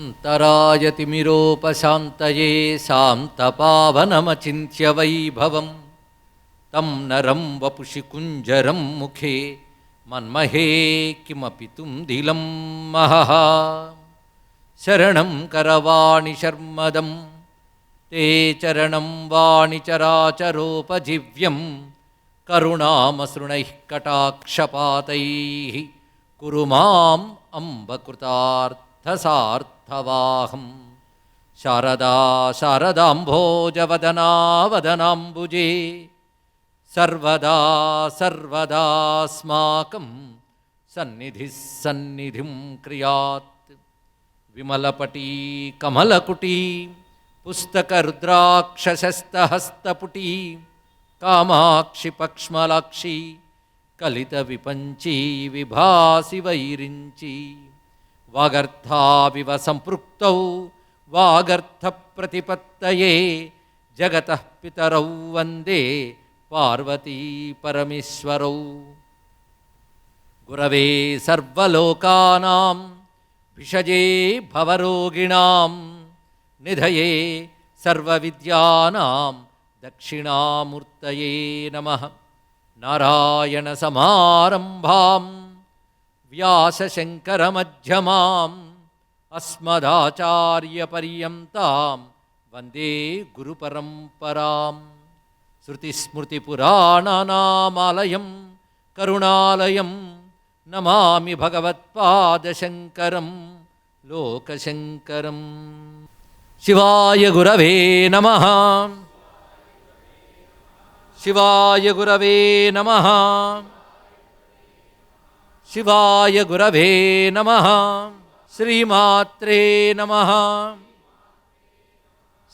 అంతరాయతిమిరోపశాంతయే శాంతపావనమచింత్య వైభవం తం నరం వపుషి కుంజరం ముఖే మన్మహే కిమపి తుందిలం మహః శరణం కరవాణి శర్మదం తే చరణం వాణి చరాచరోపజీవ్యం కరుణామసృణైః కటాక్షపాతైః కురు మాం అంబ కృతార్థసార్థవాహం శారదా శారదాంభోజవదనా వదనాంబుజే సర్వదా సర్వదాస్మాకం సన్నిధిః సన్నిధిం క్రియాత్ విమలపటీ కమలకుటీ పుస్తకరుద్రాక్షశస్తహస్తపుటీ కామాక్షి పక్ష్మలాక్షి కలిత విపంచీ విభాసి వైరించి వాగర్థావివ సంపృక్తౌ వాగర్థ ప్రతిపత్తయే జగతః పితరౌ వందే పార్వతీ పరమేశ్వరౌ గురవే సర్వలోకానాం విషజే భవరోగిణాం నిధయే సర్వవిద్యానాం దక్షిణామూర్తయే నమః నారాయణ సమారంభాం వ్యాసశంకరమధ్యమాం అస్మదాచార్యపర్యంతాం వందే గురుపరంపరాం శృతిస్మృతిపురాణానామాలయం కరుణాలయం నమామి భగవత్పాదశంకరం లోకశంకరం. శివాయ గురవే నమః. శివాయ గురవే నమః. శివాయ గురవే నమః. శ్రీమాత్రే నమః.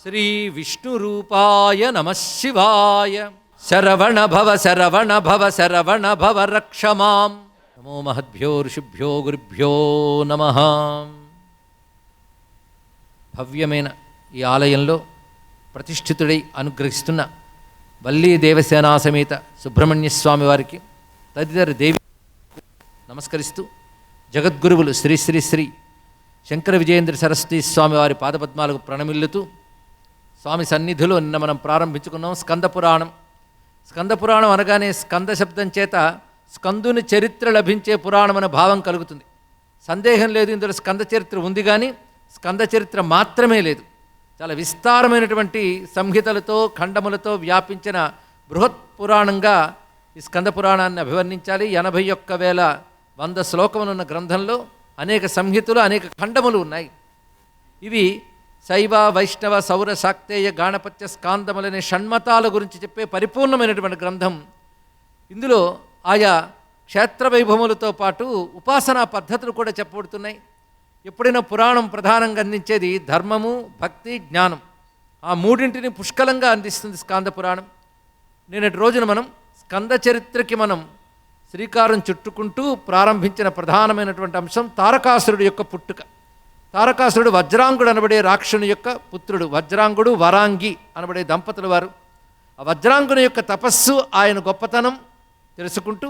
శ్రీ విష్ణురూపాయ నమః శివాయ. శరవణ భవ శరవణ భవ శరవణ భవ రక్షమాం. నమో మహద్భ్యో ఋషిభ్యో గురుభ్యో నమః. భవ్యమైన ఈ ఆలయంలో ప్రతిష్ఠితుడై అనుగ్రహిస్తున్న వల్లీ దేవసేనా సమేత సుబ్రహ్మణ్య స్వామి వారికి తదితర దేవి నమస్కరిస్తూ జగద్గురువులు శ్రీ శ్రీ శ్రీ శంకర విజయేంద్ర సరస్వతీ స్వామి వారి పాదపద్మాలకు ప్రణమిల్లుతూ స్వామి సన్నిధిలో నిన్న మనం ప్రారంభించుకున్నాం స్కంద పురాణం. స్కంద పురాణం అనగానే స్కంద శబ్దం చేత స్కందుని చరిత్ర లభించే పురాణం అనే భావం కలుగుతుంది. సందేహం లేదు, ఇందులో స్కంద చరిత్ర ఉంది, కానీ స్కంద చరిత్ర మాత్రమే లేదు. చాలా విస్తారమైనటువంటి సంహితలతో ఖండములతో వ్యాపించిన బృహత్ పురాణంగా ఈ స్కంద పురాణాన్ని అభివర్ణించాలి. 81,100 శ్లోకములున్న గ్రంథంలో అనేక సంహితలు అనేక ఖండములు ఉన్నాయి. ఇవి శైవ వైష్ణవ సౌర శాక్తేయ గాణపత్య స్కాందములనే షణ్మతాల గురించి చెప్పే పరిపూర్ణమైనటువంటి గ్రంథం. ఇందులో ఆయా క్షేత్ర వైభవములతో పాటు ఉపాసనా పద్ధతులు కూడా చెప్పబడుతున్నాయి. ఎప్పుడైనా పురాణం ప్రధానంగా అందించేది ధర్మము, భక్తి, జ్ఞానం. ఆ మూడింటిని పుష్కలంగా అందిస్తుంది స్కాంద పురాణం. నిన్నటి రోజున మనం స్కంద చరిత్రకి మనం శ్రీకారం చుట్టుకుంటూ ప్రారంభించిన ప్రధానమైనటువంటి అంశం తారకాసురుడు యొక్క పుట్టుక. తారకాసురుడు వజ్రాంగుడు అనబడే రాక్షుని యొక్క పుత్రుడు. వజ్రాంగుడు, వరాంగి అనబడే దంపతుల వారు. ఆ వజ్రాంగుని యొక్క తపస్సు, ఆయన గొప్పతనం తెలుసుకుంటూ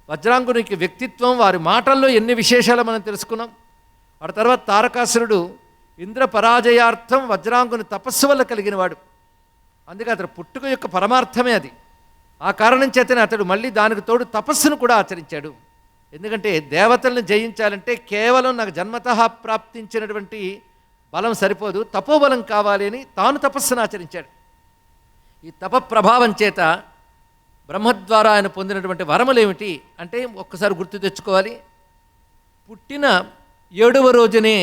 వజ్రాంగునికి వ్యక్తిత్వం, వారి మాటల్లో ఎన్ని విశేషాలు మనం తెలుసుకున్నాం. ఆ తర్వాత తారకాసురుడు ఇంద్ర పరాజయార్థం వజ్రాంగుని తపస్సు వల్ల కలిగినవాడు. అందుకే అతడు పుట్టుక యొక్క పరమార్థమే అది. ఆ కారణం చేతనే అతడు మళ్ళీ దానికి తోడు తపస్సును కూడా ఆచరించాడు. ఎందుకంటే దేవతలను జయించాలంటే కేవలం నాకు జన్మతః ప్రాప్తించినటువంటి బలం సరిపోదు, తపోబలం కావాలి అని తాను తపస్సును ఆచరించాడు. ఈ తప ప్రభావం చేత బ్రహ్మద్వారా ఆయన పొందినటువంటి వరములు ఏమిటి అంటే ఒక్కసారి గుర్తు తెచ్చుకోవాలి. పుట్టిన 7వ రోజునే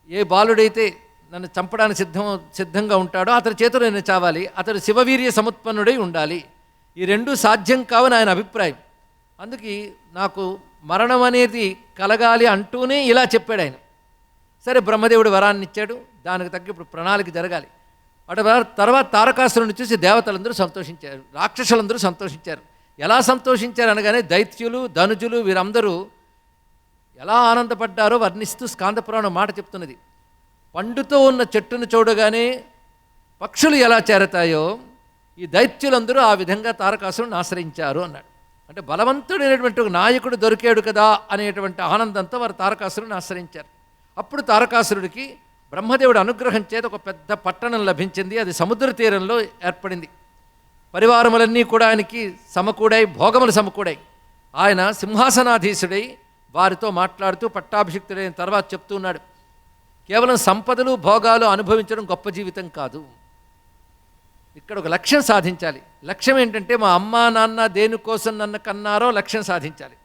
ఏ బాలుడైతే నన్ను చంపడానికి సిద్ధంగా ఉంటాడో అతని చేతిలో నేను చావాలి, అతడు శివవీర్య సముత్పన్నుడై ఉండాలి. ఈ రెండూ సాధ్యం కావని ఆయన అభిప్రాయం. అందుకే నాకు మరణం అనేది కలగాలి అంటూనే ఇలా చెప్పాడు ఆయన. సరే, బ్రహ్మదేవుడు వరాన్ని ఇచ్చాడు, దానికి తగ్గ ఇప్పుడు ప్రణాళిక జరగాలి. అటు తర్వాత తారకాసురుని చూసి దేవతలందరూ సంతోషించారు, రాక్షసులందరూ సంతోషించారు. ఎలా సంతోషించారు అనగానే దైత్యులు, ధనుజులు వీరందరూ ఎలా ఆనందపడ్డారో వర్ణిస్తూ స్కాందపురాణం మాట చెప్తున్నది. పండుతో ఉన్న చెట్టును చూడగానే పక్షులు ఎలా చేరతాయో ఈ దైత్యులందరూ ఆ విధంగా తారకాసురుని ఆశ్రయించారు అన్నాడు. అంటే బలవంతుడైనటువంటి ఒక నాయకుడు దొరికాడు కదా అనేటువంటి ఆనందంతో వారు తారకాసురుని ఆశ్రయించారు. అప్పుడు తారకాసురుడికి బ్రహ్మదేవుడి అనుగ్రహం చేత ఒక పెద్ద పట్టణం లభించింది. అది సముద్ర తీరంలో ఏర్పడింది. పరివారములన్నీ కూడా ఆయనకి సమకూడాయి, భోగములు సమకూడాయి. ఆయన సింహాసనాధీశుడై వారితో మాట్లాడుతూ పట్టాభిషిక్తుడైన తర్వాత చెప్తూ ఉన్నాడు, కేవలం సంపదలు భోగాలు అనుభవించడం గొప్ప జీవితం కాదు. ఇక్కడ ఒక లక్ష్యం సాధించాలి. లక్ష్యం ఏంటంటే, మా అమ్మా నాన్న దేనికోసం నన్ను కన్నారో లక్ష్యం సాధించాలి.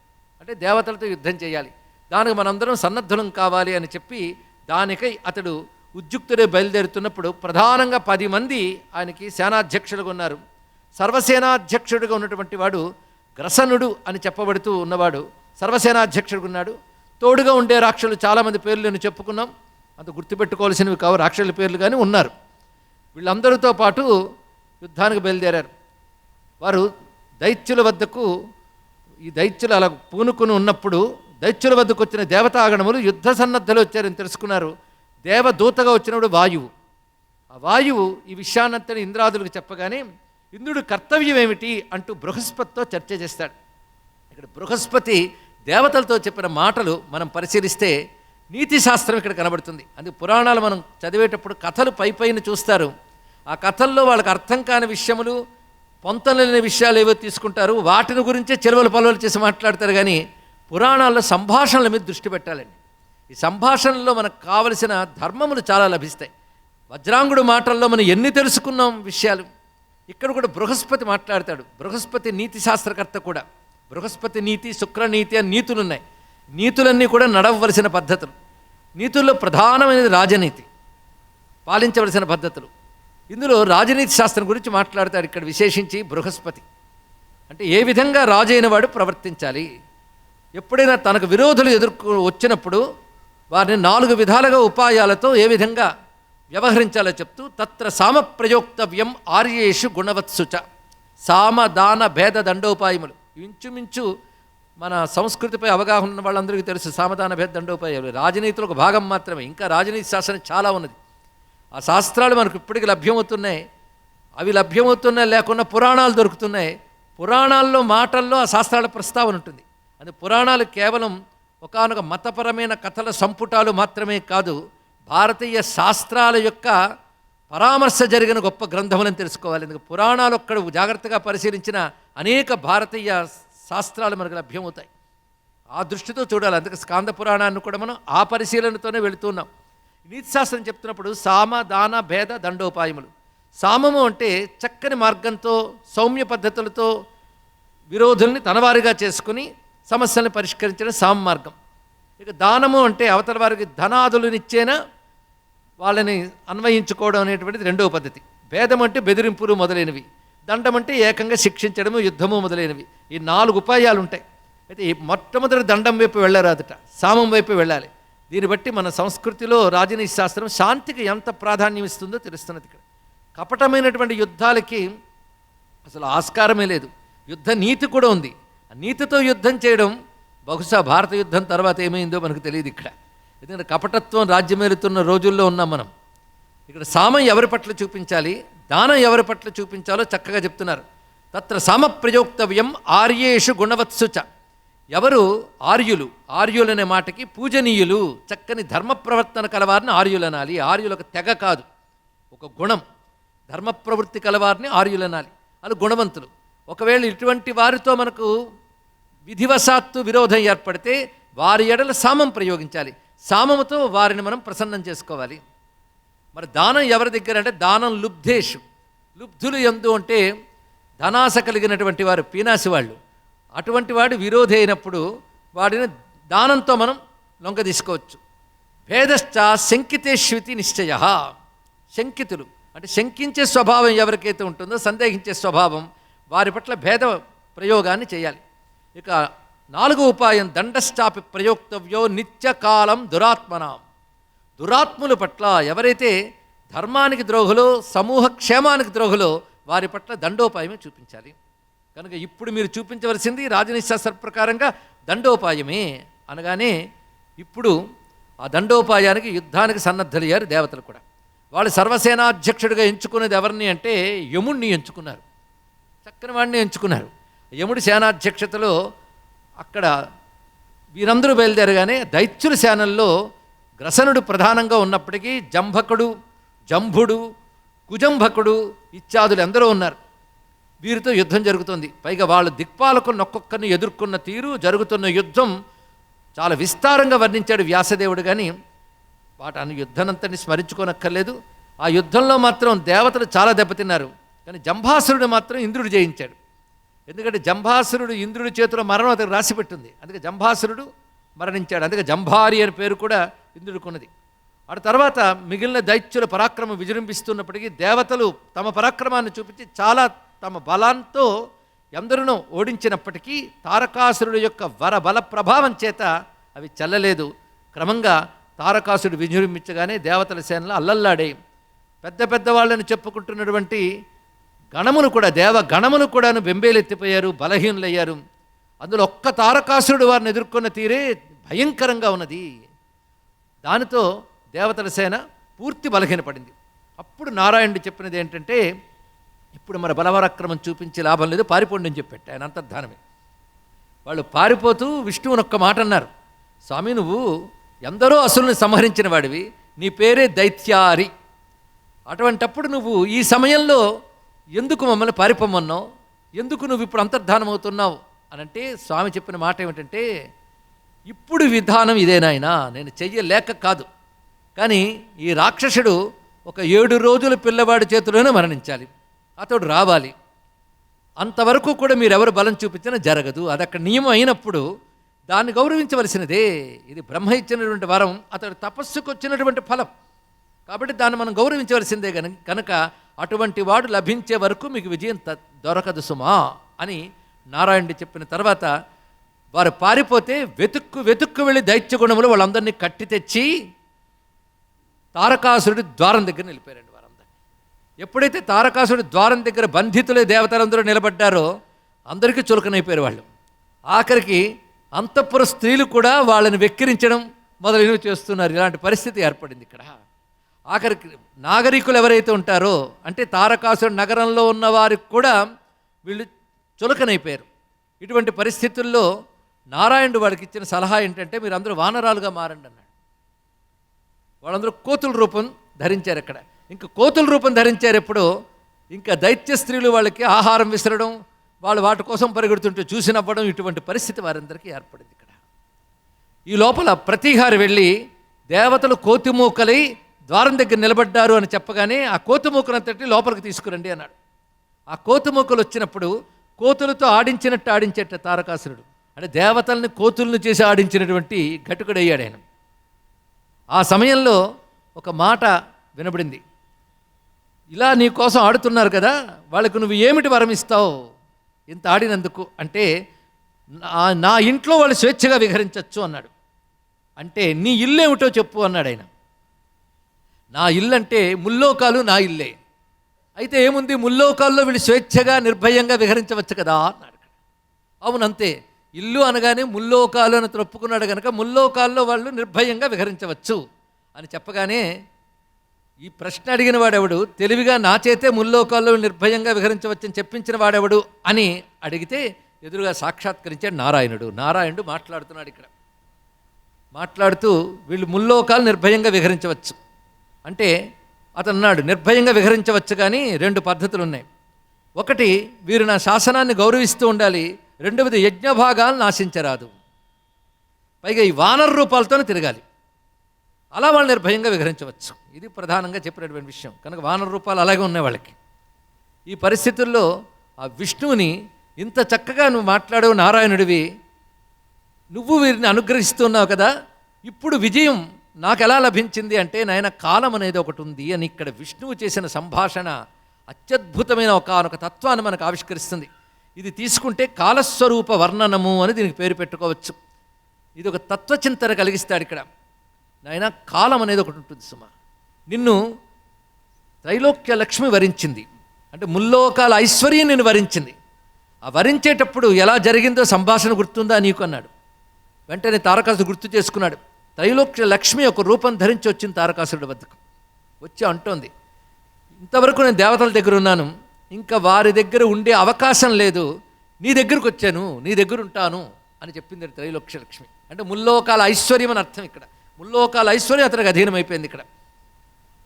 అంటే దేవతలతో యుద్ధం చేయాలి. దానికి మనందరం సన్నద్ధులం కావాలి అని చెప్పి దానికై అతడు ఉద్యుక్తుడే బయలుదేరుతున్నప్పుడు ప్రధానంగా 10 మంది ఆయనకి సేనాధ్యక్షులుగా ఉన్నారు. సర్వసేనాధ్యక్షుడిగా ఉన్నటువంటి వాడు గ్రసనుడు అని చెప్పబడుతూ ఉన్నవాడు సర్వసేనాధ్యక్షుడిగా ఉన్నాడు. తోడుగా ఉండే రాక్షసులు చాలామంది పేర్లు నేను చెప్పుకున్నాం, అంత గుర్తుపెట్టుకోవాల్సినవి కావు రాక్షసుల పేర్లు, కానీ ఉన్నారు. వీళ్ళందరితో పాటు యుద్ధానికి బయలుదేరారు. వారు దైత్యుల వద్దకు, ఈ దైత్యులు అలా పూనుకుని ఉన్నప్పుడు దైత్యుల వద్దకు వచ్చిన దేవతాగణములు యుద్ధ సన్నద్ధలు వచ్చారని తెలుసుకున్నారు. దేవదూతగా వచ్చినప్పుడు వాయువు, ఆ వాయువు ఈ విషయాన్నంతని ఇంద్రాదులకు చెప్పగానే ఇంద్రుడు కర్తవ్యం ఏమిటి అంటూ బృహస్పతితో చర్చ చేస్తాడు. ఇక్కడ బృహస్పతి దేవతలతో చెప్పిన మాటలు మనం పరిశీలిస్తే నీతి శాస్త్రం ఇక్కడ కనబడుతుంది. అందుకే పురాణాలు మనం చదివేటప్పుడు కథలు పైపైన చూస్తారు. ఆ కథల్లో వాళ్ళకి అర్థం కాని విషయములు, పొంతలేని విషయాలు ఏవో తీసుకుంటారు, వాటిని గురించే చెరువుల పలువలు చేసి మాట్లాడతారు. కానీ పురాణాల్లో సంభాషణల మీద దృష్టి పెట్టాలండి. ఈ సంభాషణలో మనకు కావలసిన ధర్మములు చాలా లభిస్తాయి. వజ్రాంగుడు మాటల్లో మనం ఎన్ని తెలుసుకున్నాం విషయాలు. ఇక్కడ కూడా బృహస్పతి మాట్లాడతాడు. బృహస్పతి నీతి శాస్త్రకర్త కూడా. బృహస్పతి నీతి, శుక్రనీతి అని నీతులు ఉన్నాయి. నీతులన్నీ కూడా నడవవలసిన పద్ధతులు. నీతుల్లో ప్రధానమైనది రాజనీతి, పాలించవలసిన పద్ధతులు. ఇందులో రాజనీతి శాస్త్రం గురించి మాట్లాడతాడు ఇక్కడ విశేషించి బృహస్పతి. అంటే ఏ విధంగా రాజు అయిన వాడు ప్రవర్తించాలి, ఎప్పుడైనా తనకు విరోధులు వచ్చినప్పుడు వారిని 4 విధాలుగా ఉపాయాలతో ఏ విధంగా వ్యవహరించాలో చెప్తూ తత్ర సామ ప్రయోక్తవ్యం ఆర్యేషు గుణవత్సుచ. సామ దాన భేద దండోపాయములు ఇంచుమించు మన సంస్కృతిపై అవగాహన ఉన్న వాళ్ళందరికీ తెలుసు. సామదాన భేద దండోపాయాలు రాజనీతిలో ఒక భాగం మాత్రమే. ఇంకా రాజనీతి శాస్త్రం చాలా ఉన్నది. ఆ శాస్త్రాలు మనకు ఇప్పటికీ లభ్యమవుతున్నాయి. అవి లభ్యమవుతున్నాయి లేకుండా పురాణాలు దొరుకుతున్నాయి. పురాణాల్లో మాటల్లో ఆ శాస్త్రాల ప్రస్తావన ఉంటుంది. అది పురాణాలు కేవలం ఒకానొక మతపరమైన కథల సంపుటాలు మాత్రమే కాదు, భారతీయ శాస్త్రాల యొక్క పరామర్శ జరిగిన గొప్ప గ్రంథములని తెలుసుకోవాలి. ఎందుకు పురాణాలు ఒక్కడ జాగ్రత్తగా పరిశీలించిన అనేక భారతీయ శాస్త్రాలు మనకు లభ్యమవుతాయి. ఆ దృష్టితో చూడాలి. అందుకే స్కాంద పురాణాన్ని కూడా మనం ఆ పరిశీలనతోనే వెళుతున్నాం. నీతి శాస్త్రం చెప్తున్నప్పుడు సామ దాన భేద దండోపాయములు. సామము అంటే చక్కని మార్గంతో సౌమ్య పద్ధతులతో విరోధుల్ని తనవారిగా చేసుకుని సమస్యలను పరిష్కరించడం సామ మార్గం. ఇక దానము అంటే అవతల వారికి ధనాదులనిచ్చేనా వాళ్ళని అన్వయించుకోవడం అనేటువంటిది రెండవ పద్ధతి. భేదం అంటే బెదిరింపులు మొదలైనవి. దండం అంటే ఏకంగా శిక్షించడము, యుద్ధము మొదలైనవి. ఈ 4 ఉపాయాలు ఉంటాయి. అయితే మొట్టమొదటి దండం వైపు వెళ్ళరాదుట, సామం వైపు వెళ్ళాలి. దీన్ని బట్టి మన సంస్కృతిలో రాజనీతి శాస్త్రం శాంతికి ఎంత ప్రాధాన్యం ఇస్తుందో తెలుస్తున్నది. ఇక్కడ కపటమైనటువంటి యుద్ధాలకి అసలు ఆస్కారమే లేదు. యుద్ధ నీతి కూడా ఉంది. ఆ నీతితో యుద్ధం చేయడం బహుశా భారత యుద్ధం తర్వాత ఏమైందో మనకు తెలియదు ఇక్కడ. ఎందుకంటే కపటత్వం రాజ్యమేలుతున్న రోజుల్లో ఉన్నాం మనం. ఇక్కడ సామం ఎవరి పట్ల చూపించాలి, దానం ఎవరి పట్ల చూపించాలో చక్కగా చెప్తున్నారు. తత్ర సామ ప్రయోక్తవ్యం ఆర్యేషు గుణవత్సుచ. ఎవరు ఆర్యులు, ఆర్యులనే మాటకి పూజనీయులు, చక్కని ధర్మ ప్రవర్తన కలవారిని ఆర్యులనాలి. ఆర్యులకు తెగ కాదు, ఒక గుణం. ధర్మ ప్రవృత్తి కలవారిని ఆర్యులనాలి, వాళ్ళు గుణవంతులు. ఒకవేళ ఇటువంటి వారితో మనకు విధివశాత్తు విరోధం ఏర్పడితే వారి ఎడల సామం ప్రయోగించాలి. సామముతో వారిని మనం ప్రసన్నం చేసుకోవాలి. మరి దానం ఎవరి దగ్గర అంటే దానం లుబ్ధేషు. లుబ్ధులు ఎందు అంటే ధనాశ కలిగినటువంటి వారు, పీనాసి వాళ్ళు. అటువంటి వాడు విరోధి అయినప్పుడు వాడిని దానంతో మనం లొంగ తీసుకోవచ్చు. భేదశ్చ శంకితేష్వితి నిశ్చయ. శంకితులు అంటే శంకించే స్వభావం ఎవరికైతే ఉంటుందో, సందేహించే స్వభావం, వారి పట్ల భేద ప్రయోగాన్ని చేయాలి. ఇక 4వ ఉపాయం దండశ్చాపి ప్రయోక్తవ్యో నిత్యకాలం దురాత్మనాం. దురాత్ముల పట్ల ఎవరైతే ధర్మానికి ద్రోహులో, సమూహ క్షేమానికి ద్రోహులో, వారి పట్ల దండోపాయమే చూపించాలి. కనుక ఇప్పుడు మీరు చూపించవలసింది రాజనీతి శాస్త్ర ప్రకారంగా దండోపాయమే అనగానే ఇప్పుడు ఆ దండోపాయానికి యుద్ధానికి సన్నద్ధలయ్యారు దేవతలు కూడా. వాళ్ళు సర్వసేనాధ్యక్షుడిగా ఎంచుకునేది ఎవరిని అంటే యముణ్ణి ఎంచుకున్నారు. చక్కని వాడిని ఎంచుకున్నారు. యముడి సేనాధ్యక్షతలో అక్కడ వీరందరూ బయలుదేరగానే దైత్యుల సేనల్లో గ్రసనుడు ప్రధానంగా ఉన్నప్పటికీ జంభకుడు, జంభుడు, కుజంభకుడు ఇత్యాదులు ఎందరో ఉన్నారు. వీరితో యుద్ధం జరుగుతుంది. పైగా వాళ్ళ దిక్పాలకులను ఒక్కొక్కరిని ఎదుర్కొన్న తీరు, జరుగుతున్న యుద్ధం చాలా విస్తారంగా వర్ణించాడు వ్యాసదేవుడు. కానీ వాటి యుద్ధానంతని స్మరించుకోనక్కర్లేదు. ఆ యుద్ధంలో మాత్రం దేవతలు చాలా దెబ్బతిన్నారు. కానీ జంభాసురుడు మాత్రం ఇంద్రుడు జయించాడు. ఎందుకంటే జంభాసురుడు ఇంద్రుడి చేతిలో మరణం అతనికి రాసిపెట్టింది. అందుకే జంభాసురుడు మరణించాడు. అందుకే జంభారి అనే పేరు కూడా ఇంద్రుడికి ఉన్నది. ఆ తర్వాత మిగిలిన దైత్యుల పరాక్రమం విజృంభిస్తున్నప్పటికీ దేవతలు తమ పరాక్రమాన్ని చూపించి చాలా తమ బలాంతో ఎందరినో ఓడించినప్పటికీ తారకాసురుడు యొక్క బల ప్రభావం చేత అవి చెల్లలేదు. క్రమంగా తారకాసురుడు విజృంభించగానే దేవతల సేనలు అల్లల్లాడే. పెద్ద పెద్ద వాళ్ళని చెప్పుకుంటున్నటువంటి గణములు కూడా, దేవగణములు కూడాను బెంబేలెత్తిపోయారు, బలహీనులయ్యారు. అందులో ఒక్క తారకాసురుడు వారిని ఎదుర్కొన్న తీరే భయంకరంగా ఉన్నది. దానితో దేవతల సేన పూర్తి బలహీనపడింది. అప్పుడు నారాయణుడు చెప్పినది ఏంటంటే, ఇప్పుడు మన బలవరాక్రమం చూపించే లాభం లేదు, పారిపోండి అని చెప్పాడు. ఆయన అంతర్ధానమే. వాళ్ళు పారిపోతూ విష్ణువుని ఒక్క మాట అన్నారు, స్వామి నువ్వు ఎందరో అసురుల్ని సంహరించిన వాడివి, నీ పేరే దైత్యారి. అటువంటప్పుడు నువ్వు ఈ సమయంలో ఎందుకు మమ్మల్ని పారిపోమన్నావు, ఎందుకు నువ్వు ఇప్పుడు అంతర్ధానం అవుతున్నావు అనంటే స్వామి చెప్పిన మాట ఏమిటంటే, ఇప్పుడు విధానం ఇదేనాయనా, నేను చెయ్యలేక కాదు, కానీ ఈ రాక్షసుడు ఒక 7 రోజుల పిల్లవాడి చేతిలోనే మరణించాలి, అతడు రావాలి. అంతవరకు కూడా మీరెవరు బలం చూపించినా జరగదు. అది అక్కడ నియమం అయినప్పుడు దాన్ని గౌరవించవలసినదే. ఇది బ్రహ్మ ఇచ్చినటువంటి వరం, అతడు తపస్సుకు వచ్చినటువంటి ఫలం. కాబట్టి దాన్ని మనం గౌరవించవలసిందే. కనుక అటువంటి వాడు లభించే వరకు మీకు విజయం దొరకదు సుమా అని నారాయణుడు చెప్పిన తర్వాత వారు పారిపోతే వెతుక్కు వెళ్ళి దైత్యగుణములు వాళ్ళందరినీ కట్టి తెచ్చి తారకాసురుడి ద్వారం దగ్గర నిలిపారండి వారందరినీ. ఎప్పుడైతే తారకాసురుడి ద్వారం దగ్గర బంధితులే దేవతలందరూ నిలబడ్డారో అందరికీ చులకనైపోయారు వాళ్ళు. ఆఖరికి అంతఃపుర స్త్రీలు కూడా వాళ్ళని వెక్కిరించడం మొదలైనవి చేస్తున్నారు. ఇలాంటి పరిస్థితి ఏర్పడింది ఇక్కడ. ఆఖరికి నాగరికులు ఎవరైతే ఉంటారో, అంటే తారకాసురుడు నగరంలో ఉన్న వారికి కూడా వీళ్ళు చులకనైపోయారు. ఇటువంటి పరిస్థితుల్లో నారాయణుడు వాడికి ఇచ్చిన సలహా ఏంటంటే, మీరు అందరూ వానరాలుగా మారండి అన్నాడు. వాళ్ళందరూ కోతుల రూపం ధరించారు. అక్కడ ఇంకా కోతుల రూపం ధరించారు. ఎప్పుడు ఇంకా దైత్య స్త్రీలు వాళ్ళకి ఆహారం విసరడం, వాళ్ళు వాటి కోసం పరిగెడుతుంటే చూసి నవ్వడం, ఇటువంటి పరిస్థితి వారందరికీ ఏర్పడింది ఇక్కడ. ఈ లోపల ప్రతిహారి వెళ్ళి దేవతలు కోతిమూకలై ద్వారం దగ్గర నిలబడ్డారు అని చెప్పగానే ఆ కోతిమూకలంతటి లోపలికి తీసుకురండి అన్నాడు. ఆ కోతిమూకలు వచ్చినప్పుడు కోతులతో ఆడించినట్టు ఆడించేట తారకాసురుడు, అంటే దేవతల్ని కోతులను చేసి ఆడించినటువంటి ఘటుకుడయ్యాడు ఆయన. ఆ సమయంలో ఒక మాట వినబడింది, ఇలా నీ కోసం ఆడుతున్నారు కదా, వాళ్ళకు నువ్వు ఏమిటి వరం ఇస్తావు ఇంత ఆడినందుకు అంటే, నా ఇంట్లో వాళ్ళు స్వేచ్ఛగా విహరించవచ్చు అన్నాడు. అంటే నీ ఇల్లు ఏమిటో చెప్పు అన్నాడు ఆయన. నా ఇల్లు అంటే ముల్లోకాలు నా ఇల్లే, అయితే ఏముంది ముల్లోకాల్లో వీళ్ళు స్వేచ్ఛగా నిర్భయంగా విహరించవచ్చు కదా అన్నాడు. అవునంతే, ఇల్లు అనగానే ముల్లోకాలు అని ఒప్పుకున్నాడు కనుక ముల్లోకాల్లో వాళ్ళు నిర్భయంగా విహరించవచ్చు అని చెప్పగానే, ఈ ప్రశ్న అడిగిన వాడెవడు, తెలివిగా నా చేతే ముల్లోకాల్లో నిర్భయంగా విహరించవచ్చని చెప్పించిన వాడెవడు అని అడిగితే ఎదురుగా సాక్షాత్కరించాడు నారాయణుడు. నారాయణుడు మాట్లాడుతున్నాడు ఇక్కడ. మాట్లాడుతూ వీళ్ళు ముల్లోకాలు నిర్భయంగా విహరించవచ్చు అంటే, అతను అన్నాడు నిర్భయంగా విహరించవచ్చు, కానీ 2 పద్ధతులు ఉన్నాయి. ఒకటి, వీరు నా శాసనాన్ని గౌరవిస్తూ ఉండాలి. రెండవది, యజ్ఞభాగాలను నాశించరాదు. పైగా ఈ వానర రూపాలతోనే తిరగాలి. అలా వాళ్ళు నిర్భయంగా విహరించవచ్చు. ఇది ప్రధానంగా చెప్పినటువంటి విషయం. కనుక వానర రూపాలు అలాగే ఉన్నాయి వాళ్ళకి. ఈ పరిస్థితుల్లో ఆ విష్ణువుని ఇంత చక్కగా నువ్వు మాట్లాడవు నారాయణుడివి, నువ్వు వీరిని అనుగ్రహిస్తున్నావు కదా, ఇప్పుడు విజయం నాకు ఎలా లభించింది అంటే, నాయన కాలం అనేది ఒకటి ఉంది అని ఇక్కడ విష్ణువు చేసిన సంభాషణ అత్యద్భుతమైన ఒకనొక తత్వాన్ని మనకు ఆవిష్కరిస్తుంది. ఇది తీసుకుంటే కాలస్వరూప వర్ణనము అని దీనికి పేరు పెట్టుకోవచ్చు. ఇది ఒక తత్వచింతన కలిగిస్తాడు ఇక్కడ. నాయన కాలం అనేది ఒకటి ఉంటుంది సుమా, నిన్ను త్రైలోక్య లక్ష్మి వరించింది, అంటే ముల్లోకాల ఐశ్వర్యం నిన్ను వరించింది. ఆ వరించేటప్పుడు ఎలా జరిగిందో సంభాషణ గుర్తుందా నీకు అన్నాడు. వెంటనే తారకాసుడు గుర్తు చేసుకున్నాడు. త్రైలోక్య లక్ష్మి ఒక రూపం ధరించి వచ్చింది తారకాసురుడి వద్దకు. వచ్చి అంటోంది, ఇంతవరకు నేను దేవతల దగ్గర ఉన్నాను, ఇంకా వారి దగ్గర ఉండే అవకాశం లేదు, నీ దగ్గరకు వచ్చాను, నీ దగ్గర ఉంటాను అని చెప్పింది త్రైలోక్య లక్ష్మి. అంటే ముల్లోకాల ఐశ్వర్యం అని అర్థం ఇక్కడ. ముల్లోకాల ఐశ్వర్యం అతనికి అధీనమైపోయింది. ఇక్కడ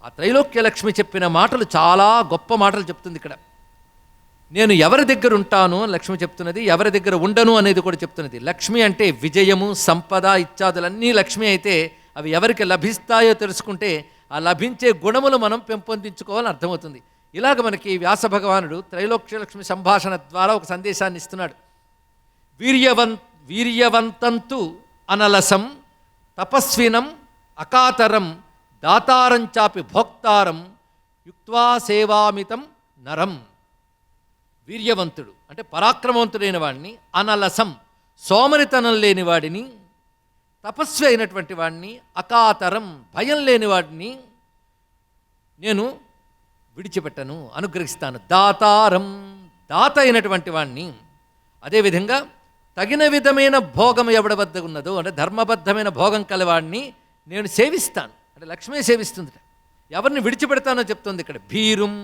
ఆ త్రైలోక్య లక్ష్మి చెప్పిన మాటలు చాలా గొప్ప మాటలు చెప్తుంది. ఇక్కడ నేను ఎవరి దగ్గర ఉంటాను అని లక్ష్మి చెప్తున్నది, ఎవరి దగ్గర ఉండను అనేది కూడా చెప్తున్నది. లక్ష్మి అంటే విజయము, సంపద ఇత్యాదులన్నీ లక్ష్మి అయితే అవి ఎవరికి లభిస్తాయో తెలుసుకుంటే ఆ లభించే గుణములు మనం పెంపొందించుకోవాలని అర్థమవుతుంది. ఇలాగ మనకి వ్యాస భగవానుడు త్రైలోక్యలక్ష్మి సంభాషణ ద్వారా ఒక సందేశాన్ని ఇస్తున్నాడు. వీర్యవంతంతు అనలసం తపస్వినం అకాతరం దాతారంచాపి భోక్తారం యుక్త్వా సేవామితం నరం. వీర్యవంతుడు అంటే పరాక్రమవంతుడైన వాడిని, అనలసం సోమరితనం లేని వాడిని, తపస్వి అయినటువంటి వాడిని, అకాతరం భయం లేని వాడిని నేను విడిచిపెట్టను, అనుగ్రహిస్తాను. దాతారం దాత అయినటువంటి వాడిని, అదేవిధంగా తగిన విధమైన భోగం ఎవడి వద్ద ఉన్నదో అంటే ధర్మబద్ధమైన భోగం కలవాడిని నేను సేవిస్తాను. అంటే లక్ష్మీ సేవిస్తుంది. ఎవరిని విడిచిపెడతానో చెప్తుంది ఇక్కడ. భీరుం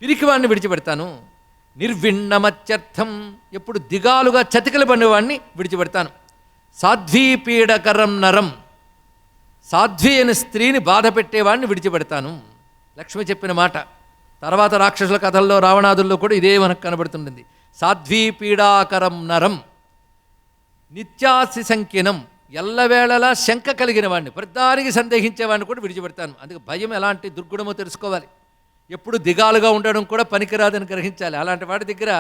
పిరికివాడిని విడిచిపెడతాను. నిర్విణ్ణమత్యర్థం ఎప్పుడు దిగాలుగా చతికిల పడినవాడిని విడిచిపెడతాను. సాధ్వీపీడకరం నరం సాధ్వి అయిన స్త్రీని బాధ పెట్టేవాడిని విడిచిపెడతాను. లక్ష్మి చెప్పిన మాట. తర్వాత రాక్షసుల కథల్లో రావణాదుల్లో కూడా ఇదే మనకు కనబడుతుంటుంది. సాధ్వీపీడాకరం నరం నిత్యాసి సంఖ్యనం ఎల్లవేళలా శంక కలిగిన వాడిని, ప్రతిదానికి సందేహించేవాడిని కూడా విడిచిపెడతాను. అందుకే భయం ఎలాంటి దుర్గుణమో తెలుసుకోవాలి. ఎప్పుడు దిగాలుగా ఉండడం కూడా పనికిరాదని గ్రహించాలి. అలాంటి వాడి దగ్గర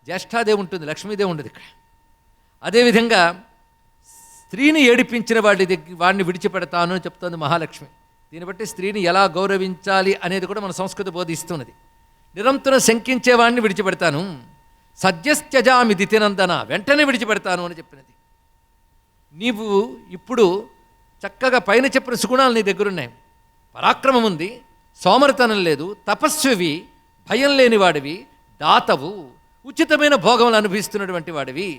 జ్యేష్ఠాదేవి ఉంటుంది, లక్ష్మీదేవి ఉండదు ఇక్కడ. అదేవిధంగా స్త్రీని ఏడిపించిన వాడిని విడిచిపెడతాను అని చెప్తోంది మహాలక్ష్మి. దీన్ని బట్టి స్త్రీని ఎలా గౌరవించాలి అనేది కూడా మన సంస్కృతి బోధిస్తున్నది. నిరంతరం శంకించేవాడిని విడిచిపెడతాను. సద్యస్త్యజామి దితినందన వెంటనే విడిచిపెడతాను అని చెప్పినది. నీవు ఇప్పుడు చక్కగా పైన చెప్పిన సుగుణాలు నీ దగ్గరున్నాయి. పరాక్రమం ఉంది, సోమరితనం లేదు, తపస్వివి, భయం లేనివాడివి, దాతవు, ఉచితమైన భోగములు అనుభవిస్తున్నటువంటి వాడివి.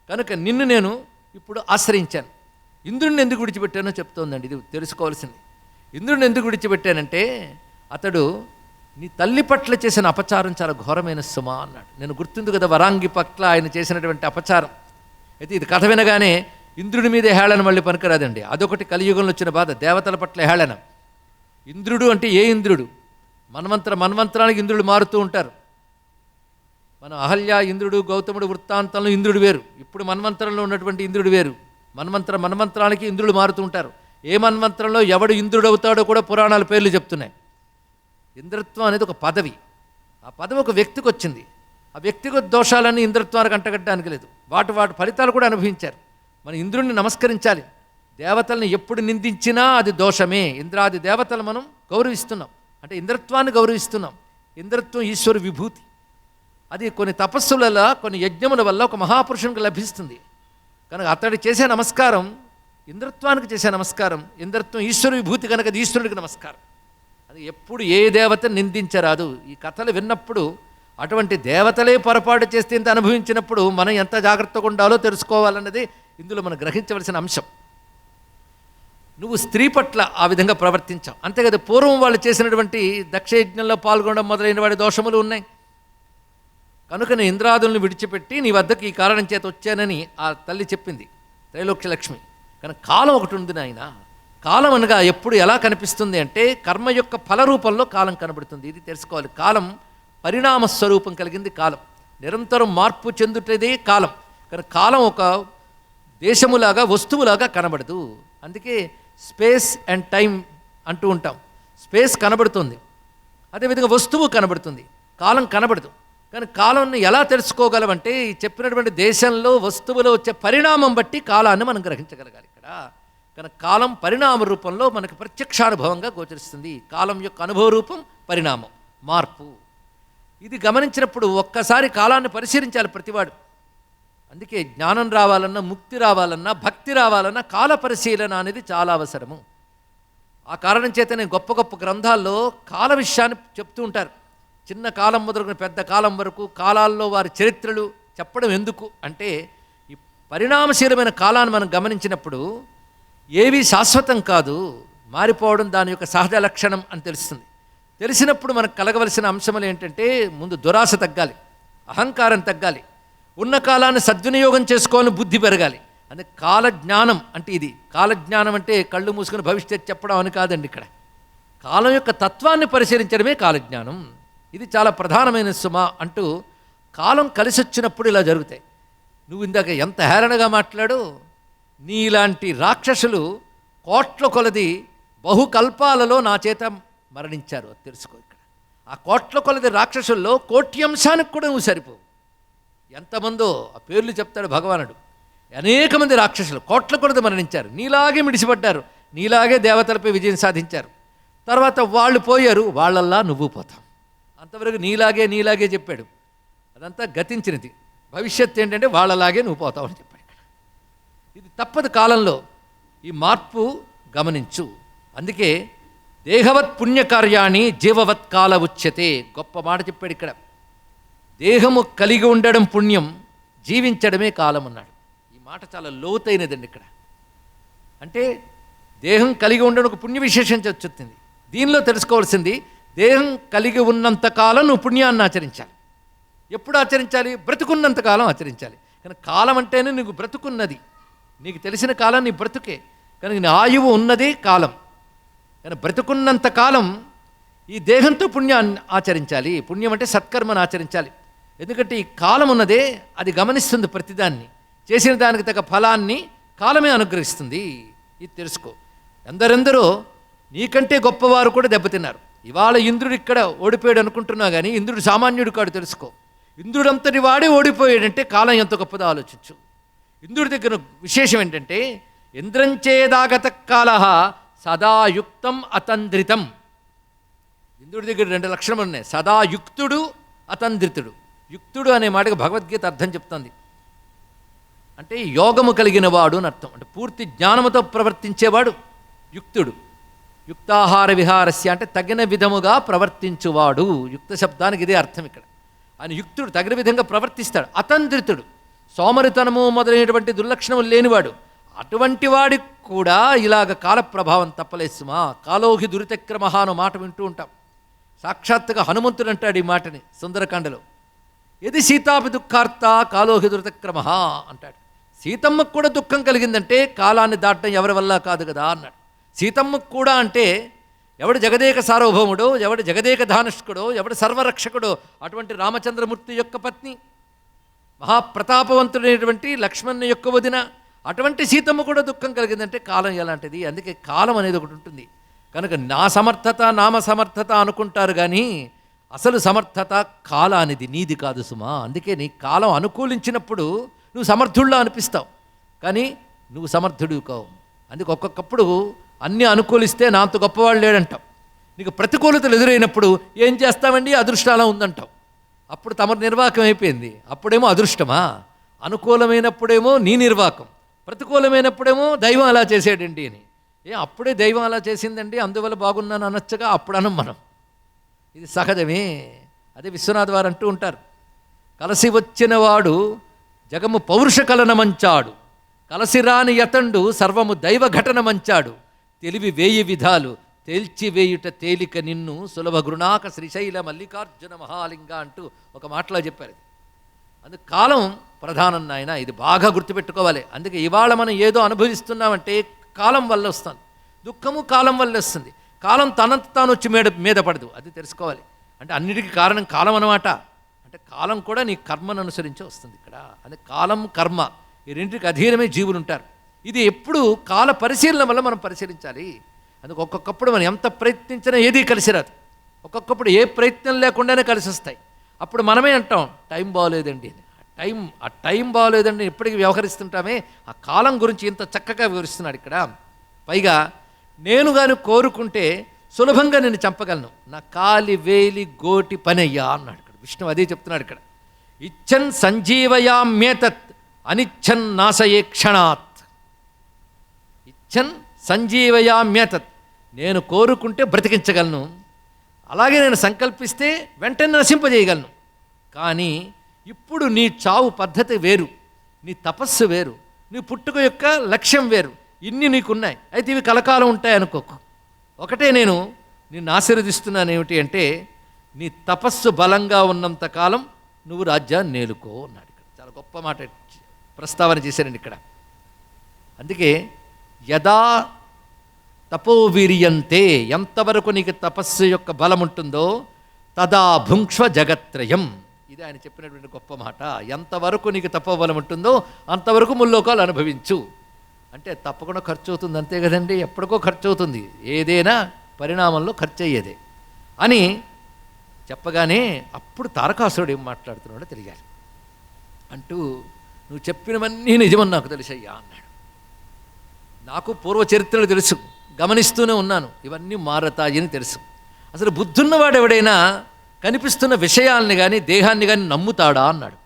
కనుక నిన్ను నేను ఇప్పుడు ఆశ్రయించాను. ఇంద్రుడిని ఎందుకు విడిచిపెట్టానో చెప్తోందండి. ఇది తెలుసుకోవాల్సింది. ఇంద్రుడిని ఎందుకు విడిచిపెట్టానంటే అతడు నీ తల్లి పట్ల చేసిన అపచారం చాలా ఘోరమైన సుమా అన్నాడు. నేను గుర్తుంది కదా వరాంగి పట్ల ఆయన చేసినటువంటి అపచారం. అయితే ఇది కథ వినగానే ఇంద్రుడి మీదే హేళన మళ్ళీ పనికిరాదండి. అదొకటి కలియుగంలో వచ్చిన బాధ, దేవతల పట్ల హేళన. ఇంద్రుడు అంటే ఏ ఇంద్రుడు? మన్వంతరానికి ఇంద్రుడు మారుతూ ఉంటారు. మన అహల్య ఇంద్రుడు, గౌతముడు వృత్తాంతంలో ఇంద్రుడు వేరు, ఇప్పుడు మన్వంతరంలో ఉన్నటువంటి ఇంద్రుడు వేరు. మన్వంతరానికి ఇంద్రుడు మారుతూ ఉంటారు. ఏ మన్వంతరంలో ఎవడు ఇంద్రుడు అవుతాడో కూడా పురాణాల పేర్లు చెప్తున్నాయి. ఇంద్రత్వం అనేది ఒక పదవి. ఆ పదవి ఒక వ్యక్తికి వచ్చింది. ఆ వ్యక్తిగత దోషాలన్నీ ఇంద్రత్వానికి అంటగట్టడానికి లేదు. వాటి ఫలితాలు కూడా అనుభవించారు. మనం ఇంద్రుడిని నమస్కరించాలి. దేవతల్ని ఎప్పుడు నిందించినా అది దోషమే. ఇంద్రాది దేవతలు మనం గౌరవిస్తున్నాం అంటే ఇంద్రత్వాన్ని గౌరవిస్తున్నాం. ఇంద్రత్వం ఈశ్వర విభూతి. అది కొన్ని తపస్సుల వల్ల, కొన్ని యజ్ఞముల వల్ల ఒక మహాపురుషునికి లభిస్తుంది. కనుక అతడు చేసే నమస్కారం ఇంద్రత్వానికి చేసే నమస్కారం. ఇంద్రత్వం ఈశ్వర విభూతి కనుక అది ఈశ్వరుడికి నమస్కారం. అది ఎప్పుడు ఏ దేవత నిందించరాదు. ఈ కథలు విన్నప్పుడు అటువంటి దేవతలే పొరపాటు చేస్తే ఇంత అనుభవించినప్పుడు మనం ఎంత జాగ్రత్తగా ఉండాలో తెలుసుకోవాలన్నది ఇందులో మనం గ్రహించవలసిన అంశం. నువ్వు స్త్రీ పట్ల ఆ విధంగా ప్రవర్తించావు అంతే కదా. పూర్వం వాళ్ళు చేసినటువంటి దక్షయజ్ఞంలో పాల్గొనడం మొదలైన వాడి దోషములు ఉన్నాయి. కనుక నేను ఇంద్రాదులను విడిచిపెట్టి నీ వద్దకు ఈ కారణం చేత వచ్చానని ఆ తల్లి చెప్పింది, త్రైలోక్య లక్ష్మి. కానీ కాలం ఒకటి ఉంది నాయన. కాలం అనగా ఎప్పుడు ఎలా కనిపిస్తుంది అంటే కర్మ యొక్క ఫల రూపంలో కాలం కనబడుతుంది. ఇది తెలుసుకోవాలి. కాలం పరిణామ స్వరూపం కలిగింది. కాలం నిరంతరం మార్పు చెందుటదే కాలం. కానీ కాలం ఒక దేశములాగా, వస్తువులాగా కనబడదు. అందుకే స్పేస్ అండ్ టైం అంటూ ఉంటాం. స్పేస్ కనబడుతుంది, అదేవిధంగా వస్తువు కనబడుతుంది, కాలం కనబడదు. కానీ కాలాన్ని ఎలా తెలుసుకోగలమంటే ఈ చెప్పినటువంటి దేశంలో వస్తువులో వచ్చే పరిణామం బట్టి కాలాన్ని మనం గ్రహించగలగాలి ఇక్కడ. కనుక కాలం పరిణామ రూపంలో మనకు ప్రత్యక్షానుభవంగా గోచరిస్తుంది. కాలం యొక్క అనుభవ రూపం పరిణామం, మార్పు. ఇది గమనించినప్పుడు ఒక్కసారి కాలాన్ని పరిశీలించాలి ప్రతివాడు. అందుకే జ్ఞానం రావాలన్నా, ముక్తి రావాలన్నా, భక్తి రావాలన్నా కాల పరిశీలన అనేది చాలా అవసరము. ఆ కారణం చేతనే గొప్ప గొప్ప గ్రంథాల్లో కాల విషయాన్ని చెప్తూ ఉంటారు. చిన్న కాలం మొదలుకొని పెద్ద కాలం వరకు కాలాల్లో వారి చరిత్రలు చెప్పడం ఎందుకు అంటే ఈ పరిణామశీలమైన కాలాన్ని మనం గమనించినప్పుడు ఏవి శాశ్వతం కాదు, మారిపోవడం దాని యొక్క సహజ లక్షణం అని తెలుస్తుంది. తెలిసినప్పుడు మనకు కలగవలసిన అంశములు ఏంటంటే ముందు దురాశ తగ్గాలి, అహంకారం తగ్గాలి, ఉన్న కాలాన్ని సద్వినియోగం చేసుకోవాలని బుద్ధి పెరగాలి. అంటే కాలజ్ఞానం అంటే ఇది. కాలజ్ఞానం అంటే కళ్ళు మూసుకుని భవిష్యత్తు చెప్పడం అని కాదండి. ఇక్కడ కాలం యొక్క తత్వాన్ని పరిశీలించడమే కాలజ్ఞానం. ఇది చాలా ప్రధానమైన సుమ అంటూ కాలం కలిసి వచ్చినప్పుడు ఇలా జరుగుతాయి. నువ్వు ఇందాక ఎంత హేళనగా మాట్లాడు. నీలాంటి రాక్షసులు కోట్ల కొలది బహుకల్పాలలో నా చేత మరణించారు, అది తెలుసుకో. ఇక్కడ ఆ కోట్ల కొలది రాక్షసుల్లో కోట్యంశానికి కూడా నువ్వు సరిపోవు. ఎంతమందో ఆ పేర్లు చెప్తాడు భగవానుడు. అనేక మంది రాక్షసులు కోట్ల కొలది మరణించారు, నీలాగే మిడిసిపడ్డారు, నీలాగే దేవతలపై విజయం సాధించారు. తర్వాత వాళ్ళు పోయారు, వాళ్ళల్లా నువ్వు పోతావు. అంతవరకు నీలాగే చెప్పాడు. అదంతా గతించినది. భవిష్యత్తు ఏంటంటే వాళ్ళలాగే నువ్వు పోతావు అని చెప్పాడు. ఇది తప్పదు. కాలంలో ఈ మార్పు గమనించు. అందుకే దేహవత్ పుణ్యకార్యాన్ని జీవవత్ కాల ఉచ్యతే. గొప్ప మాట చెప్పాడు ఇక్కడ. దేహము కలిగి ఉండడం పుణ్యం, జీవించడమే కాలం అన్నాడు. ఈ మాట చాలా లోతైనదండి. ఇక్కడ అంటే దేహం కలిగి ఉండడం ఒక పుణ్య విశేషం చెప్తుంది. దీనిలో తెలుసుకోవాల్సింది, దేహం కలిగి ఉన్నంతకాలం నువ్వు పుణ్యాన్ని ఆచరించాలి. ఎప్పుడు ఆచరించాలి? బ్రతుకున్నంతకాలం ఆచరించాలి. కానీ కాలం అంటేనే నీకు బ్రతుకున్నది. నీకు తెలిసిన కాలం నీ బ్రతుకే. కనుక నీ ఆయువు ఉన్నదే కాలం. కానీ బ్రతుకున్నంత కాలం ఈ దేహంతో పుణ్యాన్ని ఆచరించాలి. పుణ్యం అంటే సత్కర్మను ఆచరించాలి. ఎందుకంటే ఈ కాలం ఉన్నదే, అది గమనిస్తుంది ప్రతిదాన్ని. చేసిన దానికి తగ్గ ఫలాన్ని కాలమే అనుగ్రహిస్తుంది. ఇది తెలుసుకో. ఎందరెందరో నీకంటే గొప్పవారు కూడా దెబ్బతిన్నారు. ఇవాళ ఇంద్రుడు ఇక్కడ ఓడిపోయాడు అనుకుంటున్నా కానీ ఇంద్రుడు సామాన్యుడు కాడు, తెలుసుకో. ఇంద్రుడంతటి వాడే ఓడిపోయాడంటే కాలం ఎంత గొప్పదో ఆలోచించు. ఇంద్రుడి దగ్గర విశేషం ఏంటంటే ఇంద్రంచేదాగత కాల సదాయుక్తం అతంద్రితం. ఇంద్రుడి దగ్గర 2 లక్షణములు ఉన్నాయి: సదాయుక్తుడు, అతంద్రితుడు. యుక్తుడు అనే మాటకు భగవద్గీత అర్థం చెప్తుంది. అంటే యోగము కలిగిన వాడు అని అర్థం. అంటే పూర్తి జ్ఞానముతో ప్రవర్తించేవాడు యుక్తుడు. యుక్తాహార విహారస్య అంటే తగిన విధముగా ప్రవర్తించువాడు. యుక్త శబ్దానికి ఇదే అర్థం ఇక్కడ. ఆయన యుక్తుడు, తగిన విధంగా ప్రవర్తిస్తాడు. అతంద్రితుడు, సోమరితనము మొదలైనటువంటి దుర్లక్షణములు లేనివాడు. అటువంటి వాడికి కూడా ఇలాగ కాల ప్రభావం తప్పలేదు సుమా. కాలోహి దురితక్రమ అను మాట వింటూ ఉంటాం. సాక్షాత్తుగా హనుమంతుడు అంటాడు ఈ మాటని సుందరకాండలో. ఎది సీతాపి దుఃఖార్త కాలోహి దురితక్రమ అంటాడు. సీతమ్మకు కూడా దుఃఖం కలిగిందంటే కాలాన్ని దాటడం ఎవరి వల్ల కాదు కదా అన్నాడు. సీతమ్మకు కూడా అంటే ఎవడు జగదేక సార్వభౌముడో, ఎవడు జగదేక ధానుష్కుడో, ఎవడు సర్వరక్షకుడో అటువంటి రామచంద్రమూర్తి యొక్క పత్ని, మహాప్రతాపవంతుడైనటువంటి లక్ష్మణ్ యొక్క వదిన, అటువంటి సీతమ్మ కూడా దుఃఖం కలిగిందంటే కాలం ఎలాంటిది. అందుకే కాలం అనేది ఒకటి ఉంటుంది. కనుక నా సమర్థత, నామ సమర్థత అనుకుంటారు కానీ అసలు సమర్థత కాలానిది, నీది కాదు సుమా. అందుకే నీ కాలం అనుకూలించినప్పుడు నువ్వు సమర్థుల్లో అనిపిస్తావు, కానీ నువ్వు సమర్థుడివి కావు. అందుకే ఒక్కొక్కప్పుడు అన్నీ అనుకూలిస్తే నా అంత గొప్పవాళ్ళు లేడంటావు. నీకు ప్రతికూలతలు ఎదురైనప్పుడు ఏం చేస్తామండి, అదృష్టాలా ఉందంటావు. అప్పుడు తమ నిర్వాకం అయిపోయింది. అప్పుడేమో అదృష్టమా? అనుకూలమైనప్పుడేమో నీ నిర్వాకం, ప్రతికూలమైనప్పుడేమో దైవం అలా చేసాడండి అని. అప్పుడే దైవం అలా చేసిందండి అందువల్ల బాగున్నాను అనొచ్చగా, అప్పుడు అనం మనం. ఇది సహజమే. అదే విశ్వనాథ్ వారు అంటూ ఉంటారు, కలసి వచ్చినవాడు జగము పౌరుష కలన మంచాడు, కలసిరాని యతండు సర్వము దైవ ఘటన మంచాడు, తెలివి 1000 విధాలు తేల్చివేయుట తేలిక నిన్ను సులభ గృణాక శ్రీశైల మల్లికార్జున మహాలింగ అంటూ ఒక మాటలో చెప్పారు. అందుకు కాలం ప్రధానం నాయన, ఇది బాగా గుర్తుపెట్టుకోవాలి. అందుకే ఇవాళ మనం ఏదో అనుభవిస్తున్నామంటే కాలం వల్ల వస్తుంది. దుఃఖము కాలం వల్ల వస్తుంది. కాలం తనంత తాను వచ్చి మీద పడదు, అది తెలుసుకోవాలి. అంటే అన్నిటికీ కారణం కాలం అన్నమాట. అంటే కాలం కూడా నీ కర్మను అనుసరించి వస్తుంది ఇక్కడ. అంటే కాలం, కర్మ ఈ రెండింటికి అధీనమే జీవులు ఉంటారు. ఇది ఎప్పుడు కాల పరిశీలన వల్ల మనం పరిశీలించాలి. అందుకు ఒక్కొక్కప్పుడు మనం ఎంత ప్రయత్నించినా ఏదీ కలిసి రాదు. ఒక్కొక్కప్పుడు ఏ ప్రయత్నం లేకుండానే కలిసి వస్తాయి. అప్పుడు మనమే అంటాం టైం బాగోలేదండి అని. ఆ టైం బాగోలేదండి ఎప్పటికీ వ్యవహరిస్తుంటామే. ఆ కాలం గురించి ఇంత చక్కగా వివరిస్తున్నాడు ఇక్కడ. పైగా నేను కానీ కోరుకుంటే సులభంగా నేను చంపగలను, నా కాలి వేలి గోటి పనయ్యా అన్నాడు ఇక్కడ. విష్ణు అదే చెప్తున్నాడు ఇక్కడ. ఇచ్చన్ సంజీవయామ్యేతత్ అనిచ్చన్ నాశయే క్షణాత్. ఇచ్చన్ సంజీవయామ్యేతత్, నేను కోరుకుంటే బ్రతికించగలను, అలాగే నేను సంకల్పిస్తే వెంటనే నశింపజేయగలను. కానీ ఇప్పుడు నీ చావు పద్ధతి వేరు, నీ తపస్సు వేరు, నీ పుట్టుక యొక్క లక్ష్యం వేరు. ఇన్ని నీకున్నాయి, అయితే ఇవి కలకాలం ఉంటాయి అనుకోకు. ఒకటే నేను నిన్ను ఆశీర్వదిస్తున్నాను, ఏమిటి అంటే నీ తపస్సు బలంగా ఉన్నంతకాలం నువ్వు రాజ్యాన్ని నేలుకో అన్నాడు ఇక్కడ. చాలా గొప్ప మాట ప్రస్తావన చేశారండి ఇక్కడ. అందుకే యదా తపోవీర్యంతే, ఎంతవరకు నీకు తపస్సు యొక్క బలం ఉంటుందో తదా భుంక్ష్వ జగత్రయం. ఇది ఆయన చెప్పినటువంటి గొప్ప మాట. ఎంతవరకు నీకు తపోబలం ఉంటుందో అంతవరకు ముల్లోకాలు అనుభవించు. అంటే తప్పకుండా ఖర్చు అవుతుంది, అంతే కదండి, ఎప్పటికో ఖర్చు అవుతుంది, ఏదైనా పరిణామంలో ఖర్చు అయ్యేదే అని చెప్పగానే అప్పుడు తారకాసురుడు ఏం మాట్లాడుతున్నాడో తెలియాలి. అంటూ నువ్వు చెప్పినవన్నీ నిజమని నాకు తెలుసయ్యా అన్నాడు. నాకు పూర్వ చరిత్రలు తెలుసు, గమనిస్తూనే ఉన్నాను, ఇవన్నీ మారతాయని తెలుసు. అసలు బుద్ధున్నవాడు ఎవడైనా కనిపిస్తున్న విషయాల్ని కానీ దేహాన్ని కానీ నమ్ముతాడా అన్నాడు.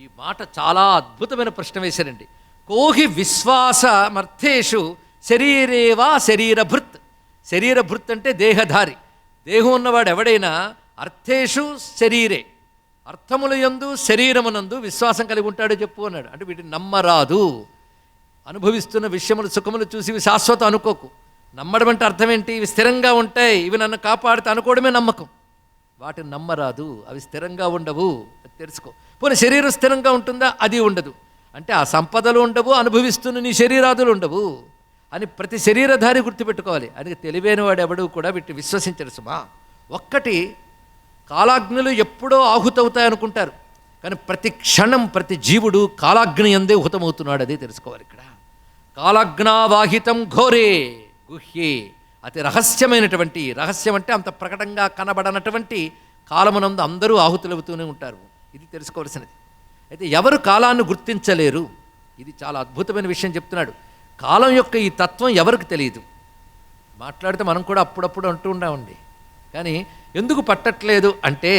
ఈ మాట చాలా అద్భుతమైన ప్రశ్న వేశారండి. కోహి విశ్వాసమర్థేషు శరీరేవా శరీరభృత్. శరీరభృత్ అంటే దేహధారి, దేహం ఉన్నవాడు ఎవడైనా అర్థేషు శరీరే, అర్థముల యందు శరీరమునందు విశ్వాసం కలిగి ఉంటాడో చెప్పు అన్నాడు. అంటే వీటిని నమ్మరాదు. అనుభవిస్తున్న విషయములు సుఖములు చూసి ఇవి శాశ్వతం అనుకోకు. నమ్మడం అంటే అర్థం ఏంటి? ఇవి స్థిరంగా ఉంటాయి, ఇవి నన్ను కాపాడుతా అనుకోవడమే నమ్మకం. వాటిని నమ్మరాదు, అవి స్థిరంగా ఉండవు, అది తెలుసుకో. పోనీ శరీరం స్థిరంగా ఉంటుందా? అది ఉండదు. అంటే ఆ సంపదలు ఉండవు, అనుభవిస్తున్న నీ శరీరాదులు ఉండవు అని ప్రతి శరీరధారి గుర్తుపెట్టుకోవాలి. అని తెలివైన వాడు ఎవడు కూడా వీటిని విశ్వసించరు సుమా. ఒక్కటి, కాలాగ్నులు ఎప్పుడో ఆహుతవుతాయనుకుంటారు, కానీ ప్రతి క్షణం ప్రతి జీవుడు కాలాగ్ని యందే హుతమవుతున్నాడు, అదే తెలుసుకోవాలి ఇక్కడ. కాలాగ్నావాహితం ఘోరే గుహ్యే, అతి రహస్యమైనటువంటి, రహస్యం అంటే అంత ప్రకటంగా కనబడనటువంటి కాలమునందు అందరూ ఆహుతులవుతూనే ఉంటారు, ఇది తెలుసుకోవాల్సినది. అయితే ఎవరు కాలాన్ని గుర్తించలేరు, ఇది చాలా అద్భుతమైన విషయం చెప్తున్నాడు. కాలం యొక్క ఈ తత్వం ఎవరికి తెలియదు. మాట్లాడితే మనం కూడా అప్పుడప్పుడు అంటూ ఉన్నామండి, కానీ ఎందుకు పట్టట్లేదు అంటే,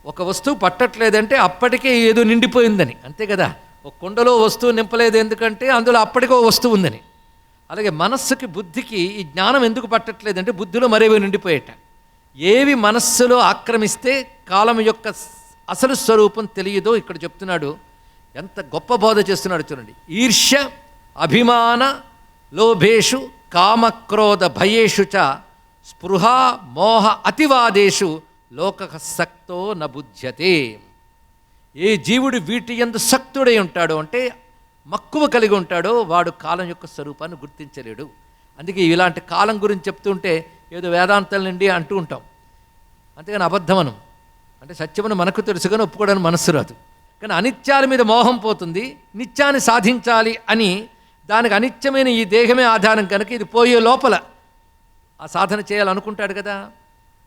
ఒక వస్తువు పట్టట్లేదంటే అప్పటికే ఏదో నిండిపోయిందని, అంతే కదా. ఒక కుండలో వస్తువు నింపలేదు ఎందుకంటే అందులో అప్పటికో వస్తువు ఉందని. అలాగే మనస్సుకి బుద్ధికి ఈ జ్ఞానం ఎందుకు పట్టట్లేదంటే బుద్ధిలో మరేవి నిండిపోయేట. ఏవి మనస్సులో ఆక్రమిస్తే కాలం యొక్క అసలు స్వరూపం తెలియదో ఇక్కడ చెప్తున్నాడు. ఎంత గొప్ప బోధ చేస్తున్నాడు చూడండి. ఈర్ష్య అభిమాన లోభేషు కామక్రోధ భయేషు చ స్పృహ మోహ అతివాదేషు లోకసక్తో నబుధ్యతే. ఏ జీవుడు వీటి యందు సక్తుడై ఉంటాడో అంటే మక్కువ కలిగి ఉంటాడో వాడు కాలం యొక్క స్వరూపాన్ని గుర్తించలేడు. అందుకే ఇలాంటి కాలం గురించి చెప్తుంటే ఏదో వేదాంతాల నుండి అంటూ ఉంటాం, అంతేగాని అబద్ధమనం. అంటే సత్యమని మనకు తెలుసు కానీ ఒప్పుకోవడానికి మనస్సు రాదు. కానీ అనిత్యాల మీద మోహం పోతుంది, నిత్యాన్ని సాధించాలి అని దానికి అనిత్యమైన ఈ దేహమే ఆధారం కనుక ఇది పోయే లోపల ఆ సాధన చేయాలనుకుంటాడు కదా.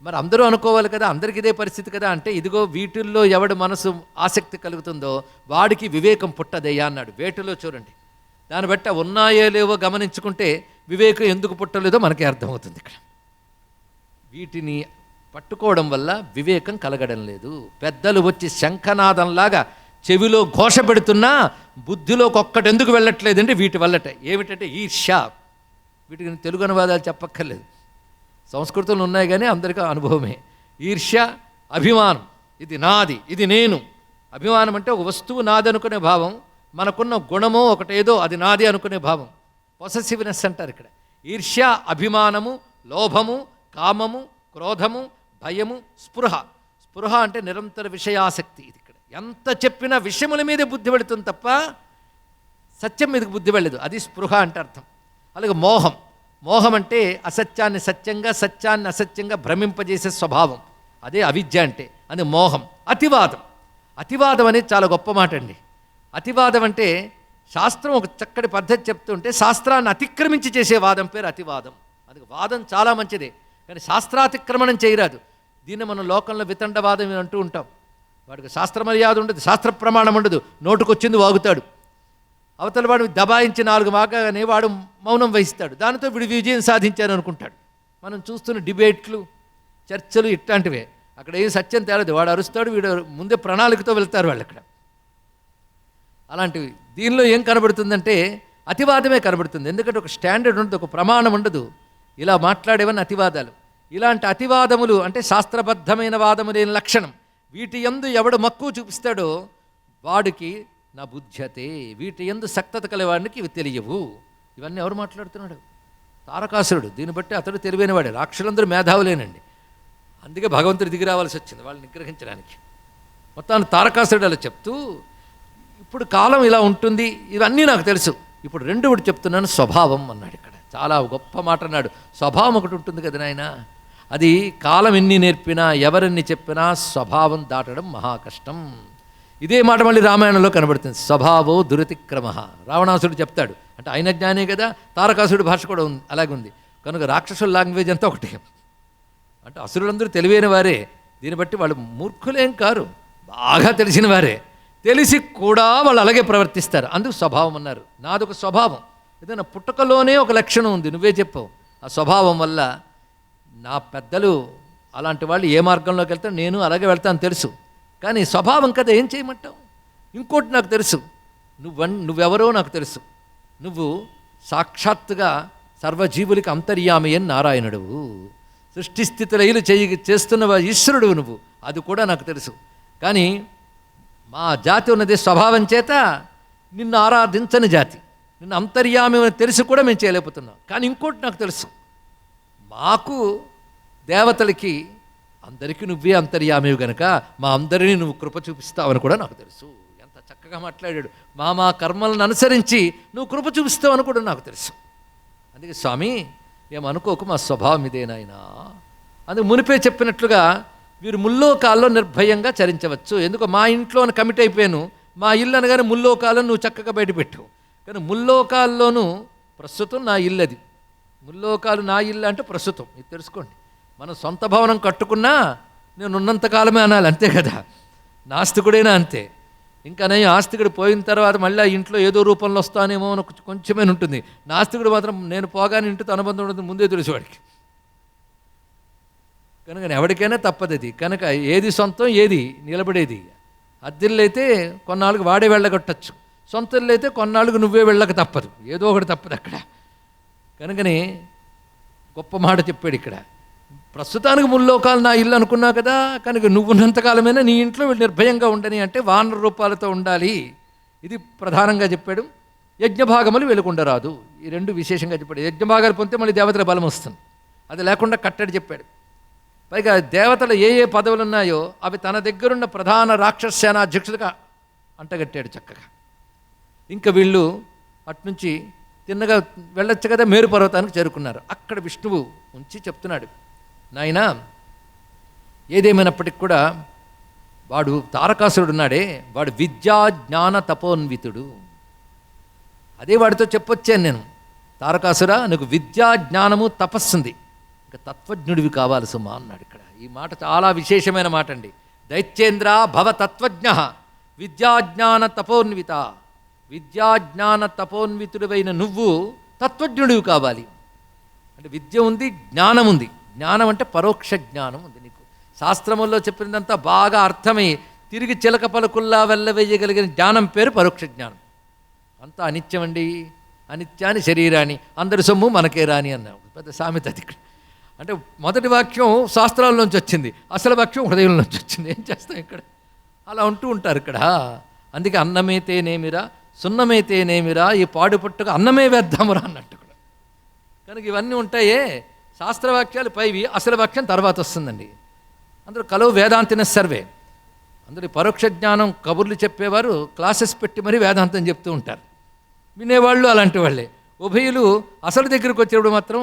మరి అందరూ అనుకోవాలి కదా, అందరికి ఇదే పరిస్థితి కదా. అంటే ఇదిగో వీటిల్లో ఎవడు మనసు ఆసక్తి కలుగుతుందో వాడికి వివేకం పుట్టదయ్యా అన్నాడు. వేటిలో చూడండి, దాన్ని బట్టి ఉన్నాయో లేవో గమనించుకుంటే వివేకం ఎందుకు పుట్టలేదో మనకే అర్థమవుతుంది. ఇక్కడ వీటిని పట్టుకోవడం వల్ల వివేకం కలగడం లేదు. పెద్దలు వచ్చి శంఖనాదంలాగా చెవిలో ఘోష పెడుతున్నా బుద్ధిలోకి ఒక్కటి ఎందుకు వెళ్ళట్లేదంటే వీటి వల్లట. ఏమిటంటే ఈర్ష్య. వీటికి తెలుగు అనువాదాలు చెప్పక్కర్లేదు, సంస్కృతంలో ఉన్నాయి కానీ అందరికీ అనుభవమే. ఈర్ష్య, అభిమానం, ఇది నాది, ఇది నేను. అభిమానం అంటే ఒక వస్తువు నాది అనుకునే భావం, మనకున్న గుణమో ఒకటేదో అది నాది అనుకునే భావం, పొసెసివ్నెస్ అంటారు ఇక్కడ. ఈర్ష్య, అభిమానము, లోభము, కామము, క్రోధము, భయము, స్పృహ. స్పృహ అంటే నిరంతర విషయాసక్తి. ఇది ఇక్కడ ఎంత చెప్పినా విషయముల మీదే బుద్ధి పెడుతుంది తప్ప సత్యం మీదకి బుద్ధి వెళ్ళదు, అది స్పృహ అంటే అర్థం. అలాగే మోహం. మోహం అంటే అసత్యాన్ని సత్యంగా, సత్యాన్ని అసత్యంగా భ్రమింపజేసే స్వభావం, అదే అవిద్య అంటే, అది మోహం. అతివాదం. అతివాదం అనేది చాలా గొప్ప మాట అండి. అతివాదం అంటే శాస్త్రం ఒక చక్కటి పద్ధతి చెప్తుంటే శాస్త్రాన్ని అతిక్రమించి చేసే వాదం పేరు అతివాదం. అది వాదం చాలా మంచిదే, కానీ శాస్త్రాతిక్రమణం చేయరాదు. దీన్ని మనం లోకంలో వితండవాదం అంటూ ఉంటాం. వాడికి శాస్త్ర మర్యాద ఉండదు, శాస్త్ర ప్రమాణం ఉండదు, నోటుకొచ్చింది వాగుతాడు. అవతల వాడు దబాయించి 4 వాగానే వాడు మౌనం వహిస్తాడు, దానితో వీడు విజయం సాధించారు అనుకుంటాడు. మనం చూస్తున్న డిబేట్లు, చర్చలు ఇట్లాంటివే. అక్కడ ఏం సత్యం తేలదు, వాడు అరుస్తాడు, వీడు ముందే ప్రణాళికతో వెళ్తారు వాళ్ళు అక్కడ. అలాంటివి దీనిలో ఏం కనబడుతుందంటే అతివాదమే కనబడుతుంది. ఎందుకంటే ఒక స్టాండర్డ్ ఉండదు, ఒక ప్రమాణం ఉండదు. ఇలా మాట్లాడేవన్నీ అతివాదాలు. ఇలాంటి అతివాదములు అంటే శాస్త్రబద్ధమైన వాదము లేని లక్షణం. వీటి యందు ఎవడు మక్కువ చూపిస్తాడో వాడికి నా బుద్ధ్యతే. వీటి యందు సక్తత కలవాడికి ఇవి తెలియవు. ఇవన్నీ ఎవరు మాట్లాడుతున్నాడు? తారకాసురుడు. దీన్ని బట్టి అతడు తెలివైనవాడే. రాక్షసులందరూ మేధావులేనండి, అందుకే భగవంతుడు దిగి రావాల్సి వచ్చింది వాళ్ళని నిగ్రహించడానికి. మొత్తాన్ని తారకాసురుడు అలా చెప్తూ, ఇప్పుడు కాలం ఇలా ఉంటుంది, ఇవన్నీ నాకు తెలుసు, ఇప్పుడు రెండో ఒకటి చెప్తున్నాను, స్వభావం అన్నాడు. ఇక్కడ చాలా గొప్ప మాట అన్నాడు. స్వభావం ఒకటి ఉంటుంది కదా నాయన, అది కాలం ఎన్ని నేర్పినా ఎవరెన్ని చెప్పినా స్వభావం దాటడం మహా కష్టం. ఇదే మాట మళ్ళీ రామాయణంలో కనబడుతుంది. స్వభావో దురతిక్రమ. రావణాసుడు చెప్తాడు, అంటే ఆయన జ్ఞానే కదా, తారకాసుడి భాష కూడా ఉంది, అలాగే ఉంది. కనుక రాక్షసుల లాంగ్వేజ్ అంతా ఒకటే. అంటే అసురులందరూ తెలివైన వారే, దీన్ని బట్టి వాళ్ళు మూర్ఖులేం కారు, బాగా తెలిసిన వారే. తెలిసి కూడా వాళ్ళు అలాగే ప్రవర్తిస్తారు, అందుకు స్వభావం అన్నారు. నాదొక స్వభావం, ఏదైనా పుట్టుకలోనే ఒక లక్షణం ఉంది, నువ్వే చెప్పావు. ఆ స్వభావం వల్ల నా పెద్దలు అలాంటి వాళ్ళు ఏ మార్గంలోకి వెళ్తారు, నేను అలాగే వెళ్తాను తెలుసు. కానీ స్వభావం కదా, ఏం చేయమంటావు? ఇంకోటి నాకు తెలుసు, నువ్వెవరో నాకు తెలుసు. నువ్వు సాక్షాత్తుగా సర్వజీవులకి అంతర్యామి అని నారాయణుడువు, సృష్టిస్థితులైలు చేస్తున్న ఈశ్వరుడు నువ్వు, అది కూడా నాకు తెలుసు. కానీ మా జాతి ఉన్నది స్వభావం చేత నిన్ను ఆరాధించని జాతి, నిన్ను అంతర్యామి అని తెలిసి కూడా మేము చేయలేకపోతున్నాం. కానీ ఇంకోటి నాకు తెలుసు, మాకు దేవతలకి అందరికీ నువ్వే అంతర్యామివి కనుక మా అందరినీ నువ్వు కృప చూపిస్తావని కూడా నాకు తెలుసు. ఎంత చక్కగా మాట్లాడాడు. మా కర్మలను అనుసరించి నువ్వు కృప చూపిస్తావని కూడా నాకు తెలుసు. అందుకే స్వామి ఏమనుకోకు, మా స్వభావం ఇదేనాయనా. అందుకు మునిపే చెప్పినట్లుగా వీరు ముల్లోకాల్లో నిర్భయంగా చరించవచ్చు. ఎందుకో మా ఇంట్లో కమిట్ అయిపోయాను, మా ఇల్లు అనగానే ముల్లోకాలను నువ్వు చక్కగా బయటపెట్టు. కానీ ముల్లోకాల్లోనూ ప్రస్తుతం నా ఇల్లు, అది ముల్లోకాలు నా ఇల్లు అంటే ప్రస్తుతం, ఇది తెలుసుకోండి. మనం సొంత భవనం కట్టుకున్నా నేను ఉన్నంతకాలమే అనాలి, అంతే కదా. నాస్తికుడైనా అంతే. ఇంకా నేను ఆస్తికుడు పోయిన తర్వాత మళ్ళీ ఆ ఇంట్లో ఏదో రూపంలో వస్తానేమో అని కొంచెమే ఉంటుంది. నాస్తికుడు మాత్రం నేను పోగానే ఇంటితో అనుబంధం ఉంటుంది ముందే తెలిసేవాడికి. కనుక ఎవరికైనా తప్పదు అది. కనుక ఏది సొంతం, ఏది నిలబడేది. అద్దెళ్ళు అయితే కొన్నాళ్ళకి వాడే వెళ్ళగొట్టచ్చు, సొంత ఇల్లు అయితే కొన్నాళ్ళకి నువ్వే వెళ్ళక తప్పదు, ఏదో ఒకటి తప్పదు అక్కడ. కనుకని గొప్ప మాట చెప్పాడు ఇక్కడ. ప్రస్తుతానికి ముల్లోకాలు నా ఇల్లు అనుకున్నావు కదా, కనుక నువ్వున్నంతకాలమైనా నీ ఇంట్లో నిర్భయంగా ఉండని అంటే వానర రూపాలతో ఉండాలి, ఇది ప్రధానంగా చెప్పాడు. యజ్ఞభాగములు వెలుకుండరాదు, ఈ రెండు విశేషంగా చెప్పాడు. యజ్ఞభాగాలు పొందితే మళ్ళీ దేవతల బలం వస్తుంది, అది లేకుండా కట్టడి చెప్పాడు. పైగా దేవతలు ఏ ఏ పదవులు ఉన్నాయో అవి తన దగ్గరున్న ప్రధాన రాక్షస సేనాధ్యక్షులుగా అంటగట్టాడు చక్కగా. ఇంకా వీళ్ళు అట్నుంచి తిన్నగా వెళ్ళొచ్చు కదా, మేరు పర్వతానికి చేరుకున్నారు. అక్కడ విష్ణువు ఉంచి చెప్తున్నాడు, నాయనా ఏదేమైనప్పటికి కూడా వాడు తారకాసురుడు ఉన్నాడే, వాడు విద్యా జ్ఞాన తపోన్వితుడు. అదే వాడితో చెప్పొచ్చాను నేను, తారకాసురా నీకు విద్యా జ్ఞానము తపస్సుంది, ఇంకా తత్వజ్ఞుడివి కావాలి సుమా అన్నాడు. ఇక్కడ ఈ మాట చాలా విశేషమైన మాట అండి. దైత్యేంద్ర భవ తత్వజ్ఞ విద్యాజ్ఞాన తపోన్విత. విద్యాజ్ఞాన తపోన్వితుడివైన నువ్వు తత్వజ్ఞుడివి కావాలి. అంటే విద్య ఉంది, జ్ఞానం ఉంది. జ్ఞానం అంటే పరోక్ష జ్ఞానం ఉంది నీకు. శాస్త్రముల్లో చెప్పినదంతా బాగా అర్థమై తిరిగి చిలక పలుకుల్లా వెళ్ళవేయగలిగిన జ్ఞానం పేరు పరోక్ష జ్ఞానం. అంతా అనిత్యమండి, అనిత్యాన్ని శరీరాన్ని, అందరి సొమ్ము మనకే రాని అన్నావు, పెద్ద సామెత అది. ఇక్కడ అంటే మొదటి వాక్యం శాస్త్రాల్లోంచి వచ్చింది, అసలు వాక్యం హృదయంలోంచి వచ్చింది. ఏం చేస్తాం ఇక్కడ, అలా ఉంటూ ఉంటారు ఇక్కడ. అందుకే అన్నమైతేనేమిరా సున్నమైతేనేమిరా ఈ పాడుపట్టుగా అన్నమే వేద్దామురా అన్నట్టు కూడా. కనుక ఇవన్నీ ఉంటాయే, శాస్త్రవాక్యాలు పైవి, అసలు వాక్యం తర్వాత వస్తుందండి. అందరూ కలవు వేదాంతిన సర్వే. అందరూ పరోక్ష జ్ఞానం కబుర్లు చెప్పేవారు క్లాసెస్ పెట్టి మరీ వేదాంతం చెప్తూ ఉంటారు, వినేవాళ్ళు అలాంటి వాళ్ళే. ఉభయులు అసలు దగ్గరికి వచ్చేప్పుడు మాత్రం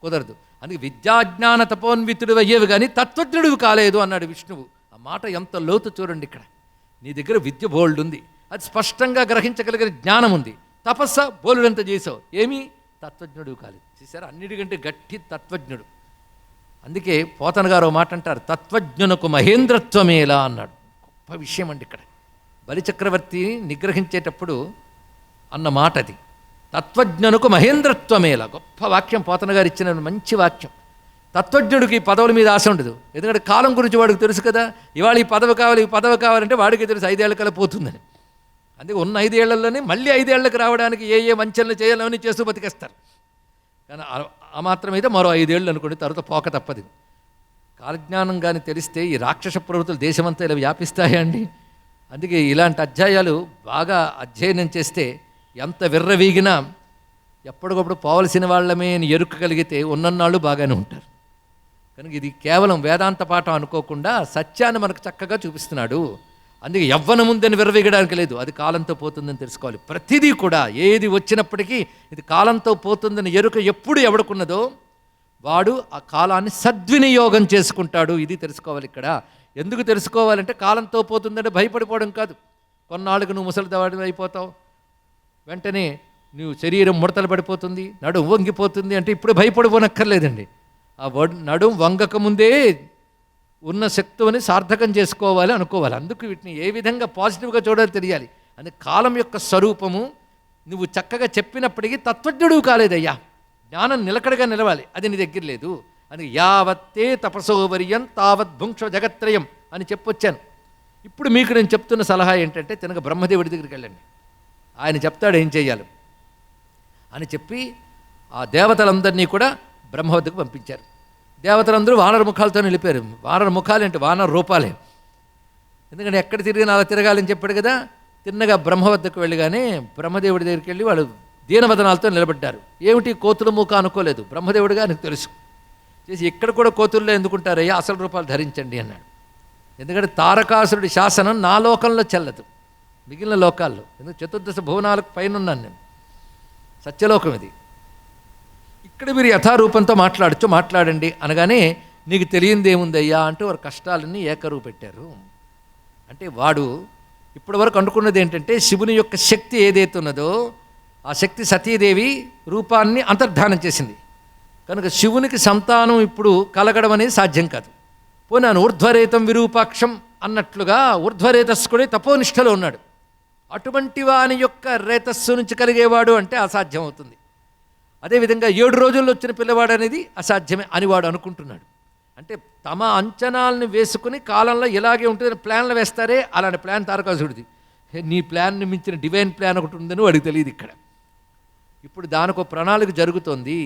కుదరదు. అందుకే విద్యాజ్ఞాన తపోన్వితుడు అయ్యేవి కానీ తత్వజ్ఞుడివి కాలేదు అన్నాడు విష్ణువు. ఆ మాట ఎంత లోతు చూడండి ఇక్కడ. నీ దగ్గర విద్య బోల్డ్ ఉంది, అది స్పష్టంగా గ్రహించగలిగిన జ్ఞానం ఉంది. తపస్స బోలుడంత చేసావు, ఏమీ తత్వజ్ఞుడు కాలేదు. చూసారా, అన్నిటికంటే గట్టి తత్వజ్ఞుడు. అందుకే పోతన గారు మాట అంటారు, తత్వజ్ఞునకు మహేంద్రత్వమేలా అన్నాడు. గొప్ప విషయం అండి ఇక్కడ. బలిచక్రవర్తిని నిగ్రహించేటప్పుడు అన్న మాట అది. తత్వజ్ఞునకు మహేంద్రత్వమేలా, గొప్ప వాక్యం పోతన గారు ఇచ్చిన మంచి వాక్యం. తత్వజ్ఞుడికి పదవుల మీద ఆశ ఉండదు, ఎందుకంటే కాలం గురించి వాడికి తెలుసు కదా. ఇవాళ ఈ పదవి కావాలి, ఈ పదవి కావాలంటే వాడికి తెలుసు 5 ఏళ్ళ కల్లా పోతుందని. అందుకే ఉన్న 5 ఏళ్లలోనే మళ్ళీ 5 ఏళ్ళకి రావడానికి ఏ వంచనలు చేయాలని చేస్తూ బతికేస్తారు. కానీ ఆ మాత్రం అయితే మరో 5 ఏళ్ళు అనుకోండి, తర్వాత పోక తప్పదు. కాలజ్ఞానం కానీ తెలిస్తే ఈ రాక్షస ప్రవృత్తులు దేశమంతా ఇలా వ్యాపిస్తాయా అండి. అందుకే ఇలాంటి అధ్యాయాలు బాగా అధ్యయనం చేస్తే ఎంత విర్రవీగినా ఎప్పటికప్పుడు పోవలసిన వాళ్ళమే ఎరుక కలిగితే ఉన్నన్నాళ్ళు బాగానే ఉంటారు. కనుక ఇది కేవలం వేదాంత పాఠం అనుకోకుండా సత్యాన్ని మనకు చక్కగా చూపిస్తున్నాడు. అందుకే యవ్వనముందని విర్రవీగడానికి లేదు, అది కాలంతో పోతుందని తెలుసుకోవాలి. ప్రతిదీ కూడా ఏది వచ్చినప్పటికీ ఇది కాలంతో పోతుందని ఎరుక ఎప్పుడు ఎవడుకున్నదో వాడు ఆ కాలాన్ని సద్వినియోగం చేసుకుంటాడు. ఇది తెలుసుకోవాలి. ఇక్కడ ఎందుకు తెలుసుకోవాలంటే కాలంతో పోతుందంటే భయపడిపోవడం కాదు. కొన్నాళ్ళకు నువ్వు ముసలిదాడి అయిపోతావు, వెంటనే నువ్వు శరీరం ముడతలు పడిపోతుంది, నడుం వంగిపోతుంది అంటే ఇప్పుడు భయపడిపోనక్కర్లేదండి. ఆ నడుం వంగక ముందే ఉన్న శక్తుని సార్థకం చేసుకోవాలి అనుకోవాలి. అందుకు వీటిని ఏ విధంగా పాజిటివ్గా చూడాలో తెలియాలి. అని కాలం యొక్క స్వరూపము నువ్వు చక్కగా చెప్పినప్పటికీ తత్వజ్ఞుడు కాలేదయ్యా. జ్ఞానం నిలకడగా నిలవాలి, అది నీ దగ్గర లేదు. అని యావత్తే తపసోవర్యం తావత్ భుంక్ష జగత్రయం అని చెప్పొచ్చాను. ఇప్పుడు మీకు నేను చెప్తున్న సలహా ఏంటంటే తినక బ్రహ్మదేవుడి దగ్గరికి వెళ్ళండి, ఆయన చెప్తాడు ఏం చేయాలి అని చెప్పి ఆ దేవతలందరినీ కూడా బ్రహ్మ వద్దకు పంపించారు. దేవతలందరూ వానర ముఖాలతో నిలిపారు. వానర ముఖాలేంటి, వానర రూపాలే. ఎందుకంటే ఎక్కడ తిరిగినా అలా తిరగాలని చెప్పాడు కదా. తిన్నగా బ్రహ్మ వద్దకు వెళ్ళగానే బ్రహ్మదేవుడి దగ్గరికి వెళ్ళి వాళ్ళు దీనవదనాలతో నిలబడ్డారు. ఏమిటి కోతుల మూక అనుకోలేదు, బ్రహ్మదేవుడిగా నీకు తెలుసు చేసి ఇక్కడ కూడా కోతుల్లో ఎందుకుంటారయ్యా, అసలు రూపాలు ధరించండి అన్నాడు. ఎందుకంటే తారకాసురుడి శాసనం నా లోకంలో చెల్లదు, మిగిలిన లోకాల్లో. ఎందుకంటే చతుర్దశ భువనాలకు పైన ఉన్నాను నేను, సత్యలోకం ఇది. ఇక్కడ మీరు యథారూపంతో మాట్లాడచ్చు, మాట్లాడండి అనగానే నీకు తెలియంది ఏముందయ్యా అంటూ వారి కష్టాలన్నీ ఏకరువు పెట్టారు. అంటే వాడు ఇప్పటి వరకు అనుకున్నది ఏంటంటే శివుని యొక్క శక్తి ఏదైతే ఉన్నదో ఆ శక్తి సతీదేవి రూపాన్ని అంతర్ధానం చేసింది కనుక శివునికి సంతానం ఇప్పుడు కలగడం అనేది సాధ్యం కాదు. పోనాను ఊర్ధ్వరేతం విరూపాక్షం అన్నట్లుగా ఊర్ధ్వరేతస్సుకుడే తపోనిష్టలో ఉన్నాడు. అటువంటి వాని యొక్క రేతస్సు నుంచి కలిగేవాడు అంటే అసాధ్యం అవుతుంది. అదేవిధంగా 7 రోజుల్లో వచ్చిన పిల్లవాడు అనేది అసాధ్యమే అని వాడు అనుకుంటున్నాడు. అంటే తమ అంచనాలను వేసుకుని కాలంలో ఇలాగే ఉంటుందని ప్లాన్లు వేస్తారే, అలాంటి ప్లాన్ తారకాసుడిది. నీ ప్లాన్ని మించిన డివైన్ ప్లాన్ ఒకటి ఉందని వాడికి తెలియదు. ఇక్కడ ఇప్పుడు దానికి ఒక ప్రణాళిక జరుగుతోంది,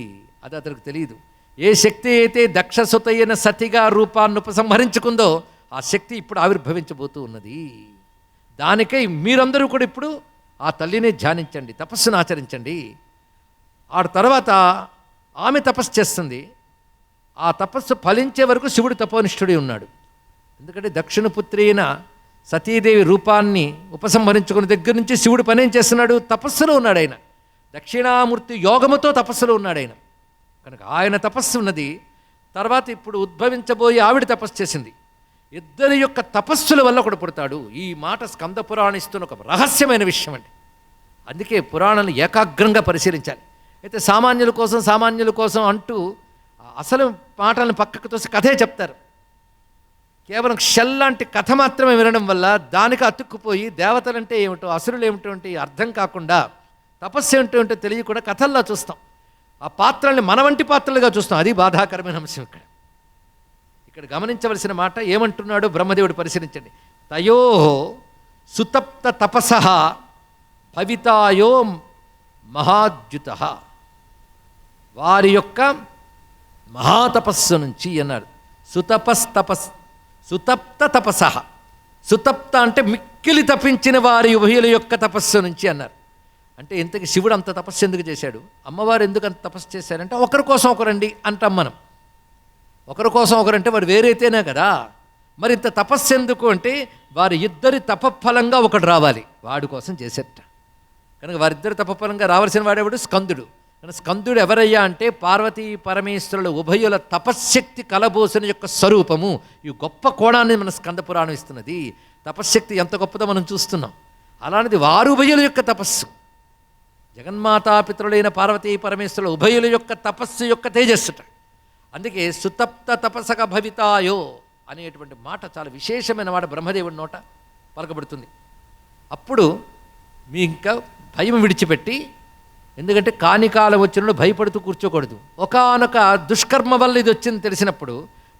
అది అతనికి తెలియదు. ఏ శక్తి అయితే దక్షసుతైన సతిగా రూపాన్ని ఉపసంహరించుకుందో ఆ శక్తి ఇప్పుడు ఆవిర్భవించబోతూ ఉన్నది. దానికై మీరందరూ కూడా ఇప్పుడు ఆ తల్లిని ధ్యానించండి, తపస్సును ఆచరించండి. ఆ తర్వాత ఆమె తపస్సు చేస్తుంది. ఆ తపస్సు ఫలించే వరకు శివుడు తపోనిష్ఠుడి ఉన్నాడు. ఎందుకంటే దక్షిణపుత్రి అయిన సతీదేవి రూపాన్ని ఉపసంహరించుకున్న దగ్గర నుంచి శివుడు పనేం చేస్తున్నాడు, తపస్సులో ఉన్నాడు. ఆయన దక్షిణామూర్తి యోగముతో తపస్సులో ఉన్నాడు ఆయన. కనుక ఆయన తపస్సు ఉన్నది. తర్వాత ఇప్పుడు ఉద్భవించబోయే ఆవిడ తపస్సు చేసింది. ఇద్దరి యొక్క తపస్సుల వల్ల ఒకడు పుడతాడు. ఈ మాట స్కంద పురాణం ఇస్తున్న ఒక రహస్యమైన విషయం అండి. అందుకే పురాణాలను ఏకాగ్రంగా పరిశీలించాలి. అయితే సామాన్యుల కోసం అంటూ అసలు మాటలను పక్కకు తోసి కథే చెప్తారు. కేవలం షెల్ లాంటి కథ మాత్రమే వినడం వల్ల దానికి అతుక్కుపోయి దేవతలంటే ఏమిటో అసురులు ఏమిటో అంటే అర్థం కాకుండా తపస్సు ఏమిటో తెలియకుండా కథల్లో చూస్తాం. ఆ పాత్రల్ని మన వంటి పాత్రలుగా చూస్తాం. అది బాధాకరమైన అంశం. ఇక్కడ గమనించవలసిన మాట ఏమంటున్నాడు బ్రహ్మదేవుడు పరిశీలించండి. తయో సుతప్త తపసః భవితాయో మహాద్యుతః, వారి యొక్క మహాతపస్సు నుంచి అన్నాడు. సుతప్త తపసః, సుతప్త అంటే మిక్కిలి తపించిన వారి ఉభయుల యొక్క తపస్సు నుంచి అన్నారు. అంటే ఇంతకీ శివుడు అంత తపస్సు ఎందుకు చేశాడు, అమ్మవారు ఎందుకు అంత తపస్సు చేశారంటే ఒకరి కోసం ఒకరండి అంటాం మనం. ఒకరి కోసం ఒకరంటే వారు వేరైతేనే కదా. మరి ఇంత తపస్సు ఎందుకు అంటే వారి ఇద్దరి తపఫలంగా ఒకడు రావాలి, వాడి కోసం చేసేట. కనుక వారిద్దరు తపఫలంగా రావాల్సిన వాడేవాడు స్కందుడు. కానీ స్కందుడు ఎవరయ్యా అంటే పార్వతీ పరమేశ్వరుల ఉభయుల తపశ్శక్తి కలబోసిన యొక్క స్వరూపము. ఈ గొప్ప కోణాన్ని మన స్కంద పురాణం ఇస్తున్నది. తపశ్శక్తి ఎంత గొప్పదో మనం చూస్తున్నాం. అలాంటిది వారు ఉభయుల యొక్క తపస్సు, జగన్మాతాపితరులైన పార్వతీ పరమేశ్వరుల ఉభయుల యొక్క తపస్సు యొక్క తేజస్సుట. అందుకే సుతప్త తపసక భవితాయో అనేటువంటి మాట చాలా విశేషమైన మాట బ్రహ్మదేవుడి నోట పలకబడుతుంది. అప్పుడు మీ ఇంకా భయం విడిచిపెట్టి, ఎందుకంటే కానికాలం వచ్చినప్పుడు భయపడుతూ కూర్చోకూడదు. ఒకానొక దుష్కర్మ వల్ల ఇది వచ్చింది తెలిసినప్పుడు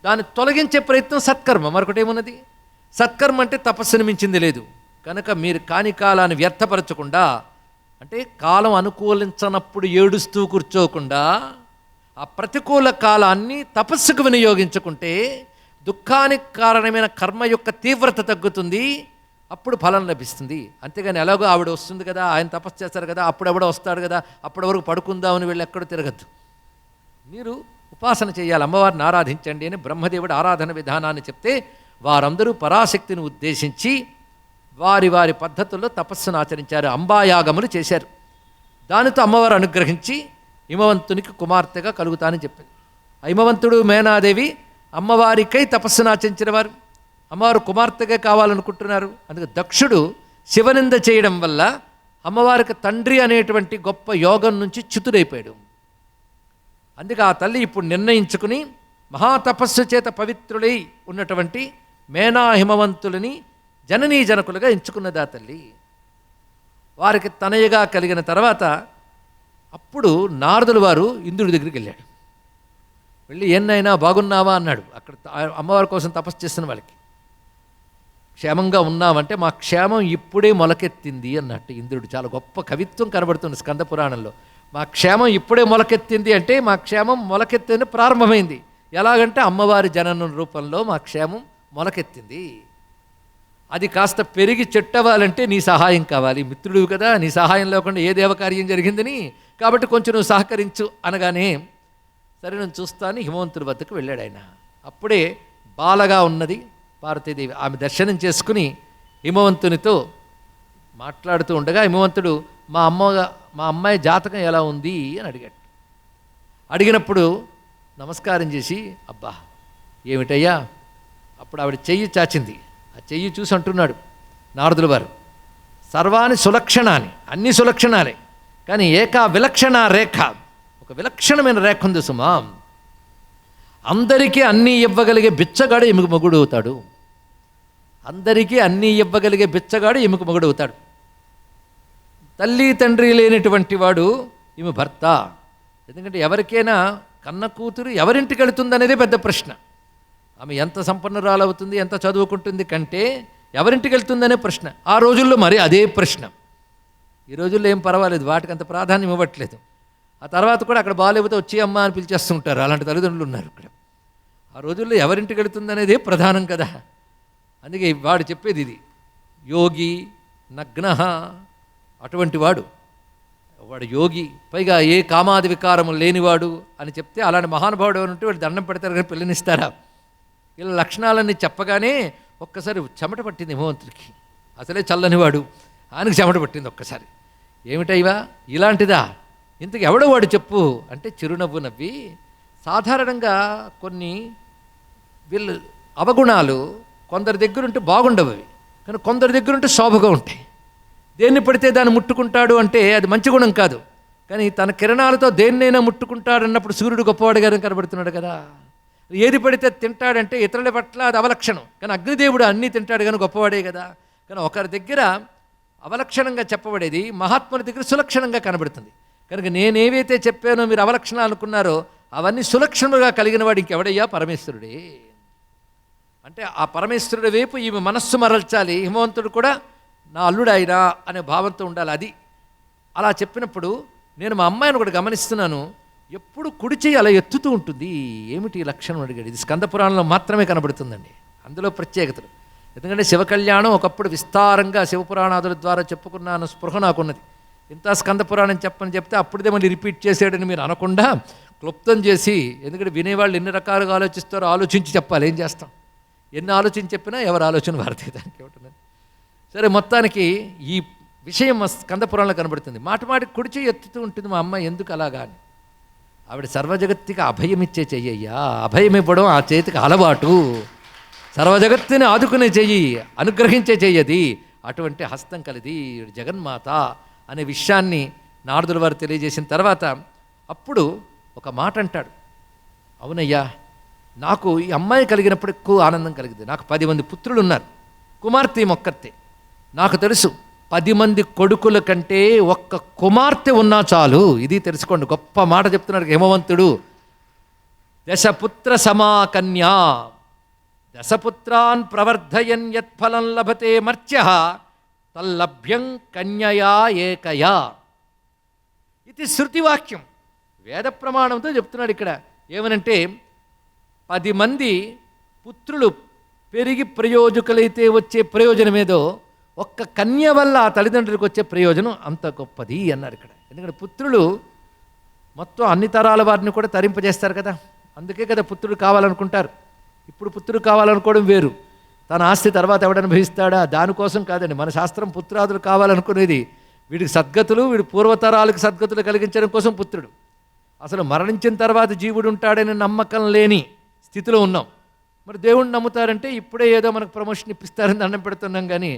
దాన్ని తొలగించే ప్రయత్నం సత్కర్మ. మరొకటి ఏమున్నది, సత్కర్మ అంటే తపస్సుని మించింది లేదు. కనుక మీరు కానికాలాన్ని వ్యర్థపరచకుండా, అంటే కాలం అనుకూలించనప్పుడు ఏడుస్తూ కూర్చోకుండా ఆ ప్రతికూల కాలాన్ని తపస్సుకు వినియోగించుకుంటే దుఃఖానికి కారణమైన కర్మ యొక్క తీవ్రత తగ్గుతుంది, అప్పుడు ఫలం లభిస్తుంది. అంతేగాని ఎలాగో ఆవిడ వస్తుంది కదా, ఆయన తపస్సు చేస్తారు కదా, అప్పుడు ఎవడో వస్తాడు కదా, అప్పటి వరకు పడుకుందామని వెళ్ళి ఎక్కడో తిరగద్దు. మీరు ఉపాసన చేయాలి, అమ్మవారిని ఆరాధించండి అని బ్రహ్మదేవుడు ఆరాధన విధానాన్ని చెప్తే వారందరూ పరాశక్తిని ఉద్దేశించి వారి వారి పద్ధతుల్లో తపస్సును ఆచరించారు, అంబాయాగములు చేశారు. దానితో అమ్మవారు అనుగ్రహించి హిమవంతునికి కుమార్తెగా కలుగుతానని చెప్పింది. హిమవంతుడు మేనాదేవి అమ్మవారికై తపస్సును ఆచరించిన వారు, అమ్మవారు కుమార్తెగా కావాలనుకుంటున్నారు. అందుకే దక్షుడు శివనింద చేయడం వల్ల అమ్మవారికి తండ్రి అనేటువంటి గొప్ప యోగం నుంచి చ్యుతుడైపోయాడు. అందుకే ఆ తల్లి ఇప్పుడు నిర్ణయించుకుని మహాతపస్సు చేత పవిత్రులై ఉన్నటువంటి మేనా హిమవంతులని జననీ జనకులుగా ఎంచుకున్నది ఆ తల్లి. వారికి తనయగా కలిగిన తర్వాత అప్పుడు నారదుల వారు ఇంద్రుడి దగ్గరికి వెళ్ళాడు. వెళ్ళి ఎన్నైనా బాగున్నావా అన్నాడు. అక్కడ అమ్మవారి కోసం తపస్సు చేస్తున్న వాళ్ళకి, క్షేమంగా ఉన్నామంటే మా క్షేమం ఇప్పుడే మొలకెత్తింది అన్నట్టు ఇంద్రుడు. చాలా గొప్ప కవిత్వం కనబడుతుంది స్కంద పురాణంలో. మా క్షేమం ఇప్పుడే మొలకెత్తింది అంటే మా క్షేమం మొలకెత్తింది ప్రారంభమైంది. ఎలాగంటే అమ్మవారి జననం రూపంలో మా క్షేమం మొలకెత్తింది. అది కాస్త పెరిగి చెట్టవ్వాలంటే నీ సహాయం కావాలి, మిత్రుడు కదా, నీ సహాయం లేకుండా ఏ దేవకార్యం జరిగిందని, కాబట్టి కొంచెం నువ్వు సహకరించు అనగానే సరే నేను చూస్తాను హిమవంతుడి వద్దకు వెళ్ళాడు ఆయన. అప్పుడే బాలగా ఉన్నది పార్వతీదేవి. ఆమె దర్శనం చేసుకుని హిమవంతునితో మాట్లాడుతూ ఉండగా హిమవంతుడు మా అమ్మాయి జాతకం ఎలా ఉంది అని అడిగాడు. అడిగినప్పుడు నమస్కారం చేసి అబ్బా ఏమిటయ్యా, అప్పుడు ఆవిడ చెయ్యి చాచింది. ఆ చెయ్యి చూసి అంటున్నాడు నారదుల వారు, సర్వాణి సులక్షణాన్ని, అన్ని సులక్షణాలే, కానీ ఏకా విలక్షణ రేఖ, ఒక విలక్షణమైన రేఖ ఉంది సుమా. అందరికీ అన్నీ ఇవ్వగలిగే బిచ్చగాడు ఎముక మొగుడు అవుతాడు. అందరికీ అన్నీ ఇవ్వగలిగే బిచ్చగాడు ఎముక మొగుడు అవుతాడు. తల్లి తండ్రి లేనటువంటి వాడు ఈమె భర్త. ఎందుకంటే ఎవరికైనా కన్న కూతురు ఎవరింటికి వెళుతుందనేదే పెద్ద ప్రశ్న. ఆమె ఎంత సంపన్నురాలు అవుతుంది, ఎంత చదువుకుంటుంది కంటే ఎవరింటికి వెళ్తుందనే ప్రశ్న. ఆ రోజుల్లో మరి అదే ప్రశ్న. ఈ రోజుల్లో ఏం పర్వాలేదు, వాటికి అంత ప్రాధాన్యం ఇవ్వట్లేదు. ఆ తర్వాత కూడా అక్కడ బాగాలేకపోతే వచ్చి అమ్మ అని పిలిచేస్తుంటారు, అలాంటి తల్లిదండ్రులు ఉన్నారు ఇక్కడ. ఆ రోజుల్లో ఎవరింటికి వెళుతుందనేదే ప్రధానం కదా. అందుకే వాడు చెప్పేది ఇది, యోగి నగ్న, అటువంటి వాడు యోగి, పైగా ఏ కామాది వికారము లేనివాడు అని చెప్తే అలాంటి మహానుభావుడు ఎవరంటే వాడు దండం పెడతారు కానీ పిల్లనిస్తారా. ఇలా లక్షణాలన్నీ చెప్పగానే ఒక్కసారి చెమట పట్టింది హిమవంతుడికి. అసలే చల్లనివాడు, ఆయనకు చెమట పట్టింది ఒక్కసారి. ఏమిటైవా ఇలాంటిదా, ఇంతకు ఎవడో వాడు చెప్పు అంటే చిరునవ్వు నవ్వి, సాధారణంగా కొన్ని వీళ్ళు అవగుణాలు కొందరి దగ్గరుంటే బాగుండవు అవి, కానీ కొందరి దగ్గరుంటే శోభగా ఉంటాయి. దేన్ని పడితే దాన్ని ముట్టుకుంటాడు అంటే అది మంచి గుణం కాదు, కానీ తన కిరణాలతో దేన్నైనా ముట్టుకుంటాడు అన్నప్పుడు సూర్యుడు గొప్పవాడిగా కనబడుతున్నాడు కదా. ఏది పడితే తింటాడంటే ఇతరుల పట్ల అది అవలక్షణం, కానీ అగ్నిదేవుడు అన్నీ తింటాడు కానీ గొప్పవాడే కదా. కానీ ఒకరి దగ్గర అవలక్షణంగా చెప్పబడేది మహాత్ముని దగ్గర సులక్షణంగా కనబడుతుంది. కనుక నేనేవైతే చెప్పానో మీరు అవలక్షణాలు అనుకున్నారో అవన్నీ సులక్షణముగా కలిగిన వాడు ఇంకెవడయ్యా, పరమేశ్వరుడే. అంటే ఆ పరమేశ్వరుడి వైపు ఈమె మనస్సు మరల్చాలి. హిమవంతుడు కూడా నా అల్లుడాయినా అనే భావంతో ఉండాలి. అది అలా చెప్పినప్పుడు నేను మా అమ్మాయిని కూడా గమనిస్తున్నాను, ఎప్పుడు కుడి చేయి అలా ఎత్తుతూ ఉంటుంది. ఏమిటి ఈ లక్షణం అడిగాడు. ఇది స్కంద పురాణంలో మాత్రమే కనబడుతుందండి, అందులో ప్రత్యేకతలు. ఎందుకంటే శివకళ్యాణం ఒకప్పుడు విస్తారంగా శివపురాణాదుల ద్వారా చెప్పుకున్నాను స్పృహ నాకున్నది. ఇంత స్కంద పురాణం చెప్పని చెప్తే అప్పుడుదే మళ్ళీ రిపీట్ చేసాడని మీరు అనకుండా క్లుప్తం చేసి, ఎందుకంటే వినేవాళ్ళు ఎన్ని రకాలుగా ఆలోచిస్తారో ఆలోచించి చెప్పాలి. ఏం చేస్తాం, ఎన్ని ఆలోచించి చెప్పినా ఎవరు ఆలోచన వారితే దానికి ఏమిటన్నది. సరే, మొత్తానికి ఈ విషయం స్కంద పురాణంలో కనబడుతుంది. మాటికి కుడిచి ఎత్తుతూ ఉంటుంది మా అమ్మ, ఎందుకు అలాగా అని. ఆవిడ సర్వజగత్తికి అభయమిచ్చే చెయ్యయ్యా, అభయం ఇవ్వడం ఆ చేతికి అలవాటు. సర్వజగత్తుని ఆదుకునే చెయ్యి, అనుగ్రహించే చెయ్యది, అటువంటి హస్తం కలిది జగన్మాత అనే విషయాన్ని నారదుల వారు తెలియజేసిన తర్వాత అప్పుడు ఒక మాట అంటాడు, అవునయ్యా, నాకు ఈ అమ్మాయి కలిగినప్పుడు ఎక్కువ ఆనందం కలిగింది. నాకు 10 మంది పుత్రులు ఉన్నారు, కుమార్తె మొక్కర్తే. నాకు తెలుసు 10 మంది కొడుకుల కంటే ఒక్క కుమార్తె ఉన్నా చాలు. ఇది తెలుసుకోండి, గొప్ప మాట చెప్తున్నాడు హిమవంతుడు. దశపుత్ర సమాకన్యా దశపుత్రాన్ ప్రవర్ధయన్ యత్ఫలం లభతే మర్త్య తల్లభ్యం కన్యయా ఏకయా. ఇది శృతివాక్యం, వేద ప్రమాణంతో చెప్తున్నాడు ఇక్కడ. ఏమనంటే 10 మంది పుత్రులు పెరిగి ప్రయోజకులైతే వచ్చే ప్రయోజనం ఏదో ఒక్క కన్య వల్ల ఆ తల్లిదండ్రులకు వచ్చే ప్రయోజనం అంత గొప్పది అన్నారు ఇక్కడ. ఎందుకంటే పుత్రులు మొత్తం అన్ని తరాల వారిని కూడా తరింపజేస్తారు కదా, అందుకే కదా పుత్రుడు కావాలనుకుంటారు. ఇప్పుడు పుత్రుడు కావాలనుకోవడం వేరు, తన ఆస్తి తర్వాత ఎవడు అనుభవిస్తాడా? దానికోసం కాదండి మన శాస్త్రం పుత్రాదులు కావాలనుకునేది. వీడికి సద్గతులు, వీడి పూర్వతరాలకు సద్గతులు కలిగించడం కోసం పుత్రుడు. అసలు మరణించిన తర్వాత జీవుడు ఉంటాడని నమ్మకం లేని స్థితిలో ఉన్నాం. మరి దేవుణ్ణి నమ్ముతారంటే ఇప్పుడే ఏదో మనకు ప్రమోషన్ ఇప్పిస్తారని దండం పెడుతున్నాం. కానీ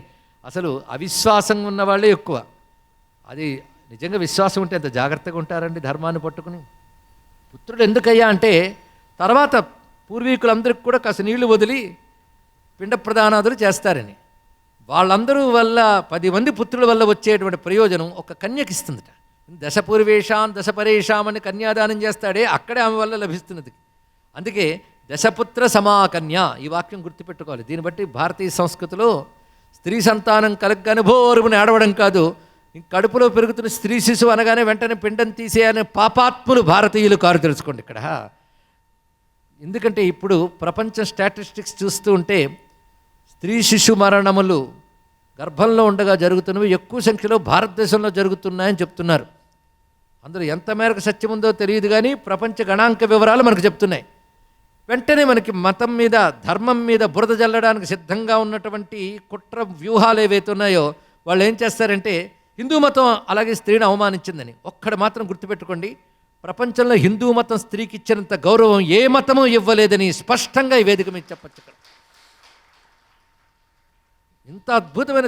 అసలు అవిశ్వాసం ఉన్న వాళ్ళే ఎక్కువ. అది నిజంగా విశ్వాసం ఉంటే ఎంత జాగ్రత్తగా ఉంటారండి ధర్మాన్ని పట్టుకుని. పుత్రుడు ఎందుకయ్యా అంటే తర్వాత పూర్వీకులందరికీ కూడా కాస్త నీళ్లు వదిలి పిండ ప్రదానాదులు చేస్తారని. వాళ్ళందరూ వల్ల 10 మంది పుత్రుల వల్ల వచ్చేటువంటి ప్రయోజనం ఒక కన్యకి ఇస్తుందట. దశపూర్వేషాం దశపరేషాం అని కన్యాదానం చేస్తాడే, అక్కడే ఆమె వల్ల లభిస్తున్నది. అందుకే దశపుత్ర సమాకన్య ఈ వాక్యం గుర్తుపెట్టుకోవాలి. దీన్ని బట్టి భారతీయ సంస్కృతిలో స్త్రీ సంతానం కలగ్గానే భోరుమని ఆడవడం కాదు, కడుపులో పెరుగుతున్న స్త్రీ శిశువు అనగానే వెంటనే పిండం తీసేయనే పాపాత్ములు భారతీయులు కారు తెలుసుకోండి ఇక్కడ. ఎందుకంటే ఇప్పుడు ప్రపంచ స్టాటిస్టిక్స్ చూస్తూ ఉంటే స్త్రీ శిశు మరణములు గర్భంలో ఉండగా జరుగుతున్నవి ఎక్కువ సంఖ్యలో భారతదేశంలో జరుగుతున్నాయని చెప్తున్నారు. అందులో ఎంత మేరకు సత్యం ఉందో తెలియదు, కానీ ప్రపంచ గణాంక వివరాలు మనకు చెప్తున్నాయి. వెంటనే మనకి మతం మీద ధర్మం మీద బురద జల్లడానికి సిద్ధంగా ఉన్నటువంటి కుట్ర వ్యూహాలు ఏవైతే ఉన్నాయో వాళ్ళు ఏం చేస్తారంటే హిందూ మతం అలాగే స్త్రీని అవమానించిందని. ఒక్కడ మాత్రం గుర్తుపెట్టుకోండి, ప్రపంచంలో హిందూ మతం స్త్రీకి ఇచ్చినంత గౌరవం ఏ మతము ఇవ్వలేదని స్పష్టంగా ఈ వేదిక మీద చెప్పచ్చు. ఇక్కడ ఇంత అద్భుతమైన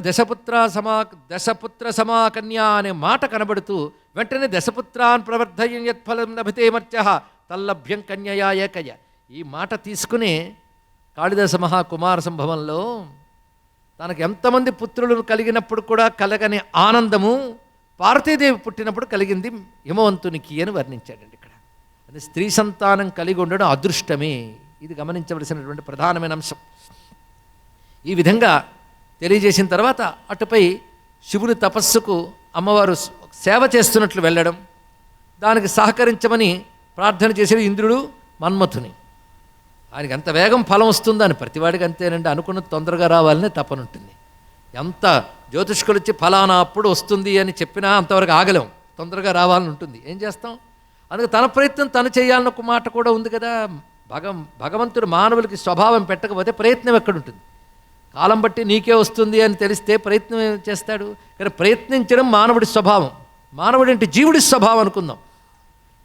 దశపుత్ర సమాకన్య అనే మాట కనబడుతూ వెంటనే దశపుత్రాన్ ప్రవర్ధయం యత్ఫలం లభితే మర్త్యః తల్లభ్యం కన్యయా ఏకయ ఈ మాట తీసుకుని కాళిదాస మహాకుమార సంభవంలో తనకు ఎంతమంది పుత్రులను కలిగినప్పుడు కూడా కలగని ఆనందము పార్వతీదేవి పుట్టినప్పుడు కలిగింది హిమవంతునికి అని వర్ణించాడండి. ఇక్కడ అది స్త్రీ సంతానం కలిగి ఉండడం అదృష్టమే. ఇది గమనించవలసినటువంటి ప్రధానమైన అంశం. ఈ విధంగా తెలియజేసిన తర్వాత అటుపై శివుని తపస్సుకు అమ్మవారు సేవ చేస్తున్నట్లు వెళ్ళడం, దానికి సహకరించమని ప్రార్థన చేసేది ఇంద్రుడు మన్మథుని. ఆయనకి ఎంత వేగం ఫలం వస్తుందని ప్రతివాడికి అంతేనండి, అనుకున్నది తొందరగా రావాలని తపనుంటుంది. ఎంత జ్యోతిష్కులు వచ్చి ఫలానా అప్పుడు వస్తుంది అని చెప్పినా అంతవరకు ఆగలేం, తొందరగా రావాలని ఉంటుంది. ఏం చేస్తాం? అందుకే తన ప్రయత్నం తను చేయాలని ఒక మాట కూడా ఉంది కదా. భగవంతుడు మానవులకి స్వభావం పెట్టకపోతే ప్రయత్నం ఎక్కడుంటుంది? కాలం బట్టి నీకే వస్తుంది అని తెలిస్తే ప్రయత్నం చేస్తాడు. కానీ ప్రయత్నించడం మానవుడి స్వభావం. మానవుడు అంటే జీవుడి స్వభావం అనుకుందాం.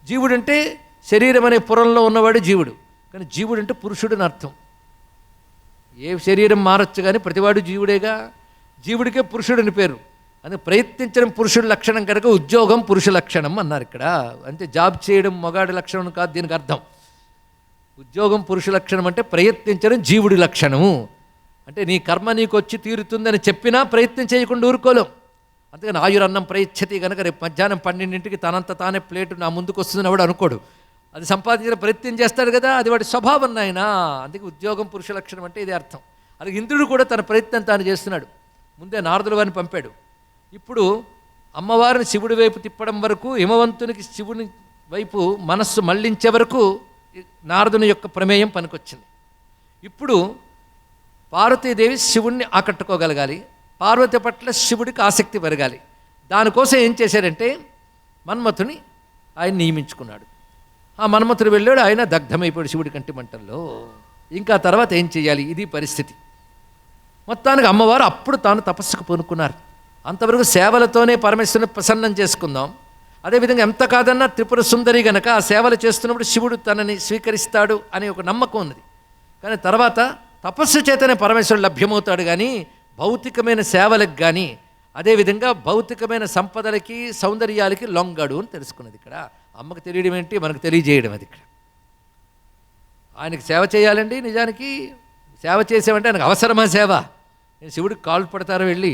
జీవుడంటే శరీరం అనే పురంలో ఉన్నవాడు జీవుడు, కానీ జీవుడు అంటే పురుషుడిని అర్థం. ఏ శరీరం మారచ్చు కానీ ప్రతివాడు జీవుడేగా. జీవుడికే పురుషుడిని పేరు. అందుకే ప్రయత్నించడం పురుషుడి లక్షణం కనుక ఉద్యోగం పురుష లక్షణం అన్నారు ఇక్కడ. అంటే జాబ్ చేయడం మగాడి లక్షణం కాదు దీనికి అర్థం. ఉద్యోగం పురుష లక్షణం అంటే ప్రయత్నించడం జీవుడి లక్షణము. అంటే నీ కర్మ నీకు వచ్చి తీరుతుందని చెప్పినా ప్రయత్నం చేయకుండా ఊరుకోలేం. అందుకని ఆయురన్నం ప్రయచ్చతి కనుక రేపు మధ్యాహ్నం 12ంటికి తనంత తానే ప్లేటు నా ముందుకు వస్తుందని వాడు అనుకోడు. అది సంపాదించిన ప్రయత్నం చేస్తాడు కదా, అది వాడి స్వభావం నాయన. అందుకే ఉద్యోగం పురుష లక్షణం అంటే ఇది అర్థం. అలాగే ఇంద్రుడు కూడా తన ప్రయత్నం తాను చేస్తున్నాడు. ముందే నారదుల వారిని పంపాడు. ఇప్పుడు అమ్మవారిని శివుడి వైపు తిప్పడం వరకు, హిమవంతునికి శివుని వైపు మనస్సు మళ్లించే వరకు నారదుని యొక్క ప్రమేయం పనికొచ్చింది. ఇప్పుడు పార్వతీదేవి శివుణ్ణి ఆకట్టుకోగలగాలి, పార్వతి పట్ల శివుడికి ఆసక్తి పెరగాలి. దానికోసం ఏం చేశారంటే మన్మథుని ఆయన నియమించుకున్నాడు. ఆ మన్మథుడు వెళ్ళాడు, ఆయన దగ్ధమైపోయాడు శివుడి కంటి మంటల్లో. ఇంకా తర్వాత ఏం చేయాలి? ఇది పరిస్థితి. మొత్తానికి అమ్మవారు అప్పుడు తాను తపస్సుకు పూనుకున్నారు. అంతవరకు సేవలతోనే పరమేశ్వరుని ప్రసన్నం చేసుకుందాం. అదేవిధంగా ఎంత కాదన్నా త్రిపుర సుందరి గనక ఆ సేవలు చేస్తున్నప్పుడు శివుడు తనని స్వీకరిస్తాడు అనే ఒక నమ్మకం ఉన్నది. కానీ తర్వాత తపస్సు చేతనే పరమేశ్వరుడు లభ్యమవుతాడు, కానీ భౌతికమైన సేవలకు కానీ అదేవిధంగా భౌతికమైన సంపదలకి సౌందర్యాలకి లొంగడు అని తెలుసుకున్నది. ఇక్కడ అమ్మకు తెలియడం ఏంటి, మనకు తెలియజేయడం. అది ఇక్కడ ఆయనకి సేవ చేయాలండి. నిజానికి సేవ చేసేవంటే ఆయనకు అవసరమా సేవ? నేను శివుడికి కాళ్ళు పడతారో వెళ్ళి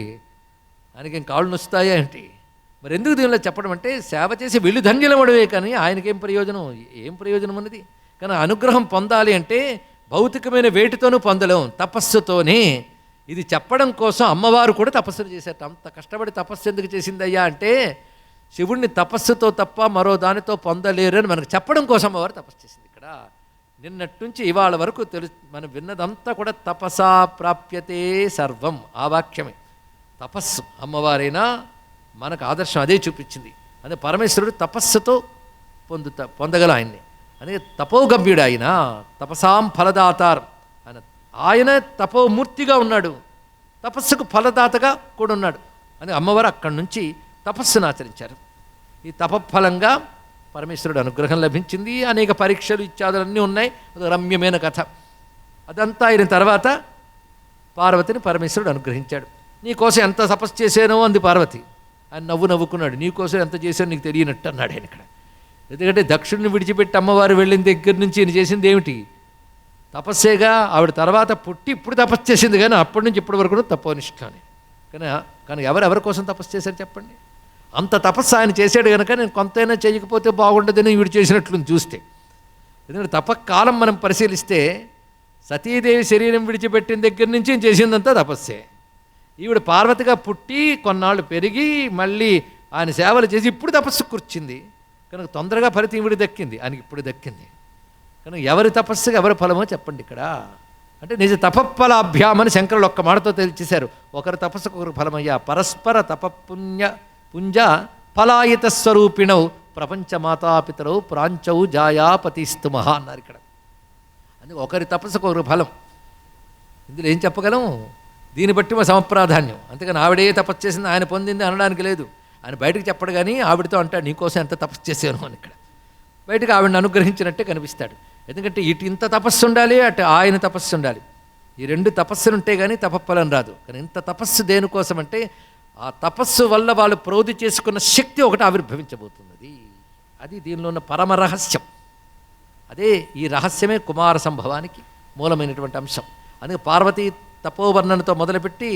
ఆయనకి ఏం కాళ్ళు నొస్తాయా ఏంటి? మరి ఎందుకు దీనిలో చెప్పడం అంటే సేవ చేసి వెళ్ళి ధన్యులమడవే, కానీ ఆయనకేం ప్రయోజనం? ఏం ప్రయోజనం ఉన్నది? కానీ అనుగ్రహం పొందాలి అంటే భౌతికమైన వేటితోనూ పొందలేం, తపస్సుతోనే. ఇది చెప్పడం కోసం అమ్మవారు కూడా తపస్సులు చేశారు. అంత కష్టపడి తపస్సు ఎందుకు చేసిందయ్యా అంటే శివుడిని తపస్సుతో తప్ప మరో దానితో పొందలేరు అని మనకు చెప్పడం కోసం అమ్మవారు తపస్సు చేసింది. ఇక్కడ నిన్నట్టుంచి ఇవాళ వరకు మనం విన్నదంతా కూడా తపసా ప్రాప్యతే సర్వం, ఆ వాక్యమే. తపస్సు అమ్మవారైనా మనకు ఆదర్శం అదే చూపించింది. అదే పరమేశ్వరుడు తపస్సుతో పొందగల ఆయన్ని. అదే తపోగమ్యుడు ఆయన, తపసాం ఫలదాతార్. ఆయన ఆయన తపోమూర్తిగా ఉన్నాడు, తపస్సుకు ఫలదాతగా కూడా ఉన్నాడు అని అమ్మవారు అక్కడి నుంచి తపస్సును ఆచరించారు. ఈ తపఫలంగా పరమేశ్వరుడు అనుగ్రహం లభించింది. అనేక పరీక్షలు ఇత్యాదులన్నీ ఉన్నాయి. అది రమ్యమైన కథ. అదంతా అయిన తర్వాత పార్వతిని పరమేశ్వరుడు అనుగ్రహించాడు. నీకోసం ఎంత తపస్సు చేశానో అంది పార్వతి. ఆయన నవ్వుకున్నాడు. నీకోసం ఎంత చేశానో నీకు తెలియనట్టు అన్నాడు ఆయన ఇక్కడ. ఎందుకంటే దక్షుడిని విడిచిపెట్టి అమ్మవారు వెళ్ళిన దగ్గర నుంచి ఈయన చేసింది ఏమిటి? తపస్సేగా. ఆవిడ తర్వాత పుట్టి ఇప్పుడు తపస్సు చేసింది, కానీ అప్పటి నుంచి ఇప్పటి వరకు తపోనిష్ఠానే. కానీ ఎవరెవరి కోసం తపస్సు చేశారు చెప్పండి? అంత తపస్సు ఆయన చేశాడు కనుక నేను కొంతైనా చేయకపోతే బాగుండదని ఈవిడ చేసినట్లు చూస్తే. ఎందుకంటే తపకాలం మనం పరిశీలిస్తే సతీదేవి శరీరం విడిచిపెట్టిన దగ్గర నుంచి చేసిందంతా తపస్సే. ఈవిడ పార్వతిగా పుట్టి కొన్నాళ్ళు పెరిగి మళ్ళీ ఆయన సేవలు చేసి ఇప్పుడు తపస్సు కూర్చింది కనుక తొందరగా ఫలితం ఈవిడ దక్కింది, ఆయనకి ఇప్పుడు దక్కింది. కనుక ఎవరి తపస్సుకి ఎవరి ఫలమో చెప్పండి ఇక్కడ. అంటే నిజ తపఫలాభ్యామని శంకరులు ఒక్క మాటతో తెలిచేశారు. ఒకరి తపస్సుకు ఒకరు ఫలమయ్యా. పరస్పర పుంజ ఫలాయిత స్వరూపిణౌ ప్రపంచ మాతాపితరౌ ప్రాంచౌ జాయాపతిస్తు మహా అన్నారు ఇక్కడ. అందుకే ఒకరి తపస్సుకు ఒకరి ఫలం. ఇందులో ఏం చెప్పగలం? దీన్ని బట్టి మా సమప్రాధాన్యం. అంతేగాని ఆవిడే తపస్సు చేసింది ఆయన పొందింది అనడానికి లేదు. ఆయన బయటకు చెప్పడు, కానీ ఆవిడతో అంటాడు నీకోసం ఎంత తపస్సు చేశాను అని. ఇక్కడ బయటకు ఆవిడని అనుగ్రహించినట్టే కనిపిస్తాడు. ఎందుకంటే ఇటు ఇంత తపస్సు ఉండాలి, అటు ఆయన తపస్సు ఉండాలి. ఈ రెండు తపస్సులు ఉంటే కానీ తపఫలం రాదు. కానీ ఇంత తపస్సు దేనికోసం అంటే ఆ తపస్సు వల్ల వాళ్ళు ప్రోధి చేసుకున్న శక్తి ఒకటి ఆవిర్భవించబోతున్నది. అది దీనిలో ఉన్న పరమ రహస్యం. అదే ఈ రహస్యమే కుమార సంభవానికి మూలమైనటువంటి అంశం. అందుకే పార్వతీ తపోవర్ణనతో మొదలుపెట్టి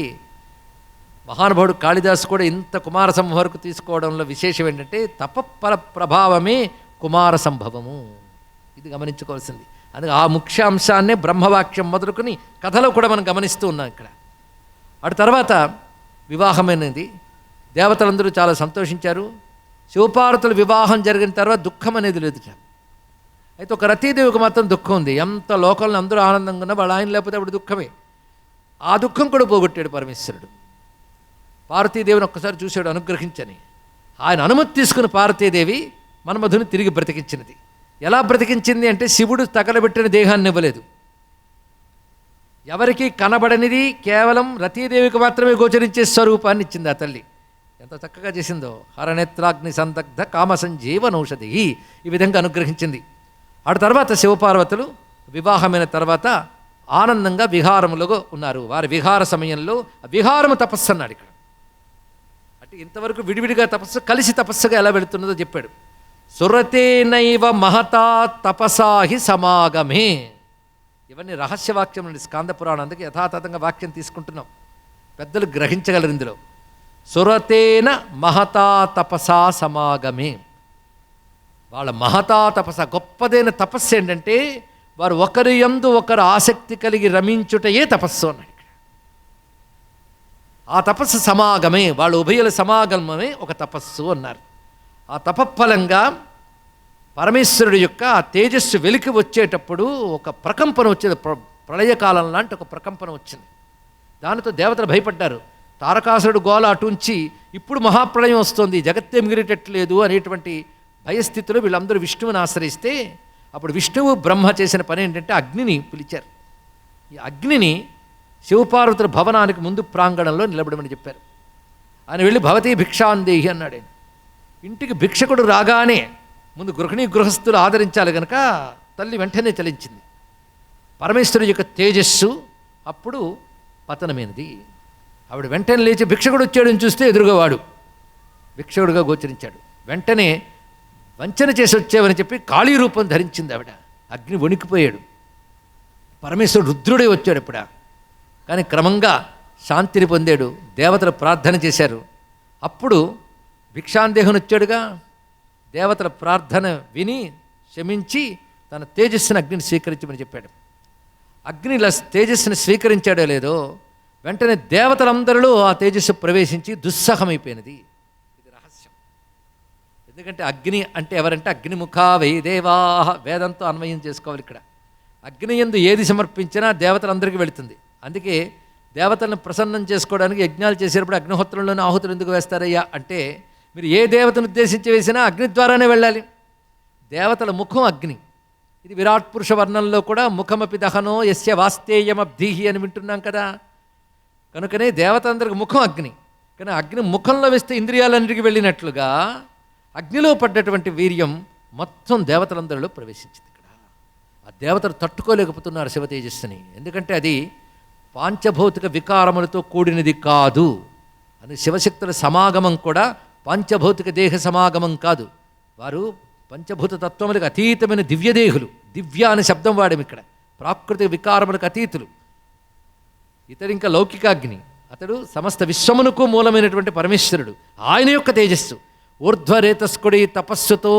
మహానుభావుడు కాళిదాసు కూడా ఇంత కుమార సంభవం వరకు తీసుకోవడంలో విశేషం ఏంటంటే తపఫల ప్రభావమే కుమార సంభవము. ఇది గమనించుకోవాల్సింది. అందుకే ఆ ముఖ్య అంశాన్నే బ్రహ్మవాక్యం మొదలుకొని కథలో కూడా మనం గమనిస్తూ ఉన్నాం ఇక్కడ. అటు తర్వాత వివాహమైనది. దేవతలందరూ చాలా సంతోషించారు. శివపార్వతుల వివాహం జరిగిన తర్వాత దుఃఖం అనేది లేదు. అయితే ఒక రతీదేవికి మాత్రం దుఃఖం ఉంది. ఎంత లోకంలో అందరూ ఆనందంగా ఉన్నా వాళ్ళు ఆయన లేకపోతే అప్పుడు దుఃఖమే. ఆ దుఃఖం కూడా పోగొట్టాడు పరమేశ్వరుడు. పార్వతీదేవిని ఒక్కసారి చూశాడు అనుగ్రహించని. ఆయన అనుమతి తీసుకుని పార్వతీదేవి మన్మధుని తిరిగి బ్రతికించినది. ఎలా బ్రతికించింది అంటే శివుడు తగలబెట్టిన దేహాన్ని ఇవ్వలేదు. ఎవరికి కనబడనిది కేవలం రతీదేవికి మాత్రమే గోచరించే స్వరూపాన్ని ఇచ్చింది ఆ తల్లి. ఎంత చక్కగా చేసిందో. హరనేత్రాగ్ని సందగ్ధ కామసంజీవనౌషధి ఈ విధంగా అనుగ్రహించింది. ఆ తర్వాత శివపార్వతులు వివాహమైన తర్వాత ఆనందంగా విహారములో ఉన్నారు. వారి విహార సమయంలో విహారము తపస్సు అన్నాడు ఇక్కడ. అంటే ఇంతవరకు విడివిడిగా తపస్సు కలిసి తపస్సుగా ఎలా వెళుతున్నదో చెప్పాడు. సురతేనైవ మహతా తపసాహి సమాగమే. ఇవన్నీ రహస్యవాక్యం నుండి స్కాంద పురాణం. అందుకే యథాతథంగా వాక్యం తీసుకుంటున్నాం. పెద్దలు గ్రహించగలరు ఇందులో. సురతేన మహతా తపసా సమాగమే. వాళ్ళ మహతా తపస గొప్పదైన తపస్సు ఏంటంటే వారు ఒకరి యందు ఒకరు ఆసక్తి కలిగి రమించుటయే తపస్సు అన్నాడు. ఆ తపస్సు సమాగమే, వాళ్ళ ఉభయుల సమాగమమే ఒక తపస్సు అన్నారు. ఆ తపఫలంగా పరమేశ్వరుడు యొక్క ఆ తేజస్సు వెలికి వచ్చేటప్పుడు ఒక ప్రకంపన వచ్చేది. ప్రళయకాలం లాంటి ఒక ప్రకంపన వచ్చింది. దానితో దేవతలు భయపడ్డారు. తారకాసురుడు గోల అటుంచి ఇప్పుడు మహాప్రళయం వస్తుంది, జగత్తే మిగిలేటట్లేదు అనేటువంటి భయస్థితిలో వీళ్ళందరూ విష్ణువుని ఆశ్రయిస్తే అప్పుడు విష్ణువు బ్రహ్మ చేసిన పని ఏంటంటే అగ్నిని పిలిచారు. ఈ అగ్నిని శివపార్వతుల భవనానికి ముందు ప్రాంగణంలో నిలబడమని చెప్పారు. ఆయన వెళ్ళి భవతీ భిక్షాందేహి అన్నాడు. ఆయన ఇంటికి భిక్షకుడు రాగానే ముందు గృహస్థులు ఆదరించాలి కనుక తల్లి వెంటనే చలించింది. పరమేశ్వరుడు యొక్క తేజస్సు అప్పుడు పతనమైనది. ఆవిడ వెంటనే లేచి భిక్షకుడు వచ్చాడని చూస్తే ఎదురుగా వాడు భిక్షకుడుగా గోచరించాడు. వెంటనే వంచన చేసి వచ్చావని చెప్పి కాళీ రూపం ధరించింది ఆవిడ. అగ్ని వణికిపోయాడు. పరమేశ్వరుడు రుద్రుడే వచ్చాడు ఇప్పుడు. కానీ క్రమంగా శాంతిని పొందాడు. దేవతలు ప్రార్థన చేశారు. అప్పుడు భిక్షాందేహుని వచ్చాడుగా. దేవతల ప్రార్థన విని క్షమించి తన తేజస్సుని అగ్నిని స్వీకరించమని చెప్పాడు. అగ్ని తేజస్సుని స్వీకరించాడో లేదో వెంటనే దేవతలందరిలో ఆ తేజస్సు ప్రవేశించి దుస్సహమైపోయినది. ఇది రహస్యం. ఎందుకంటే అగ్ని అంటే ఎవరంటే అగ్నిముఖా వై దేవాహ వేదంతో అన్వయం చేసుకోవాలి. ఇక్కడ అగ్ని యందు ఏది సమర్పించినా దేవతలందరికీ వెళుతుంది. అందుకే దేవతలను ప్రసన్నం చేసుకోవడానికి యజ్ఞాలు చేసేటప్పుడు అగ్నిహోత్రంలోనే ఆహుతులు ఎందుకు వేస్తారయ్యా అంటే మీరు ఏ దేవతను ఉద్దేశించి వేసినా అగ్ని ద్వారానే వెళ్ళాలి. దేవతల ముఖం అగ్ని. ఇది విరాట్ పురుష వర్ణంలో కూడా ముఖమపి దహనో యస్య వాస్తేయమబ్ధీహి అని వింటున్నాం కదా. కనుకనే దేవతందరికి ముఖం అగ్ని, కానీ అగ్ని ముఖంలో వేస్తే ఇంద్రియాలన్నిటికీ వెళ్ళినట్లుగా అగ్నిలో పడ్డటువంటి వీర్యం మొత్తం దేవతలందరిలో ప్రవేశించింది. ఇక్కడ ఆ దేవతలు తట్టుకోలేకపోతున్నారు శివ తేజస్సుని, ఎందుకంటే అది పాంచభౌతిక వికారములతో కూడినది కాదు. అని శివశక్తుల సమాగమం కూడా పాంచభౌతిక దేహ సమాగమం కాదు. వారు పంచభూత తత్వములకు అతీతమైన దివ్యదేహులు. దివ్య అనే శబ్దం వాడాము ఇక్కడ. ప్రాకృతిక వికారములకు అతీతులు. ఇతడు ఇంకా లౌకికాగ్ని, అతడు సమస్త విశ్వమునకు మూలమైనటువంటి పరమేశ్వరుడు. ఆయన యొక్క తేజస్సు ఊర్ధ్వరేతస్కుడి తపస్సుతో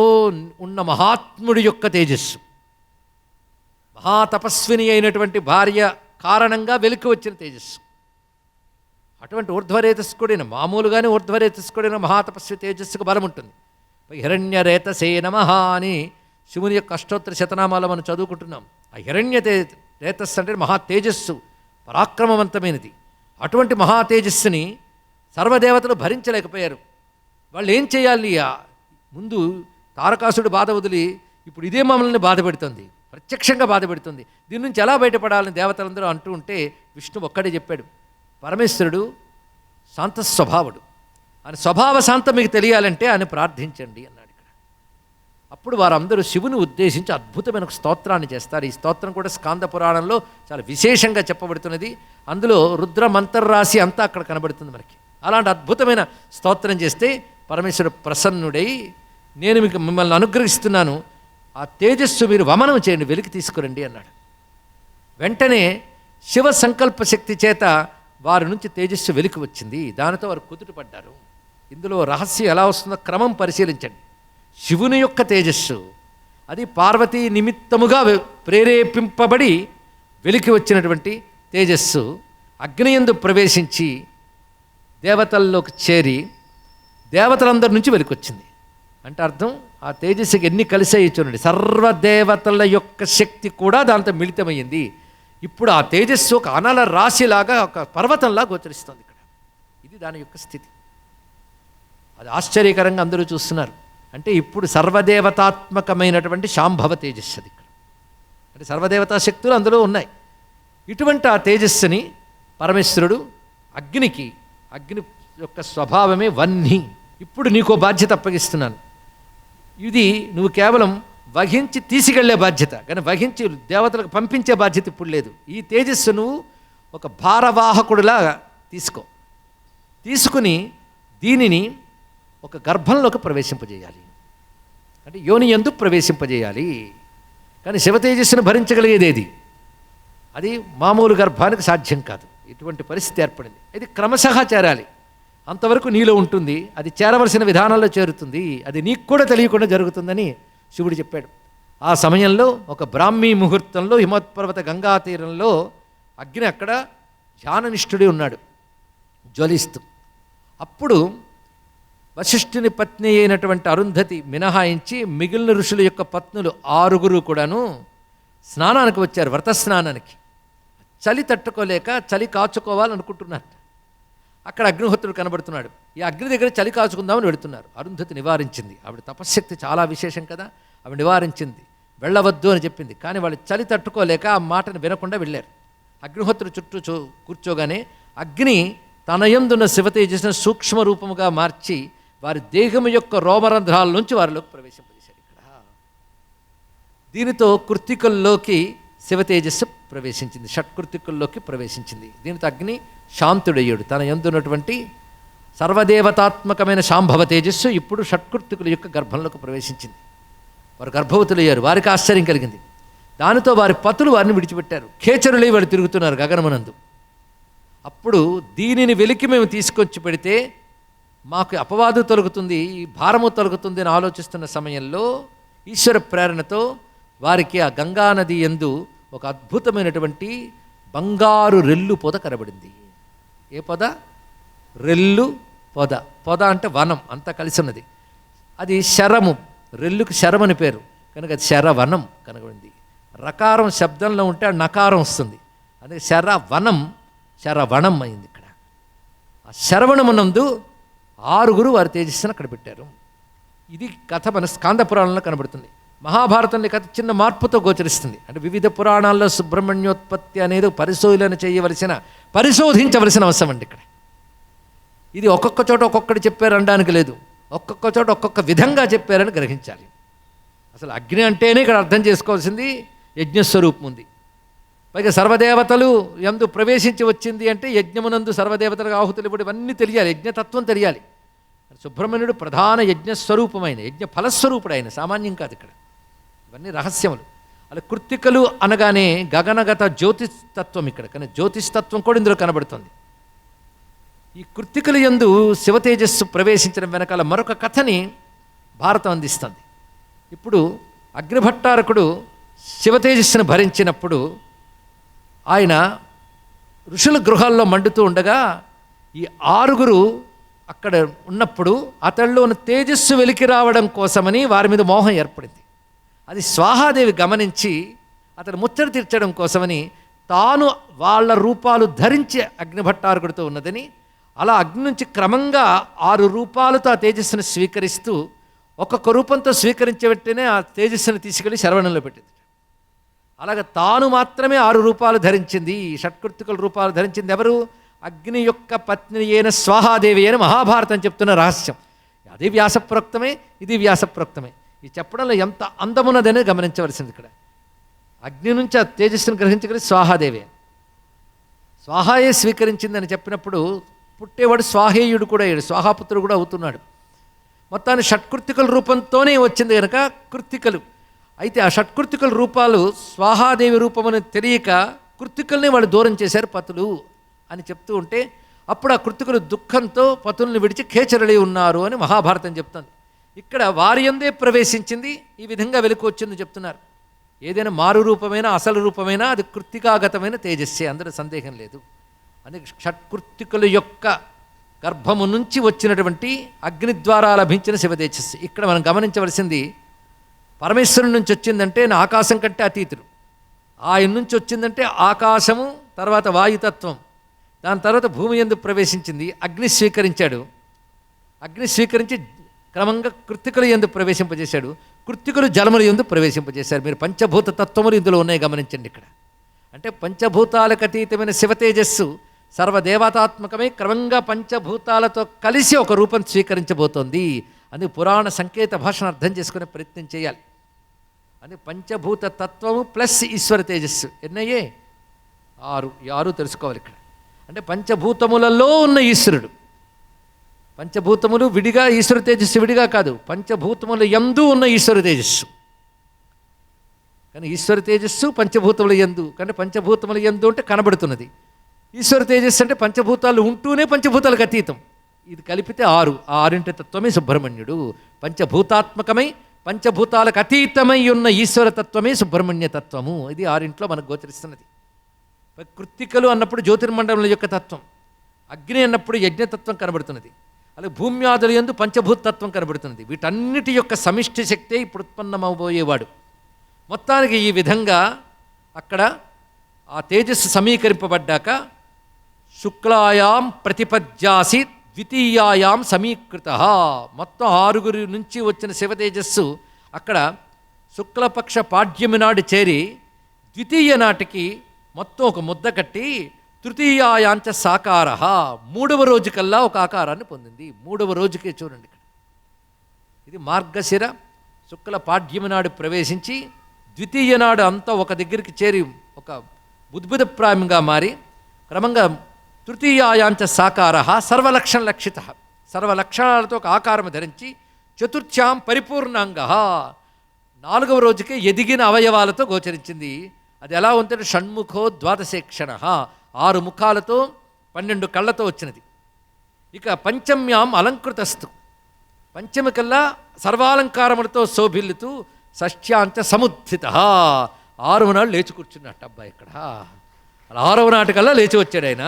ఉన్న మహాత్ముడి యొక్క తేజస్సు. మహాతపస్విని అయినటువంటి భార్య కారణంగా వెలికి వచ్చిన తేజస్సు. అటువంటి ఊర్ధ్వరేతస్కుడైన, మామూలుగానే ఊర్ధ్వరేతస్కుడైన మహాతపస్వి తేజస్సుకు బలం ఉంటుంది. హిరణ్యరేతసే నమః అని శివుని యొక్క అష్టోత్తర శతనామాలు మనం చదువుకుంటున్నాం. ఆ రేతస్సు అంటే మహా తేజస్సు, పరాక్రమవంతమైనది. అటువంటి మహా తేజస్సుని సర్వదేవతలు భరించలేకపోయారు. వాళ్ళు ఏం చేయాలి? ముందు తారకాసుడు బాధ వదిలి ఇప్పుడు ఇదే మమ్మల్ని బాధ పెడుతుంది, ప్రత్యక్షంగా బాధ పెడుతుంది, దీని నుంచి ఎలా బయటపడాలని దేవతలందరూ అంటూ ఉంటే విష్ణు ఒక్కడే చెప్పాడు, పరమేశ్వరుడు శాంత స్వభావుడు, ఆయన స్వభావ శాంతం మీకు తెలియాలంటే ఆయన ప్రార్థించండి అన్నాడు ఇక్కడ. అప్పుడు వారందరూ శివుని ఉద్దేశించి అద్భుతమైన ఒక స్తోత్రాన్ని చేస్తారు. ఈ స్తోత్రం కూడా స్కాంద పురాణంలో చాలా విశేషంగా చెప్పబడుతున్నది. అందులో రుద్ర మంత్రరాశి అంతా అక్కడ కనబడుతుంది మనకి. అలాంటి అద్భుతమైన స్తోత్రం చేస్తే పరమేశ్వరుడు ప్రసన్నుడై, నేను మీకు మిమ్మల్ని అనుగ్రహిస్తున్నాను, ఆ తేజస్సు మీరు వమనం చేయండి, వెలికి తీసుకురండి అన్నాడు. వెంటనే శివ సంకల్ప శక్తి చేత వారి నుంచి తేజస్సు వెలికి వచ్చింది. దానితో వారు కుదుటపడ్డారు. ఇందులో రహస్యం ఎలా వస్తుందో క్రమం పరిశీలించండి. శివుని యొక్క తేజస్సు అది పార్వతీ నిమిత్తముగా ప్రేరేపింపబడి వెలికి వచ్చినటువంటి తేజస్సు అగ్నియందు ప్రవేశించి దేవతల్లోకి చేరి దేవతలందరి నుంచి వెలికొచ్చింది. అంటే అర్థం, ఆ తేజస్సుకి ఎన్ని కలిసాయి చూడండి. సర్వదేవతల యొక్క శక్తి కూడా దాంతో మిళితమైంది. ఇప్పుడు ఆ తేజస్సు ఒక అనల రాశిలాగా, ఒక పర్వతంలా గోచరిస్తుంది ఇక్కడ. ఇది దాని యొక్క స్థితి. అది ఆశ్చర్యకరంగా అందరూ చూస్తున్నారు. అంటే ఇప్పుడు సర్వదేవతాత్మకమైనటువంటి శాంభవ తేజస్సు అది ఇక్కడ. అంటే సర్వదేవతా శక్తులు అందులో ఉన్నాయి. ఇటువంటి ఆ తేజస్సుని పరమేశ్వరుడు అగ్ని యొక్క స్వభావమే వహ్ని. ఇప్పుడు నీకో బాధ్యత అప్పగిస్తున్నాను. ఇది నువ్వు కేవలం వహించి తీసుకెళ్లే బాధ్యత, కానీ వహించి దేవతలకు పంపించే బాధ్యత ఇప్పుడు లేదు. ఈ తేజస్సు నువ్వు ఒక భారవాహకుడిలా తీసుకుని దీనిని ఒక గర్భంలోకి ప్రవేశింపజేయాలి. అంటే యోని యందు ప్రవేశింపజేయాలి. కానీ శివ తేజస్సును భరించగలిగేది అది మామూలు గర్భానికి సాధ్యం కాదు. ఇటువంటి పరిస్థితి ఏర్పడింది. ఇది క్రమశః చేరాలి. అంతవరకు నీలో ఉంటుంది, అది చేరవలసిన విధానంలో చేరుతుంది. అది నీకు కూడా తెలియకుండా జరుగుతుందని శివుడు చెప్పాడు. ఆ సమయంలో ఒక బ్రాహ్మీ ముహూర్తంలో హిమోత్పర్వత గంగా తీరంలో అగ్ని అక్కడ ధ్యాననిష్ఠుడి ఉన్నాడు జ్వలిస్తూ. అప్పుడు వశిష్ఠుని పత్ని అయినటువంటి అరుంధతి మినహాయించి మిగిలిన ఋషుల యొక్క పత్నులు 6 కూడాను స్నానానికి వచ్చారు, వ్రత స్నానానికి. చలి తట్టుకోలేక చలి కాచుకోవాలనుకుంటున్నారు. అక్కడ అగ్నిహోత్రుడు కనబడుతున్నాడు. ఈ అగ్ని దగ్గర చలి కాచుకుందామని వెళుతున్నారు. అరుంధతి నివారించింది. ఆవిడ తపశ్శక్తి చాలా విశేషం కదా, ఆవిడ నివారించింది. వెళ్ళవద్దు అని చెప్పింది. కానీ వాళ్ళు చలి తట్టుకోలేక ఆ మాటను వినకుండా వెళ్ళారు. అగ్నిహోత్రుడు చుట్టూ కూర్చోగానే అగ్ని తన యందున్న శివతేజస్సును సూక్ష్మ రూపముగా మార్చి వారి దేహము యొక్క రోమరంధ్రాల నుంచి వారిలోకి ప్రవేశింపజేశాడు ఇక్కడ. దీనితో కృత్తికల్లోకి శివతేజస్సు ప్రవేశించింది, షట్కృత్తికల్లోకి ప్రవేశించింది. దీనితో అగ్ని శాంతుడయ్యాడు. తన యందున్నటువంటి సర్వదేవతాత్మకమైన శాంభవ తేజస్సు ఇప్పుడు షట్కృత్తికుల యొక్క గర్భంలోకి ప్రవేశించింది. వారు గర్భవతులయ్యారు. వారికి ఆశ్చర్యం కలిగింది. దానితో వారి పతులు వారిని విడిచిపెట్టారు. ఖేచరులై వారు తిరుగుతున్నారు గగనమునందు. అప్పుడు దీనిని వెలికి మేము తీసుకొచ్చి పెడితే మాకు అపవాదు తొలగుతుంది, ఈ భారము తొలగుతుంది అని ఆలోచిస్తున్న సమయంలో ఈశ్వర ప్రేరణతో వారికి ఆ గంగానది యందు ఒక అద్భుతమైనటువంటి బంగారు రెల్లు పొద కనబడింది. ఏ పొద? రెల్లు పొద. పొద అంటే వనం అంతా కలిసి ఉన్నది. అది శరము, రెల్లుకి శరం అని పేరు కనుక అది శరవనం కనబడింది. రకారం శబ్దంలో ఉంటే ఆ నకారం వస్తుంది, అందుకే శరవనం శరవణం అయింది ఇక్కడ. ఆ శరవణమునందు 6 వారి తేజస్సును అక్కడ పెట్టారు. ఇది కథ మన స్కాంద పురాణంలో కనబడుతుంది. మహాభారతంలో కథ చిన్న మార్పుతో గోచరిస్తుంది. అంటే వివిధ పురాణాల్లో సుబ్రహ్మణ్యోత్పత్తి అనేది పరిశోధించవలసిన అవసరం అండి. ఇక్కడ ఇది ఒక్కొక్క చోట ఒక్కొక్కటి చెప్పారు అనడానికి లేదు, ఒక్కొక్క చోట ఒక్కొక్క విధంగా చెప్పారని గ్రహించాలి. అసలు అగ్ని అంటేనే ఇక్కడ అర్థం చేసుకోవాల్సింది యజ్ఞస్వరూపం ఉంది. పైగా సర్వదేవతలు యందు ప్రవేశించి వచ్చింది అంటే యజ్ఞమునందు సర్వదేవతలకు ఆహుతులు ఇవ్వడం ఇవన్నీ తెలియాలి, యజ్ఞతత్వం తెలియాలి. సుబ్రహ్మణ్యుడు ప్రధాన యజ్ఞస్వరూపమైన యజ్ఞ ఫలస్వరూపుడు, ఆయన సామాన్యం కాదు. ఇక్కడ ఇవన్నీ రహస్యములు. అలా కృత్తికలు అనగానే గగనగత జ్యోతిస్తత్వం ఇక్కడ, కానీ జ్యోతిస్తత్వం కూడా ఇందులో కనబడుతుంది. ఈ కృత్తికలు యందు శివతేజస్సు ప్రవేశించడం వెనకాల మరొక కథని భారతం అందిస్తుంది. ఇప్పుడు అగ్నిభట్టారకుడు శివతేజస్సును భరించినప్పుడు ఆయన ఋషుల గృహాల్లో మండుతూ ఉండగా ఈ 6 అక్కడ ఉన్నప్పుడు అతడిలో ఉన్న తేజస్సు వెలికి రావడం కోసమని వారి మీద మోహం ఏర్పడింది. అది స్వాహాదేవి గమనించి అతను ముచ్చట తీర్చడం కోసమని తాను వాళ్ళ రూపాలు ధరించి అగ్నిభట్టారకుడితో ఉన్నదని, అలా అగ్ని నుంచి క్రమంగా 6 రూపాలతో ఆ తేజస్సును స్వీకరిస్తూ ఒక్కొక్క రూపంతో స్వీకరించే వెంటనే ఆ తేజస్సును తీసుకెళ్ళి శరవణంలో పెట్టింది. అలాగే తాను మాత్రమే 6 రూపాలు ధరించింది, షట్కృత్తికల రూపాలు ధరించింది ఎవరు? అగ్ని యొక్క పత్ని అయిన స్వాహాదేవి అని మహాభారతం చెప్తున్న రహస్యం. అది వ్యాసప్రోక్తమే, ఇది వ్యాసప్రోక్తమే. ఈ చెప్పడంలో ఎంత అందమున్నదని గమనించవలసింది. ఇక్కడ అగ్ని నుంచి ఆ తేజస్సును గ్రహించగలిగి స్వాహాదేవి, స్వాహాయే స్వీకరించిందని చెప్పినప్పుడు పుట్టేవాడు స్వాహేయుడు కూడా అయ్యాడు, స్వాహాపుత్రుడు కూడా అవుతున్నాడు. మొత్తాన్ని షట్కృత్తికల రూపంతోనే వచ్చింది కనుక కృత్తికలు. అయితే ఆ షట్కృత్తికల రూపాలు స్వాహాదేవి రూపమని తెలియక కృత్తికల్ని వాళ్ళు దూరం చేశారు పతులు అని చెప్తూ ఉంటే, అప్పుడు ఆ కృత్తికలు దుఃఖంతో పతుల్ని విడిచి ఖేచరళి ఉన్నారు అని మహాభారతం చెప్తుంది. ఇక్కడ వారి యందే ప్రవేశించింది, ఈ విధంగా వెలుకు వచ్చిందని చెప్తున్నారు. ఏదైనా మారు రూపమైనా అసలు రూపమైనా అది కృత్తికాగతమైన తేజస్సే, అందులో సందేహం లేదు. అందుకే షట్కృత్తికల యొక్క గర్భము నుంచి వచ్చినటువంటి అగ్ని ద్వారా లభించిన శివతేజస్సు. ఇక్కడ మనం గమనించవలసింది, పరమేశ్వరుని నుంచి వచ్చిందంటే నా ఆకాశం కంటే అతీతుడు, ఆయన నుంచి వచ్చిందంటే ఆకాశము, తర్వాత వాయుతత్వం, దాని తర్వాత భూమి యందు ప్రవేశించింది, అగ్ని స్వీకరించాడు, అగ్ని స్వీకరించి క్రమంగా కృత్తికలు యందు ప్రవేశింపజేశాడు, కృత్తికలు జలముల యందు ప్రవేశింపజేశారు. మీరు పంచభూత తత్వములు ఇందులో ఉన్నాయి గమనించండి. ఇక్కడ అంటే పంచభూతాలకు అతీతమైన శివతేజస్సు సర్వదేవతాత్మకమై క్రమంగా పంచభూతాలతో కలిసి ఒక రూపం స్వీకరించబోతోంది. అని పురాణ సంకేత భాషను అర్థం చేసుకునే ప్రయత్నం చేయాలి. అని పంచభూత తత్వము ప్లస్ ఈశ్వర తేజస్సు ఎన్నయ్యే? 6. ఈ 6 తెలుసుకోవాలి ఇక్కడ. అంటే పంచభూతములలో ఉన్న ఈశ్వరుడు, పంచభూతములు విడిగా ఈశ్వర తేజస్సు విడిగా కాదు, పంచభూతముల యందు ఉన్న ఈశ్వర తేజస్సు. కానీ ఈశ్వర తేజస్సు పంచభూతముల యందు, కానీ పంచభూతముల యందు అంటే కనబడుతున్నది. ఈశ్వర తేజస్సు అంటే పంచభూతాలు ఉంటూనే పంచభూతాలకు అతీతం. ఇది కలిపితే 6. ఆ 6 తత్వమే సుబ్రహ్మణ్యుడు. పంచభూతాత్మకమై పంచభూతాలకు అతీతమై ఉన్న ఈశ్వర తత్వమే సుబ్రహ్మణ్య తత్వము. ఇది 6 మనకు గోచరిస్తున్నది. కృత్తికలు అన్నప్పుడు జ్యోతిర్మండలం యొక్క తత్వం, అగ్ని అన్నప్పుడు యజ్ఞతత్వం కనబడుతున్నది, అలాగే భూమ్యాదుల యందు పంచభూతత్వం కనబడుతున్నది. వీటన్నిటి యొక్క సమిష్టి శక్తే ఇప్పుడు ఉత్పన్నమవబోయేవాడు. మొత్తానికి ఈ విధంగా అక్కడ ఆ తేజస్సు సమీకరింపబడ్డాక శుక్లాయాం ప్రతిపద్యాసి ద్వితీయాయాం సమీకృత, మొత్తం 6 నుంచి వచ్చిన శివతేజస్సు అక్కడ శుక్లపక్ష పాడ్యమి నాడు చేరి ద్వితీయ నాటికి మొత్తం ఒక ముద్ద కట్టి తృతీయాయాంచ సాకార, 3వ రోజు కల్లా ఒక ఆకారాన్ని పొందింది. 3వ రోజుకే చూడండి ఇక్కడ. ఇది మార్గశిర శుక్ల పాడ్యమి నాడు ప్రవేశించి ద్వితీయ నాడు అంతా ఒక దగ్గరికి చేరి ఒక బుద్భుతప్రాయంగా మారి క్రమంగా తృతీయాయాంచ సాకార సర్వలక్షణ లక్షిత, సర్వలక్షణాలతో ఒక ఆకారం ధరించి చతుర్థ్యాం పరిపూర్ణాంగ, 4వ రోజుకే ఎదిగిన అవయవాలతో గోచరించింది. అది ఎలా ఉంటే షణ్ముఖో ద్వాదశేక్షణ, 6 ముఖాలతో 12 కళ్ళతో వచ్చినది. ఇక పంచమ్యాం అలంకృతస్తు, పంచమి కల్లా సర్వాలంకారములతో శోభిల్లుతూ షష్ఠ్యాంచ సముత్థిత, 6వ నాడు లేచి కూర్చున్నట్టు. అబ్బాయి ఇక్కడ 6వ నాటికల్లా లేచి వచ్చాడు ఆయన.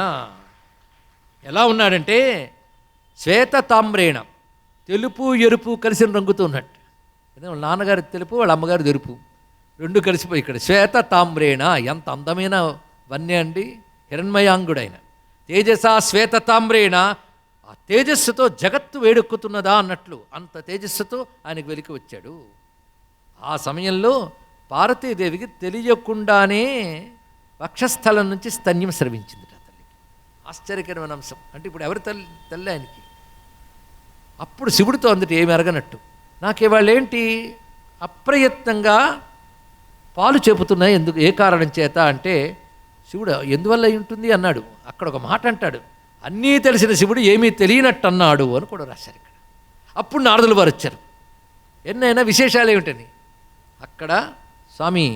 ఎలా ఉన్నాడంటే శ్వేత తామ్రేణ, తెలుపు ఎరుపు కలిసిన రంగుతో ఉన్నట్టు. వాళ్ళ నాన్నగారు తెలుపు, వాళ్ళ అమ్మగారు ఎరుపు, 2 కలిసిపోయి ఇక్కడ శ్వేత తామ్రేణ. ఎంత అందమైన వన్య అండి, హిరణ్మయాంగుడైన తేజసా శ్వేత తామ్రేణ. ఆ తేజస్సుతో జగత్తు వేడెక్కుతున్నదా అన్నట్లు అంత తేజస్సుతో ఆయనకు వెలికి వచ్చాడు. ఆ సమయంలో పార్వతీదేవికి తెలియకుండానే వక్షస్థలం నుంచి స్తన్యం స్రవించింది ఆ తల్లికి. ఆశ్చర్యకరమైన అంశం. అంటే ఇప్పుడు ఎవరి తల్లి ఆయనకి? అప్పుడు శివుడితో అందుటి ఏమి అరగనట్టు, నాకివాళ్ళు ఏంటి అప్రయత్నంగా పాలు చెబుతున్నాయి, ఎందుకు, ఏ కారణం చేత అంటే, శివుడు ఎందువల్ల అయి ఉంటుంది అన్నాడు. అక్కడ ఒక మాట అంటాడు, అన్నీ తెలిసిన శివుడు ఏమీ తెలియనట్టు అన్నాడు అని కూడా రాశారు ఇక్కడ. అప్పుడు నారదులు వారు వచ్చారు. ఎన్నైనా విశేషాలు ఏమిటని, అక్కడ స్వామి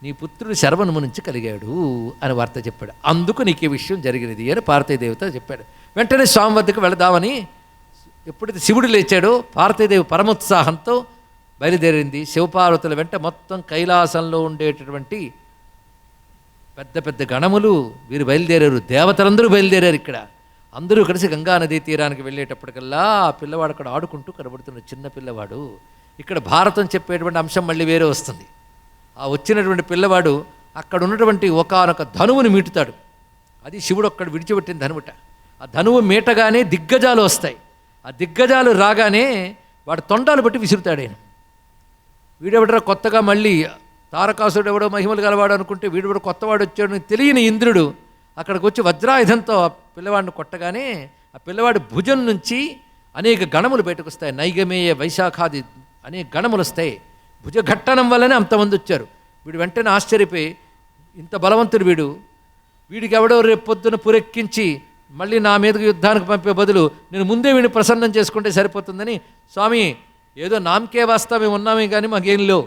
నీ పుత్రుడు శరవణము నుంచి కలిగాడు అని వార్త చెప్పాడు. అందుకు నీకు ఈ విషయం జరిగినది అని పార్వతీదేవితో చెప్పాడు. వెంటనే స్వామి వద్దకు వెళదామని ఎప్పుడైతే శివుడు లేచాడో పార్వతీదేవి పరమోత్సాహంతో బయలుదేరింది. శివపార్వతుల వెంట మొత్తం కైలాసంలో ఉండేటటువంటి పెద్ద పెద్ద గణములు వీరు బయలుదేరారు. దేవతలందరూ బయలుదేరారు. ఇక్కడ అందరూ కలిసి గంగానదీ తీరానికి వెళ్ళేటప్పటికల్లా ఆ పిల్లవాడు అక్కడ ఆడుకుంటూ కనబడుతున్న చిన్న పిల్లవాడు. ఇక్కడ భారతం చెప్పేటువంటి అంశం మళ్ళీ వేరే వస్తుంది. ఆ వచ్చినటువంటి పిల్లవాడు అక్కడ ఉన్నటువంటి ఒకానొక ధనువుని మీటుతాడు. అది శివుడు అక్కడ విడిచిపెట్టిన ధనువుట. ఆ ధనువు మీటగానే దిగ్గజాలు వస్తాయి. ఆ దిగ్గజాలు రాగానే వాడు తొండాలు బట్టి విసురుతాడు. ఆయన వీడెవడరా కొత్తగా మళ్ళీ తారకాసుడు ఎవడో మహిమలు గలవాడు అనుకుంటే వీడెవడో కొత్తవాడు వచ్చాడు తెలియని ఇంద్రుడు అక్కడికి వచ్చి వజ్రాయుధంతో ఆ పిల్లవాడిని కొట్టగానే ఆ పిల్లవాడి భుజం నుంచి అనేక గణములు బయటకు వస్తాయి. నైగమేయ వైశాఖాది అనేక గణములు వస్తాయి. భుజఘట్టనం వల్లనే అంతమంది వచ్చారు. వీడు వెంటనే ఆశ్చర్యపోయి, ఇంత బలవంతుడు వీడికి ఎవడో రేపు పొద్దున పురెక్కించి మళ్ళీ నా మీదకు యుద్ధానికి పంపే బదులు నేను ముందే వీడిని ప్రసన్నం చేసుకుంటే సరిపోతుందని, స్వామి ఏదో నామకే వాస్తా మేము ఉన్నామే కానీ మాకేం లేవు,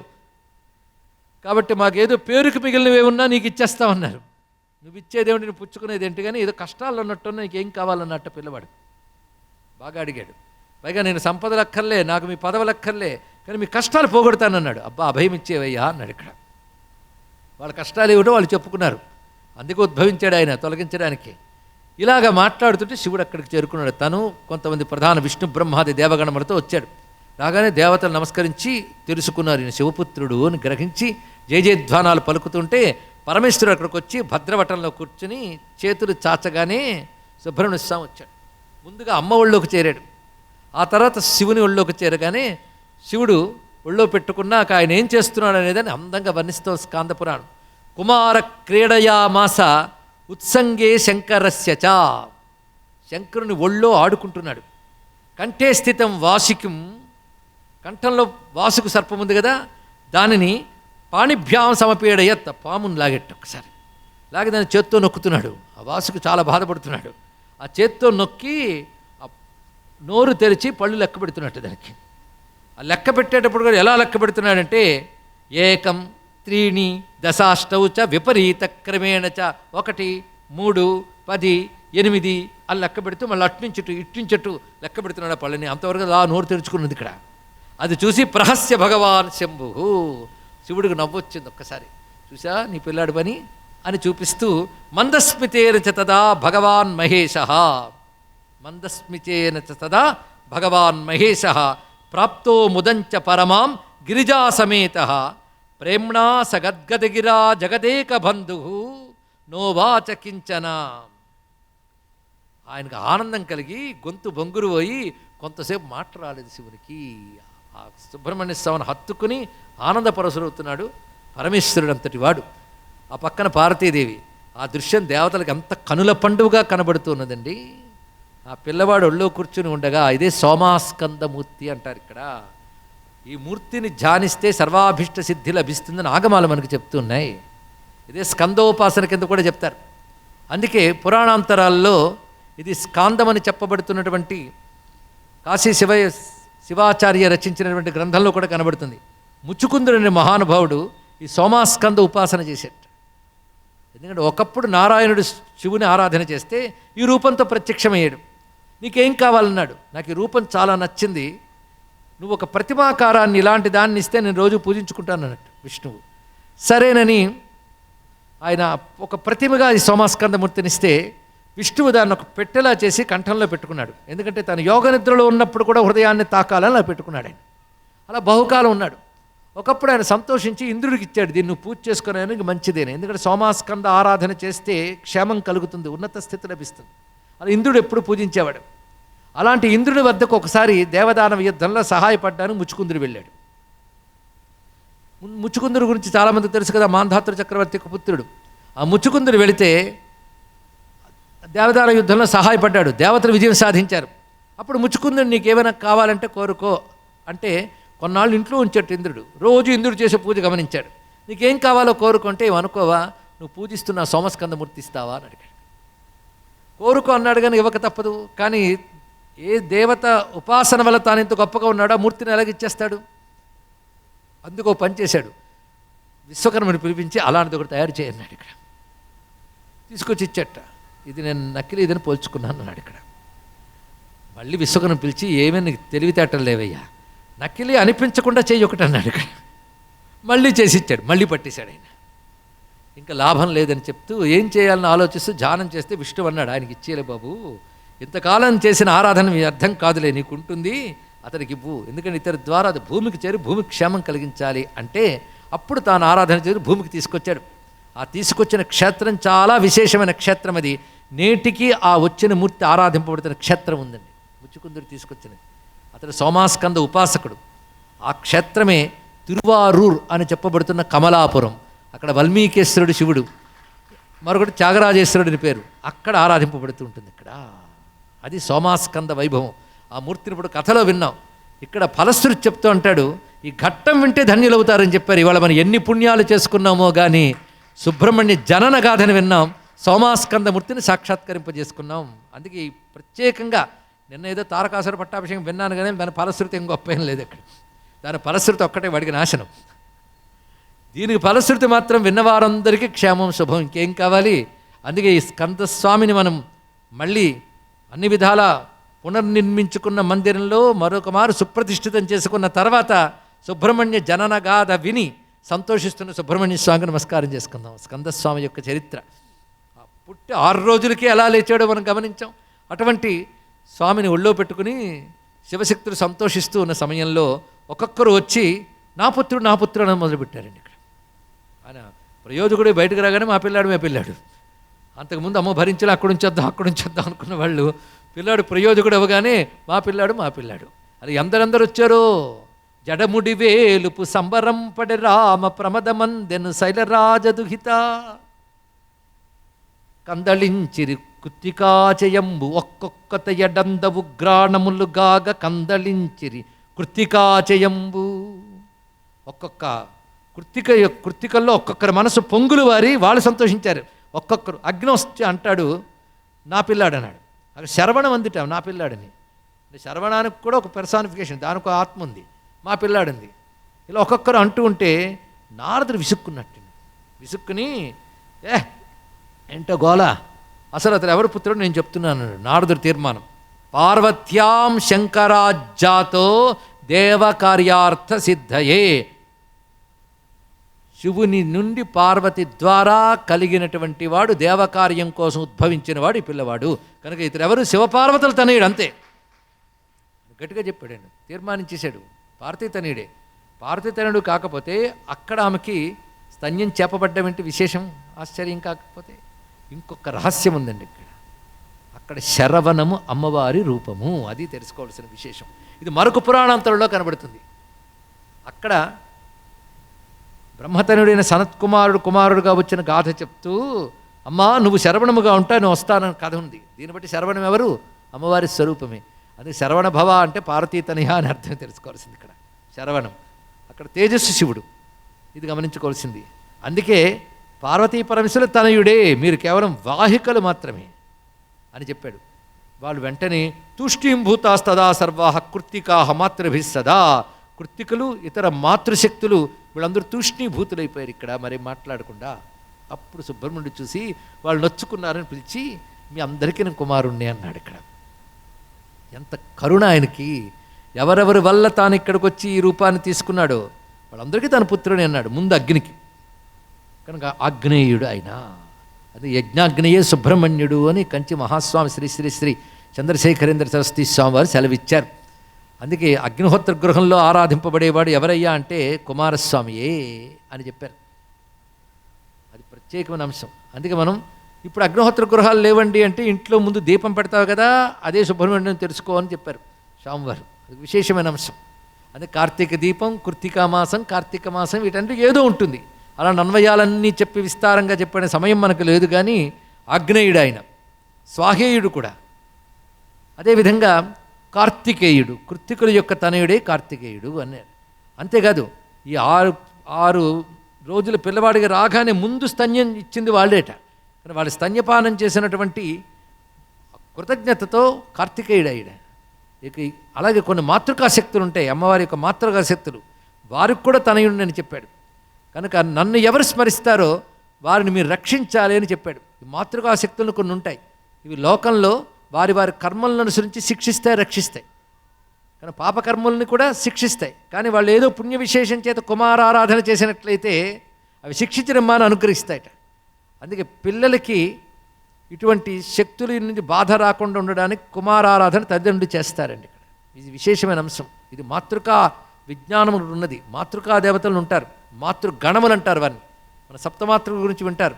కాబట్టి మాకేదో పేరుకి మిగిలినవే ఉన్నా నీకు ఇచ్చేస్తామన్నారు. నువ్వు ఇచ్చేదేమిటి, నేను పుచ్చుకునేది ఏంటి, కానీ ఏదో కష్టాలు ఉన్నట్టున్నా నీకేం కావాలన్నట్టు పిల్లవాడు బాగా అడిగాడు. పైగా నేను సంపదలు అక్కర్లే, నాకు మీ పదవులు అక్కర్లే, కానీ మీ కష్టాలు పోగొడతానన్నాడు. అబ్బా అభయం ఇచ్చేవయ్యా అన్నాడు. ఇక్కడ వాళ్ళ కష్టాలు ఏమిటో వాళ్ళు చెప్పుకున్నారు. అందుకే ఉద్భవించాడు ఆయన తొలగించడానికి. ఇలాగ మాట్లాడుతుంటే శివుడు అక్కడికి చేరుకున్నాడు. తను కొంతమంది ప్రధాన విష్ణు బ్రహ్మాది దేవగణములతో వచ్చాడు. రాగానే దేవతలు నమస్కరించి తెలుసుకున్నారు ఈయన శివపుత్రుడు అని గ్రహించి జయజయధ్వానాలు పలుకుతుంటే పరమేశ్వరుడు అక్కడికి వచ్చి భద్రవటంలో కూర్చుని చేతులు చాచగానే సుబ్రహ్మణ్య స్వామి వచ్చాడు. ముందుగా అమ్మ ఒళ్ళోకి చేరాడు. ఆ తర్వాత శివుని ఒళ్ళోకి చేరగానే శివుడు ఒళ్ళో పెట్టుకున్నాక ఆయన ఏం చేస్తున్నాడు అనేదని అందంగా వర్ణిస్తూ స్కాంద పురాణం. కుమార క్రీడయా మాస ఉత్సంగే శంకరస్య చ, శంకరుని ఒళ్ళో ఆడుకుంటున్నాడు. కంఠే స్థితం వాసికం, కంఠంలో వాసుకు సర్పం ఉంది కదా, దానిని పాణిభ్యాం సమపీడయత్, పాముని లాగెట్టు ఒకసారి లాగి దాన్ని చేత్తో నొక్కుతున్నాడు. ఆ వాసుకు చాలా బాధపడుతున్నాడు. ఆ చేత్తో నొక్కి నోరు తెరిచి పళ్ళు లెక్క పెడుతున్నట్టు దానికి. ఆ లెక్క పెట్టేటప్పుడు కూడా ఎలా లెక్క పెడుతున్నాడంటే ఏకం త్రీణి దశాష్టౌ చ విపరీత క్రమేణ చ, 1 3 10 8 అని లెక్క పెడుతూ మళ్ళీ అట్నుంచుట్టు ఇట్నుంచట్టు లెక్క పెడుతున్నాడు ఆ పళ్ళని. అంతవరకు అలా నోరు తెరుచుకున్నది ఇక్కడ. అది చూసి ప్రహస్య భగవాన్ శంభు, శివుడికి నవ్వొచ్చింది ఒక్కసారి. చూసా నీ పిల్లాడి పని అని చూపిస్తూ మందస్మితేన చ తదా భగవాన్ మహేశ, మందస్మితేన చ తదా భగవాన్ మహేశ ప్రాప్తో ముదంచ పరమాం గిరిజా సమేత ప్రేమ్ణా సగద్గదగిరా జగదేక బంధు నోవాచ కించన. ఆయనకు ఆనందం కలిగి గొంతు బొంగురు పోయి కొంతసేపు మాట రాలేదు శివునికి. ఆ సుబ్రహ్మణ్య స్వామిని హత్తుకుని ఆనందపరసురవుతున్నాడు పరమేశ్వరుడు అంతటి వాడు. ఆ పక్కన పార్వతీదేవి. ఆ దృశ్యం దేవతలకు అంత కనుల పండుగగా కనబడుతున్నదండి. ఆ పిల్లవాడు ఒళ్ళో కూర్చుని ఉండగా ఇదే సోమాస్కందమూర్తి అంటారు ఇక్కడ. ఈ మూర్తిని ధ్యానిస్తే సర్వాభిష్ట సిద్ధి లభిస్తుందని ఆగమాలు మనకు చెప్తున్నాయి. ఇదే స్కందోపాసన కింద కూడా చెప్తారు. అందుకే పురాణాంతరాల్లో ఇది స్కాందమని చెప్పబడుతున్నటువంటి కాశీ శివాచార్య రచించినటువంటి గ్రంథంలో కూడా కనబడుతుంది. ముచ్చుకుందుడనే మహానుభావుడు ఈ సోమాస్కంద ఉపాసన చేసేట. ఎందుకంటే ఒకప్పుడు నారాయణుడు శివుని ఆరాధన చేస్తే ఈ రూపంతో ప్రత్యక్షమయ్యాడు. నీకేం కావాలన్నాడు. నాకు ఈ రూపం చాలా నచ్చింది, నువ్వు ఒక ప్రతిమాకారాన్ని ఇలాంటి దాన్ని ఇస్తే నేను రోజు పూజించుకుంటాను అన్నట్టు విష్ణువు. సరేనని ఆయన ఒక ప్రతిమగా ఈ సోమాస్కందమూర్తినిస్తే విష్ణువు దాన్ని ఒక పెట్టెలా చేసి కంఠంలో పెట్టుకున్నాడు. ఎందుకంటే తను యోగ నిద్రలో ఉన్నప్పుడు కూడా హృదయాన్ని తాకాలని అలా పెట్టుకున్నాడు ఆయన. అలా బహుకాలం ఉన్నాడు. ఒకప్పుడు ఆయన సంతోషించి ఇంద్రుడికి ఇచ్చాడు, దీన్ని పూజ చేసుకునేందుకు మంచిదేనే, ఎందుకంటే సోమాస్కంద ఆరాధన చేస్తే క్షేమం కలుగుతుంది, ఉన్నత స్థితి లభిస్తుంది. అలా ఇంద్రుడు ఎప్పుడు పూజించేవాడు. అలాంటి ఇంద్రుడి వద్దకు ఒకసారి దేవదానవ యుద్ధంలో సహాయపడ్డానికి ముచ్చుకుందుడు వెళ్ళాడు. ముచ్చుకుందురు గురించి చాలామందికి తెలుసు కదా, మాంధాతృ చక్రవర్తి యొక్క పుత్రుడు. ఆ ముచ్చుకుందురు వెళితే దేవదాన యుద్ధంలో సహాయపడ్డాడు, దేవతలు విజయం సాధించారు. అప్పుడు ముచ్చుకుందుడు నీకు ఏమైనా కావాలంటే కోరుకో అంటే కొన్నాళ్ళు ఇంట్లో ఉంచాడు ఇంద్రుడు. రోజు ఇంద్రుడు చేసే పూజ గమనించాడు. నీకేం కావాలో కోరుకుంటే ఏమనుకోవా, నువ్వు పూజిస్తున్న సోమస్కందమూర్తి ఇస్తావా అని అడిగాడు. కోరుకో అన్నాడు కానీ ఇవ్వక తప్పదు. కానీ ఏ దేవత ఉపాసన వల్ల తాను ఇంత గొప్పగా ఉన్నాడో ఆ మూర్తిని ఎలాగిచ్చేస్తాడు? అందుకో పని చేశాడు, విశ్వకర్మని పిలిపించి అలాంటిది ఒకటి తయారు చేయన్నాడు. ఇక్కడ తీసుకొచ్చి ఇచ్చట, ఇది నేను నకిలీ ఇదని పోల్చుకున్నాను అన్నాడు. ఇక్కడ మళ్ళీ విశ్వకర్మ పిలిచి ఏమైనా నీకు తెలివితేటలు లేవయ్యా, నకిలీ అనిపించకుండా చెయ్యి ఒకటి అన్నాడు. ఇక్కడ మళ్ళీ చేసి ఇచ్చాడు, మళ్ళీ పట్టేశాడు ఆయన. ఇంకా లాభం లేదని చెప్తూ ఏం చేయాలని ఆలోచిస్తూ ధ్యానం చేస్తే విష్ణువు అన్నాడు, ఆయనకి ఇచ్చేలే బాబు, ఇంతకాలం చేసిన ఆరాధన మీ అర్థం కాదులే, నీకు ఉంటుంది, అతనికి ఇవ్వు, ఎందుకంటే ఇతని ద్వారా అది భూమికి చేరి భూమికి క్షేమం కలిగించాలి అంటే అప్పుడు తాను ఆరాధన చేసి భూమికి తీసుకొచ్చాడు. ఆ తీసుకొచ్చిన క్షేత్రం చాలా విశేషమైన క్షేత్రం. అది నేటికి ఆ వచ్చిన మూర్తి ఆరాధింపబడుతున్న క్షేత్రం ఉందండి, ముచ్చుకుందురు తీసుకొచ్చినది. అతడు సోమాస్కంద ఉపాసకుడు. ఆ క్షేత్రమే తిరువారూర్ అని చెప్పబడుతున్న కమలాపురం. అక్కడ వాల్మీకేశ్వరుడు శివుడు, మరొకటి త్యాగరాజేశ్వరుడిని పేరు, అక్కడ ఆరాధింపబడుతూ ఉంటుంది. ఇక్కడ అది సోమాస్కంద వైభవం. ఆ మూర్తిని ఇప్పుడు కథలో విన్నాం. ఇక్కడ ఫలశ్రుతి చెప్తూ అంటాడు, ఈ ఘట్టం వింటే ధన్యులవుతారని చెప్పారు. ఇవాళ మనం ఎన్ని పుణ్యాలు చేసుకున్నామో కానీ సుబ్రహ్మణ్య జనన గాథని విన్నాం, సోమాస్కందమూర్తిని సాక్షాత్కరింపజేసుకున్నాం. అందుకే ఈ ప్రత్యేకంగా నిన్న ఏదో తారకాసుర పట్టాభిషేకం విన్నాను కానీ దాని ఫలశ్రుతి ఏం గొప్ప ఏం లేదు. ఇక్కడ దాని ఫలశ్రుతి ఒక్కటే వాడికి నాశనం. దీనికి ఫలశ్రుతి మాత్రం విన్నవారందరికీ క్షేమం శుభం, ఇంకేం కావాలి? అందుకే ఈ స్కందస్వామిని మనం మళ్ళీ అన్ని విధాలా పునర్నిర్మించుకున్న మందిరంలో మరొక మారు సుప్రతిష్ఠితం చేసుకున్న తర్వాత సుబ్రహ్మణ్య జనన గాథ విని సంతోషిస్తున్న సుబ్రహ్మణ్య స్వామికి నమస్కారం చేసుకుందాం. స్కందస్వామి యొక్క చరిత్ర పుట్టి 6 రోజులకే ఎలా లేచాడో మనం గమనించాం. అటువంటి స్వామిని ఒళ్ళో పెట్టుకుని శివశక్తులు సంతోషిస్తూ ఉన్న సమయంలో ఒక్కొక్కరు వచ్చి నా పుత్రుడు నా పుత్రుడు అని మొదలుపెట్టారండి. ఇక్కడ ఆయన ప్రయోజకుడు బయటకు రాగానే మా పిల్లాడు. అంతకుముందు అమ్మ భరించలే, అక్కడి నుంచి వద్దాం అనుకున్న వాళ్ళు పిల్లాడు ప్రయోజకుడు అవ్వగానే మా పిల్లాడు. అది ఎందరందరూ వచ్చారో. జడముడి వేలుపు సంబరం పడి రామ ప్రమదమందెను శైలరాజదుహిత కందళించిరి కృత్తికాచయంబు ఒక్కొక్కత ఎడందవు గ్రాణములుగాగ కందళించిరి కృత్తికాచయంబు. ఒక్కొక్క కృత్తికల్లో ఒక్కొక్కరి మనసు పొంగులు వారి వాళ్ళు సంతోషించారు. ఒక్కొక్కరు అగ్నోస్తి అంటాడు నా పిల్లాడు అన్నాడు. అక్కడ శరవణం అందిటాం నా పిల్లాడని. శరవణానికి కూడా ఒక పెర్సానిఫికేషన్, దానికి ఒక ఆత్మ ఉంది, మా పిల్లాడింది. ఇలా ఒక్కొక్కరు అంటూ ఉంటే నారదుడు విసుక్కుని ఏంటో గోళ, అసలు అతను ఎవరు పుత్రుడు నేను చెప్తున్నాను. నారదుడు తీర్మానం, పార్వత్యాం శంకరాజ్జాతో దేవకార్యార్థ సిద్ధయే. శివుని నుండి పార్వతి ద్వారా కలిగినటువంటి వాడు, దేవకార్యం కోసం ఉద్భవించిన వాడు ఈ పిల్లవాడు. కనుక ఇతరు ఎవరు? శివపార్వతులు తనయుడు, అంతే. గట్టిగా చెప్పాడు ఆయన, తీర్మానించేశాడు. పార్వతీ తనయుడే. పార్వతీ తనయుడు కాకపోతే అక్కడ ఆమెకి స్తన్యం చేపబడ్డమేంటి విశేషం, ఆశ్చర్యం కాకపోతే. ఇంకొక రహస్యం ఉందండి ఇక్కడ. అక్కడ శరవణము అమ్మవారి రూపము, అది తెలుసుకోవాల్సిన విశేషం. ఇది మరొక పురాణాంతరంలో కనబడుతుంది. అక్కడ బ్రహ్మతనుడైన కుమారుడుగా వచ్చిన గాథ చెప్తూ, అమ్మా నువ్వు శరవణముగా ఉంటా, నువ్వు వస్తానని కథ ఉంది. దీన్ని బట్టి శరవణం ఎవరు? అమ్మవారి స్వరూపమే. అది శరవణ భవ అంటే పార్వతీతనయ అని అర్థం తెలుసుకోవాల్సింది. ఇక్కడ శరవణం, అక్కడ తేజస్సు శివుడు, ఇది గమనించుకోవాల్సింది. అందుకే పార్వతీ పరమేశ్వరులు తనయుడే, మీరు కేవలం వాహికలు మాత్రమే అని చెప్పాడు. వాళ్ళు వెంటనే తూష్టీంభూతాస్తదా సర్వాహ కృత్తికాహ మాతృభిస్సదా. కృత్తికలు ఇతర మాతృశక్తులు వీళ్ళందరూ తూష్ణీభూతులైపోయారు ఇక్కడ, మరి మాట్లాడకుండా. అప్పుడు సుబ్రహ్మణ్యుడు చూసి వాళ్ళు నొచ్చుకున్నారని పిలిచి మీ అందరికీ నేను కుమారుణ్ణి అన్నాడు. ఇక్కడ ఎంత కరుణ ఆయనకి. ఎవరెవరి వల్ల తాను ఇక్కడికి వచ్చి ఈ రూపాన్ని తీసుకున్నాడో వాళ్ళందరికీ తన పుత్రుని అన్నాడు. ముందు అగ్నికి, కనుక ఆగ్నేయుడు ఆయన. అది యజ్ఞాగ్నేయే సుబ్రహ్మణ్యుడు అని కంచి మహాస్వామి శ్రీ శ్రీ శ్రీ చంద్రశేఖరేంద్ర సరస్వతి స్వామి వారు సెలవిచ్చారు. అందుకే అగ్నిహోత్ర గృహంలో ఆరాధింపబడేవాడు ఎవరయ్యా అంటే కుమారస్వామియే అని చెప్పారు. అది ప్రత్యేకమైన అంశం. అందుకే మనం ఇప్పుడు అగ్నిహోత్ర గృహాలు లేవండి అంటే ఇంట్లో ముందు దీపం పెడతావు కదా, అదే సుబ్రహ్మణ్యం తెలుసుకో అని చెప్పారు స్వామివారు. అది విశేషమైన అంశం. అదే కార్తీక దీపం, కృత్తికా మాసం, కార్తీక మాసం, వీటంటే ఏదో ఉంటుంది. అలా అన్వయాలన్నీ చెప్పి విస్తారంగా చెప్పిన సమయం మనకు లేదు. కానీ ఆగ్నేయుడు ఆయన, స్వాహేయుడు కూడా. అదేవిధంగా కార్తికేయుడు, కృత్తికుల యొక్క తనయుడే కార్తికేయుడు అన్నారు. అంతేకాదు ఈ ఆరు రోజుల పిల్లవాడికి రాగానే ముందు స్తన్యం ఇచ్చింది వాళ్ళేట. కానీ వాళ్ళు స్తన్యపానం చేసినటువంటి కృతజ్ఞతతో కార్తికేయుడు అయ్యాడు. ఇక అలాగే కొన్ని మాతృకాశక్తులు ఉంటాయి, అమ్మవారి యొక్క మాతృకాశక్తులు, వారికి కూడా తనయుడిని చెప్పాడు. కనుక నన్ను ఎవరు స్మరిస్తారో వారిని మీరు రక్షించాలి అని చెప్పాడు. ఈ మాతృకాశక్తులు కొన్ని ఉంటాయి, ఇవి లోకంలో వారి వారి కర్మలను అనుసరించి శిక్షిస్తాయి, రక్షిస్తాయి. కానీ పాపకర్మల్ని కూడా శిక్షిస్తాయి. కానీ వాళ్ళు ఏదో పుణ్య విశేషం చేత కుమారారాధన చేసినట్లయితే అవి శిక్షించడమ్మా అని అనుగ్రహిస్తాయట. అందుకే పిల్లలకి ఇటువంటి శక్తుల నుంచి బాధ రాకుండా ఉండడానికి కుమారారాధన తల్లిదండ్రులు చేస్తారండి. ఇక్కడ ఇది విశేషమైన అంశం. ఇది మాతృకా విజ్ఞానములు ఉన్నది. మాతృకా దేవతలు ఉంటారు, మాతృగణములు అంటారు వారిని. మన సప్తమాతృక గురించి వింటారు.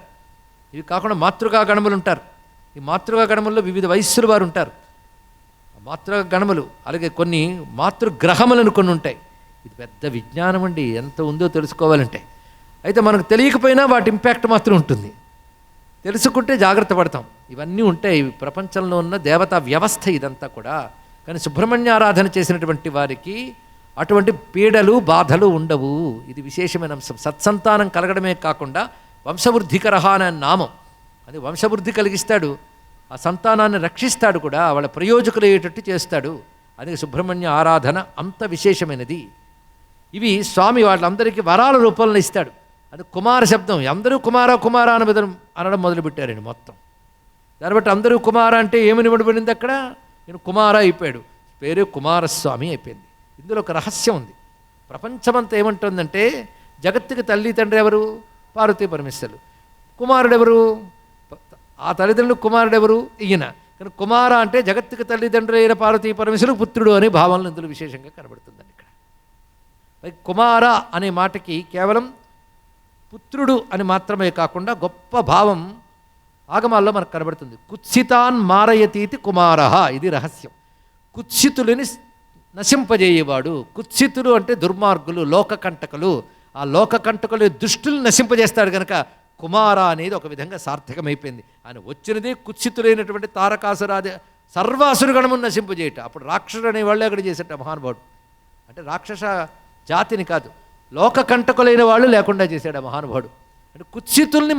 ఇవి కాకుండా మాతృకా గణములు ఉంటారు. ఈ మాతృకా గణముల్లో వివిధ వయస్సులు వారు ఉంటారు. మాతృ గణములు అలాగే కొన్ని మాతృగ్రహములను కొన్ని ఉంటాయి. ఇది పెద్ద విజ్ఞానం అండి, ఎంత ఉందో తెలుసుకోవాలంటే. అయితే మనకు తెలియకపోయినా వాటి ఇంపాక్ట్ మాత్రం ఉంటుంది. తెలుసుకుంటే జాగ్రత్త పడతాం. ఇవన్నీ ఉంటాయి, ప్రపంచంలో ఉన్న దేవతా వ్యవస్థ ఇదంతా కూడా. కానీ సుబ్రహ్మణ్య ఆరాధన చేసినటువంటి వారికి అటువంటి పీడలు బాధలు ఉండవు. ఇది విశేషమైన అంశం. సత్సంతానం కలగడమే కాకుండా వంశవృద్ధికరహ అనే నామం, అది వంశవృద్ధి కలిగిస్తాడు, ఆ సంతానాన్ని రక్షిస్తాడు కూడా, వాళ్ళ ప్రయోజకులు అయ్యేటట్టు చేస్తాడు. అందుకే సుబ్రహ్మణ్య ఆరాధన అంత విశేషమైనది. ఇవి స్వామి వాళ్ళందరికీ వరాల రూపంలో ఇస్తాడు. అది కుమార శబ్దం, అందరూ కుమార కుమార అనడం మొదలుపెట్టారండి మొత్తం. దాన్ని బట్టి అందరూ కుమార అంటే ఏమని పడిపోయింది అక్కడ, నేను కుమార అయిపోయాడు, పేరే కుమారస్వామి అయిపోయింది. ఇందులో ఒక రహస్యం ఉంది. ప్రపంచమంతా ఏమంటుందంటే జగత్తుకి తల్లి తండ్రి ఎవరు, పార్వతీ పరమేశ్వరులు. కుమారుడెవరు, ఆ తల్లిదండ్రులు. కుమారుడెవరు, ఈయన. కానీ కుమార అంటే జగత్తుకి తల్లిదండ్రులు అయిన పార్వతీ పరమేశ్వరులు పుత్రుడు అనే భావనలు ఇందులో విశేషంగా కనబడుతుందండి. ఇక్కడ కుమార అనే మాటకి కేవలం పుత్రుడు అని మాత్రమే కాకుండా గొప్ప భావం ఆగమాల్లో మనకు కనబడుతుంది. కుత్సితాన్ మారయతీతి కుమార, ఇది రహస్యం. కుత్సితులని నశింపజేయేవాడు. కుత్సితులు అంటే దుర్మార్గులు, లోకకంటకులు. ఆ లోకకంటకులు దుష్టులు నశింపజేస్తాడు. కనుక కుమార అనేది ఒక విధంగా సార్థకమైపోయింది. ఆయన వచ్చినదే కుత్సితులైనటువంటి తారకాసురాది సర్వాసురుగణమును నశింపజేయట. అప్పుడు రాక్షసుడు అనేవాళ్ళు అక్కడ చేసేట మహానుభావుడు. అంటే రాక్షస జాతిని కాదు, లోకకంటకులైన వాళ్ళు లేకుండా చేశాడు ఆ మహానుభావుడు. అంటే కుత్సితుల్ని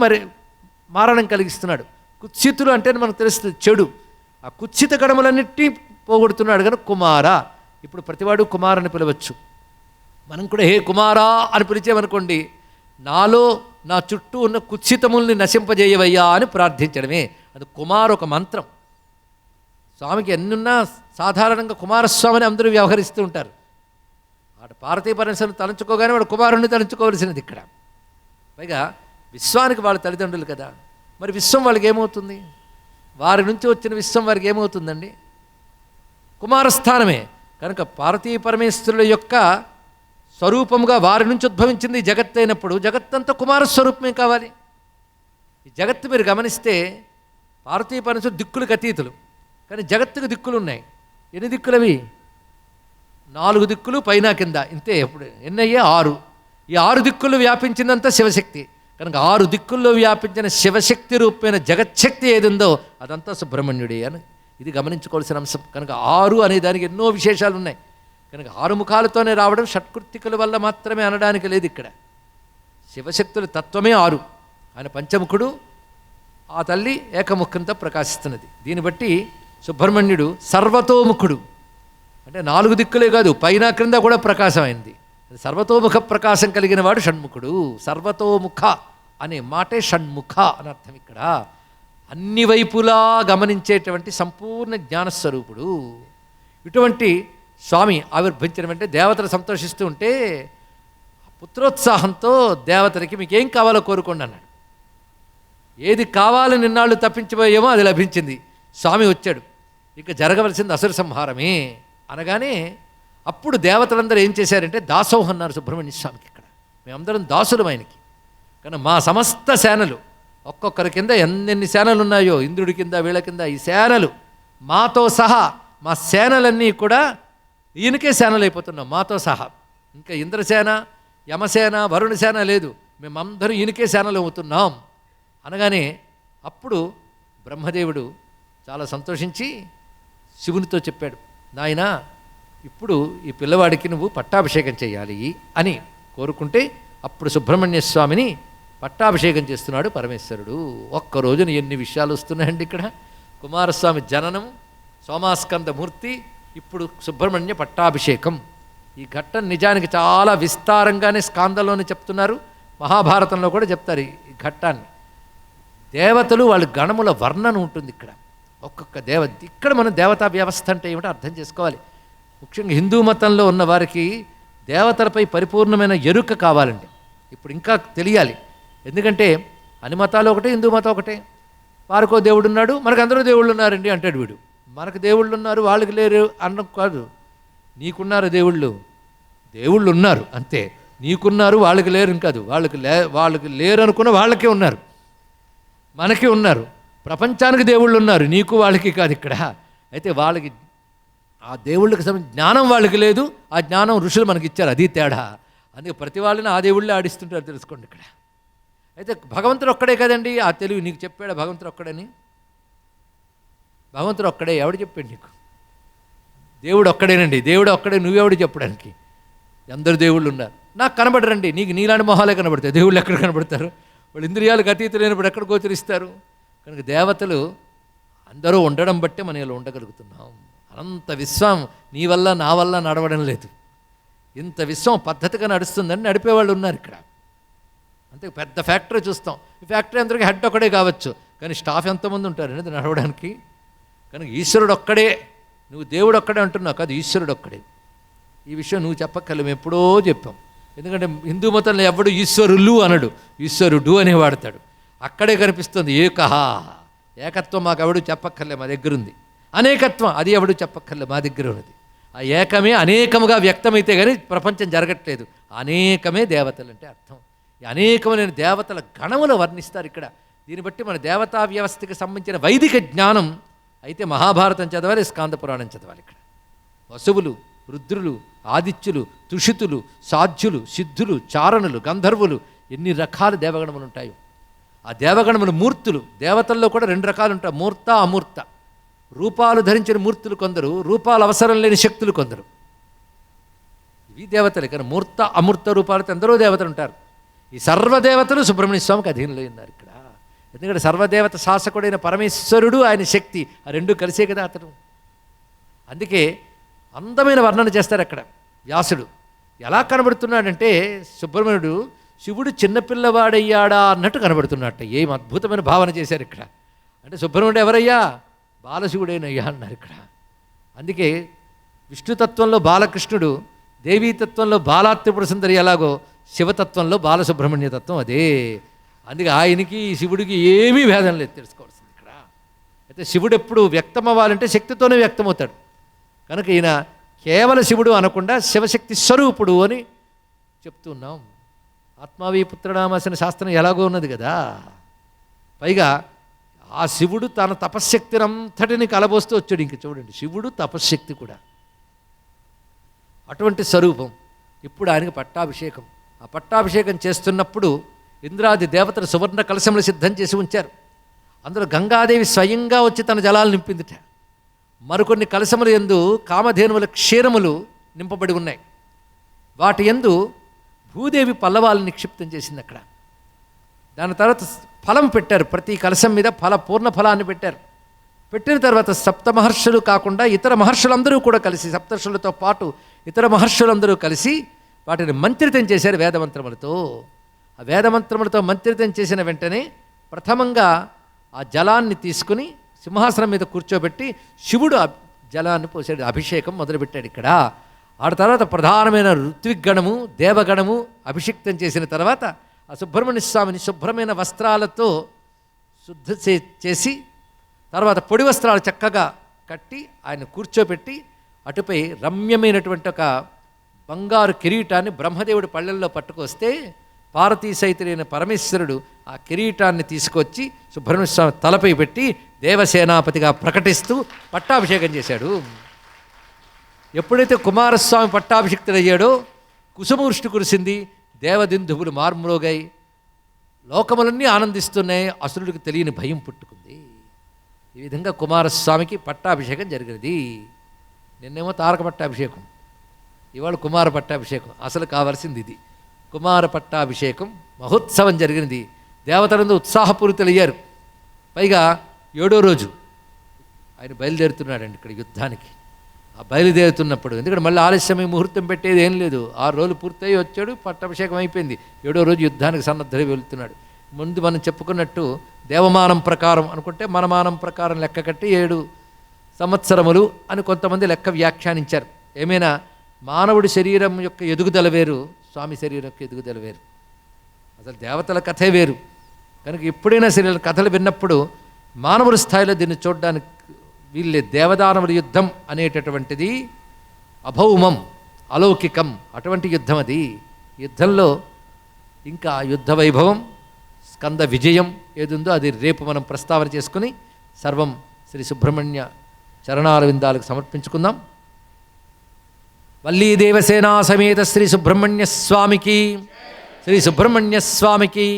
మారణం కలిగిస్తున్నాడు. కుత్సితులు అంటే మనకు తెలుస్తుంది చెడు. ఆ కుత్సిత గణములన్నిటినీ పోగొడుతున్నాడు కనుక కుమార. ఇప్పుడు ప్రతివాడు కుమారని పిలవచ్చు. మనం కూడా హే కుమారా అని పిలిచేమనుకోండి, నాలో నా చుట్టూ ఉన్న కుత్సితముల్ని నశింపజేయవయ్యా అని ప్రార్థించడమే. అది కుమార్ ఒక మంత్రం. స్వామికి ఎన్నున్నా సాధారణంగా కుమారస్వామిని అందరూ వ్యవహరిస్తూ ఉంటారు. వాడు పార్వతీ పరమేశ్వరుని తలంచుకోగానే వాడు కుమారుణ్ణి తలంచుకోవలసినది ఇక్కడ. పైగా విశ్వానికి వాళ్ళ తల్లిదండ్రులు కదా, మరి విశ్వం వాళ్ళకి ఏమవుతుంది? వారి నుంచి వచ్చిన విశ్వం వారికి ఏమవుతుందండి? కుమారస్థానమే. కనుక పార్వతీ పరమేశ్వరుల యొక్క స్వరూపముగా వారి నుంచి ఉద్భవించింది జగత్ అయినప్పుడు జగత్తంతా కుమారస్వరూపమే కావాలి. ఈ జగత్తు మీరు గమనిస్తే పార్వతీ పరమేశ్వరుడు దిక్కులకు అతీతులు, కానీ జగత్తుకు దిక్కులు ఉన్నాయి. ఎన్ని దిక్కులవి? 4 దిక్కులు పైన కింద, ఇంతే. ఎప్పుడు ఎన్నయ్యే? 6. ఈ 6 దిక్కులు వ్యాపించిందంతా శివశక్తి. కనుక 6 దిక్కుల్లో వ్యాపించిన శివశక్తి రూపమైన జగత్శక్తి ఏది ఉందో అదంతా సుబ్రహ్మణ్యుడే అని ఇది గమనించుకోవాల్సిన అంశం. కనుక 6 అనే దానికి ఎన్నో విశేషాలు ఉన్నాయి. కనుక 6 ముఖాలతోనే రావడం షట్కృత్తికల వల్ల మాత్రమే అనడానికి లేదు. ఇక్కడ శివశక్తుల తత్వమే 6. ఆయన పంచముఖుడు, ఆ తల్లి ఏకముఖంతో ప్రకాశిస్తున్నది. దీన్ని బట్టి సుబ్రహ్మణ్యుడు సర్వతోముఖుడు. అంటే 4 దిక్కులే కాదు, పైన క్రింద కూడా ప్రకాశం అయింది. సర్వతోముఖ ప్రకాశం కలిగిన వాడు షణ్ముఖుడు. సర్వతోముఖ అనే మాటే షణ్ముఖ అని అర్థం. ఇక్కడ అన్ని వైపులా గమనించేటువంటి సంపూర్ణ జ్ఞానస్వరూపుడు. ఇటువంటి స్వామి ఆవిర్భవించడం అంటే దేవతలు సంతోషిస్తూ ఉంటే పుత్రోత్సాహంతో దేవతలకి మీకేం కావాలో కోరుకోండి అన్నాడు. ఏది కావాలని నిన్నాళ్ళు తప్పించిపోయేమో అది లభించింది. స్వామి వచ్చాడు, ఇక జరగవలసింది అసుర సంహారమే అనగానే అప్పుడు దేవతలందరూ ఏం చేశారంటే దాసోహం అన్నారు సుబ్రహ్మణ్య స్వామికి. ఇక్కడ మేమందరం దాసులం ఆయనకి. కానీ మా సమస్త సేనలు ఒక్కొక్కరి కింద ఎన్నెన్ని సేనలు ఉన్నాయో, ఇంద్రుడి కింద వీళ్ళ కింద ఈ సేనలు మాతో సహా మా సేనలన్నీ కూడా ఈయనకే సేనలు అయిపోతున్నాం మాతో సహా. ఇంకా ఇంద్రసేన, యమసేన, వరుణసేన లేదు, మేమందరం ఈయనకే సేనలు అవుతున్నాం అనగానే అప్పుడు బ్రహ్మదేవుడు చాలా సంతోషించి శివునితో చెప్పాడు, నాయనా ఇప్పుడు ఈ పిల్లవాడికి నువ్వు పట్టాభిషేకం చేయాలి అని కోరుకుంటే అప్పుడు సుబ్రహ్మణ్య స్వామిని పట్టాభిషేకం చేస్తున్నాడు పరమేశ్వరుడు. ఒక్క రోజున ఎన్ని విషయాలు వస్తున్నాయండి ఇక్కడ. కుమారస్వామి జననం, సోమాస్కంద మూర్తి, ఇప్పుడు సుబ్రహ్మణ్య పట్టాభిషేకం. ఈ ఘట్టం నిజానికి చాలా విస్తారంగానే స్కాందంలోనే చెప్తున్నారు, మహాభారతంలో కూడా చెప్తారు ఈ ఘట్టాన్ని. దేవతలు వాళ్ళ గణముల వర్ణన ఉంటుంది ఇక్కడ. ఒక్కొక్క ఇక్కడ మనం దేవతా వ్యవస్థ అంటే ఏమిటో అర్థం చేసుకోవాలి. ముఖ్యంగా హిందూ మతంలో ఉన్న వారికి దేవతలపై పరిపూర్ణమైన ఎరుక కావాలండి. ఇప్పుడు ఇంకా తెలియాలి, ఎందుకంటే అన్ని మతాలు ఒకటే, హిందూ మతం ఒకటే. వారికో దేవుడు ఉన్నాడు, మనకు అందరూ దేవుళ్ళు ఉన్నారండి అంటాడు వీడు. మనకు దేవుళ్ళు ఉన్నారు వాళ్ళకి లేరు అన్నం కాదు, నీకున్నారు దేవుళ్ళు, దేవుళ్ళు ఉన్నారు అంతే, నీకున్నారు వాళ్ళకి లేరు కాదు, వాళ్ళకి లేరు అనుకున్న వాళ్ళకే ఉన్నారు, మనకి ఉన్నారు, ప్రపంచానికి దేవుళ్ళు ఉన్నారు, నీకు వాళ్ళకి కాదు ఇక్కడ. అయితే వాళ్ళకి ఆ దేవుళ్ళకి సంబంధించిన జ్ఞానం వాళ్ళకి లేదు, ఆ జ్ఞానం ఋషులు మనకి ఇచ్చారు, అది తేడా. అందుకే ప్రతి వాళ్ళని ఆ దేవుళ్ళే ఆడిస్తుంటారు, తెలుసుకోండి ఇక్కడ. అయితే భగవంతుడు ఒక్కడే కదండి, ఆ తెలివి నీకు చెప్పాడా భగవంతుడు ఒక్కడని? భగవంతుడు ఒక్కడే, ఎవడు చెప్పాడు నీకు? దేవుడు ఒక్కడేనండి, దేవుడు ఒక్కడే, నువ్వెవడు చెప్పడానికి? అందరు దేవుళ్ళు ఉన్నారు, నాకు కనబడరండి, నీకు నీలాంటి మొహాలే కనబడతాయి, దేవుళ్ళు ఎక్కడ కనబడతారు? వాళ్ళు ఇంద్రియాలకు అతీతులైనప్పుడు ఎక్కడ గోచరిస్తారు? కనుక దేవతలు అందరూ ఉండడం బట్టే మనం ఇలా ఉండగలుగుతున్నాం. అనంత విశ్వం నీ వల్ల నా వల్ల నడవడం లేదు, ఇంత విశ్వం పద్ధతిగా నడుస్తుందని నడిపేవాళ్ళు ఉన్నారు ఇక్కడ. అంతే, పెద్ద ఫ్యాక్టరీ చూస్తాం, ఈ ఫ్యాక్టరీ అందరికీ హెడ్ ఒక్కడే కావచ్చు, కానీ స్టాఫ్ ఎంతమంది ఉంటారు అనేది నడవడానికి. కనుక ఈశ్వరుడు ఒక్కడే, నువ్వు దేవుడు ఒక్కడే అంటున్నావు కాదు, ఈశ్వరుడు ఒక్కడే. ఈ విషయం నువ్వు చెప్పక్కర్లేము, ఎప్పుడో చెప్పాం. ఎందుకంటే హిందూ మతంలో ఎవడు ఈశ్వరులు అనడు, ఈశ్వరుడు అనే వాడతాడు. అక్కడే కనిపిస్తుంది ఏకహ, ఏకత్వం మాకు ఎవడు చెప్పక్కర్లే, మా దగ్గర ఉంది. అనేకత్వం అది ఎవడు చెప్పక్కర్లే, మా దగ్గర ఉన్నది. ఆ ఏకమే అనేకముగా వ్యక్తమైతే కానీ ప్రపంచం జరగట్లేదు. అనేకమే దేవతలు అంటే అర్థం. ఈ అనేకమైన దేవతల గణములు వర్ణిస్తారు ఇక్కడ. దీన్ని బట్టి మన దేవతా వ్యవస్థకి సంబంధించిన వైదిక జ్ఞానం అయితే మహాభారతం చదవాలి, స్కాంద పురాణం చదవాలి. ఇక్కడ వసువులు, రుద్రులు, ఆదిత్యులు, తుషితులు, సాధ్యులు, సిద్ధులు, చారణులు, గంధర్వులు, ఎన్ని రకాల దేవగణములు ఉంటాయో. ఆ దేవగణములు మూర్తులు, దేవతల్లో కూడా రెండు రకాలు ఉంటాయి, మూర్త అమూర్త. రూపాలు ధరించిన మూర్తులు కొందరు, రూపాలు అవసరం లేని శక్తులు కొందరు. ఇవి దేవతలే. కానీ మూర్త అమూర్త రూపాలతో ఎందరో దేవతలు ఉంటారు. ఈ సర్వదేవతలు సుబ్రహ్మణ్య స్వామికి అధీనంలో ఉన్నారు ఇక్కడ. ఎందుకంటే సర్వదేవత శాసకుడైన పరమేశ్వరుడు, ఆయన శక్తి, ఆ రెండు కలిసే కదా అతను. అందుకే అందమైన వర్ణన చేస్తారు అక్కడ వ్యాసుడు. ఎలా కనబడుతున్నాడంటే సుబ్రహ్మణ్యుడు శివుడు చిన్నపిల్లవాడయ్యాడా అన్నట్టు కనబడుతున్నట్ట. ఏం అద్భుతమైన భావన చేశారు ఇక్కడ. అంటే సుబ్రహ్మణ్యుడు ఎవరయ్యా? బాలశివుడైనయ్యా అన్నారు ఇక్కడ. అందుకే విష్ణుతత్వంలో బాలకృష్ణుడు, దేవీతత్వంలో బాలాత్రిపుర సుందరి ఎలాగో శివతత్వంలో బాలసుబ్రహ్మణ్య తత్వం అదే. అందుకే ఆయనకి శివుడికి ఏమీ భేదం లేదు, తెలుసుకోవాల్సింది ఇక్కడ. అయితే శివుడు ఎప్పుడు వ్యక్తం అవ్వాలంటే శక్తితోనే వ్యక్తమవుతాడు. కనుక ఈయన కేవల శివుడు అనకుండా శివశక్తి స్వరూపుడు అని చెప్తున్నాం. ఆత్మావి పుత్రనామాసిన శాస్త్రం ఎలాగో ఉన్నది కదా. పైగా ఆ శివుడు తన తపశ్శక్తిని అంతటిని కలబోస్తూ వచ్చాడు. ఇంక చూడండి, శివుడు తపశ్శక్తి కూడా, అటువంటి స్వరూపం. ఇప్పుడు ఆయనకు పట్టాభిషేకం. ఆ పట్టాభిషేకం చేస్తున్నప్పుడు ఇంద్రాది దేవతలు సువర్ణ కలశములు సిద్ధం చేసి ఉంచారు. అందులో గంగాదేవి స్వయంగా వచ్చి తన జలాలు నింపిందిట. మరికొన్ని కలశములు యందు కామధేనువుల క్షీరములు నింపబడి ఉన్నాయి. వాటి యందు భూదేవి పల్లవాలను నిక్షిప్తం చేసింది అక్కడ. దాని తర్వాత ఫలం పెట్టారు, ప్రతి కలశం మీద పూర్ణ ఫలాన్ని పెట్టారు. పెట్టిన తర్వాత సప్త మహర్షులు కాకుండా ఇతర మహర్షులందరూ కూడా కలిసి, సప్తర్షులతో పాటు ఇతర మహర్షులందరూ కలిసి వాటిని మంత్రితం చేశారు వేదమంత్రములతో. ఆ వేదమంత్రములతో మంత్రితం చేసిన వెంటనే ప్రథమంగా ఆ జలాన్ని తీసుకుని సింహాసనం మీద కూర్చోబెట్టి శివుడు జలాన్ని పోసాడు, అభిషేకం మొదలుపెట్టాడు ఇక్కడ. ఆ తర్వాత ప్రధానమైన ఋత్విగ్గణము, దేవగణము అభిషిక్తం చేసిన తర్వాత ఆ సుబ్రహ్మణ్య స్వామిని శుభ్రమైన వస్త్రాలతో శుద్ధ చేసి తర్వాత పొడి వస్త్రాలు చక్కగా కట్టి ఆయన కూర్చోబెట్టి అటుపై రమ్యమైనటువంటి ఒక బంగారు కిరీటాన్ని బ్రహ్మదేవుడి పళ్ళెల్లో పట్టుకొస్తే పార్వతీ సహితుడైన పరమేశ్వరుడు ఆ కిరీటాన్ని తీసుకొచ్చి సుబ్రహ్మణ్య స్వామి తలపై పెట్టి దేవసేనాపతిగా ప్రకటిస్తూ పట్టాభిషేకం చేశాడు. ఎప్పుడైతే కుమారస్వామి పట్టాభిషిక్తుడయ్యాడో కుసుమవృష్టి కురిసింది, దేవదిందువులు మార్మ్రోగాయి, లోకములన్నీ ఆనందిస్తున్నాయి, అసురుడికి తెలియని భయం పుట్టుకుంది. ఈ విధంగా కుమారస్వామికి పట్టాభిషేకం జరిగినది. నిన్నేమో తారక పట్టాభిషేకం, ఇవాళ కుమార పట్టాభిషేకం. అసలు కావాల్సింది ఇది. కుమార పట్టాభిషేకం మహోత్సవం జరిగినది. దేవతలందు ఉత్సాహపూరితులయ్యారు. పైగా 7వ రోజు ఆయన బయలుదేరుతున్నాడండి ఇక్కడ యుద్ధానికి. ఆ బయలుదేరుతున్నప్పుడు, ఎందుకంటే మళ్ళీ ఆలస్యమై ముహూర్తం పెట్టేది ఏం లేదు, 6 రోజులు పూర్తయి వచ్చాడు, పట్టాభిషేకం అయిపోయింది. 7వ రోజు యుద్ధానికి సన్నద్ధుడై వెళుతున్నాడు. ముందు మనం చెప్పుకున్నట్టు దేవమానం ప్రకారం అనుకుంటే మన మానం ప్రకారం లెక్క కట్టి 7 సంవత్సరములు అని కొంతమంది లెక్క వ్యాఖ్యానించారు. ఏమైనా మానవుడి శరీరం యొక్క ఎదుగుదల వేరు, స్వామి శరీరం యొక్క ఎదుగుదల వేరు. అసలు దేవతల కథే వేరు. కనుక ఎప్పుడైనా సరే కథలు విన్నప్పుడు మానవుడి స్థాయిలో దీన్ని చూడడానికి వీళ్ళే. దేవదానవుల యుద్ధం అనేటటువంటిది అభౌమం, అలౌకికం, అటువంటి యుద్ధం అది. యుద్ధంలో ఇంకా యుద్ధ వైభవం, స్కంద విజయం ఏదుందో అది రేపు మనం ప్రస్తావన చేసుకుని సర్వం శ్రీ సుబ్రహ్మణ్య చరణారవిందాలకు సమర్పించుకుందాం. వల్లీ దేవసేనా సమేత శ్రీ సుబ్రహ్మణ్య స్వామికి, శ్రీ సుబ్రహ్మణ్య స్వామికి,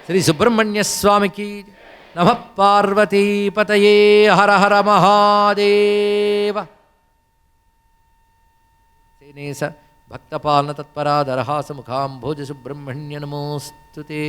శ్రీ సుబ్రహ్మణ్య స్వామికి. నమః పార్వతీపతయే. హర హర మహాదేవ. సేనేశ భక్తపాలన తత్పరాధరహాస ముఖాంభోజ సుబ్రహ్మణ్య నమోస్తుతే.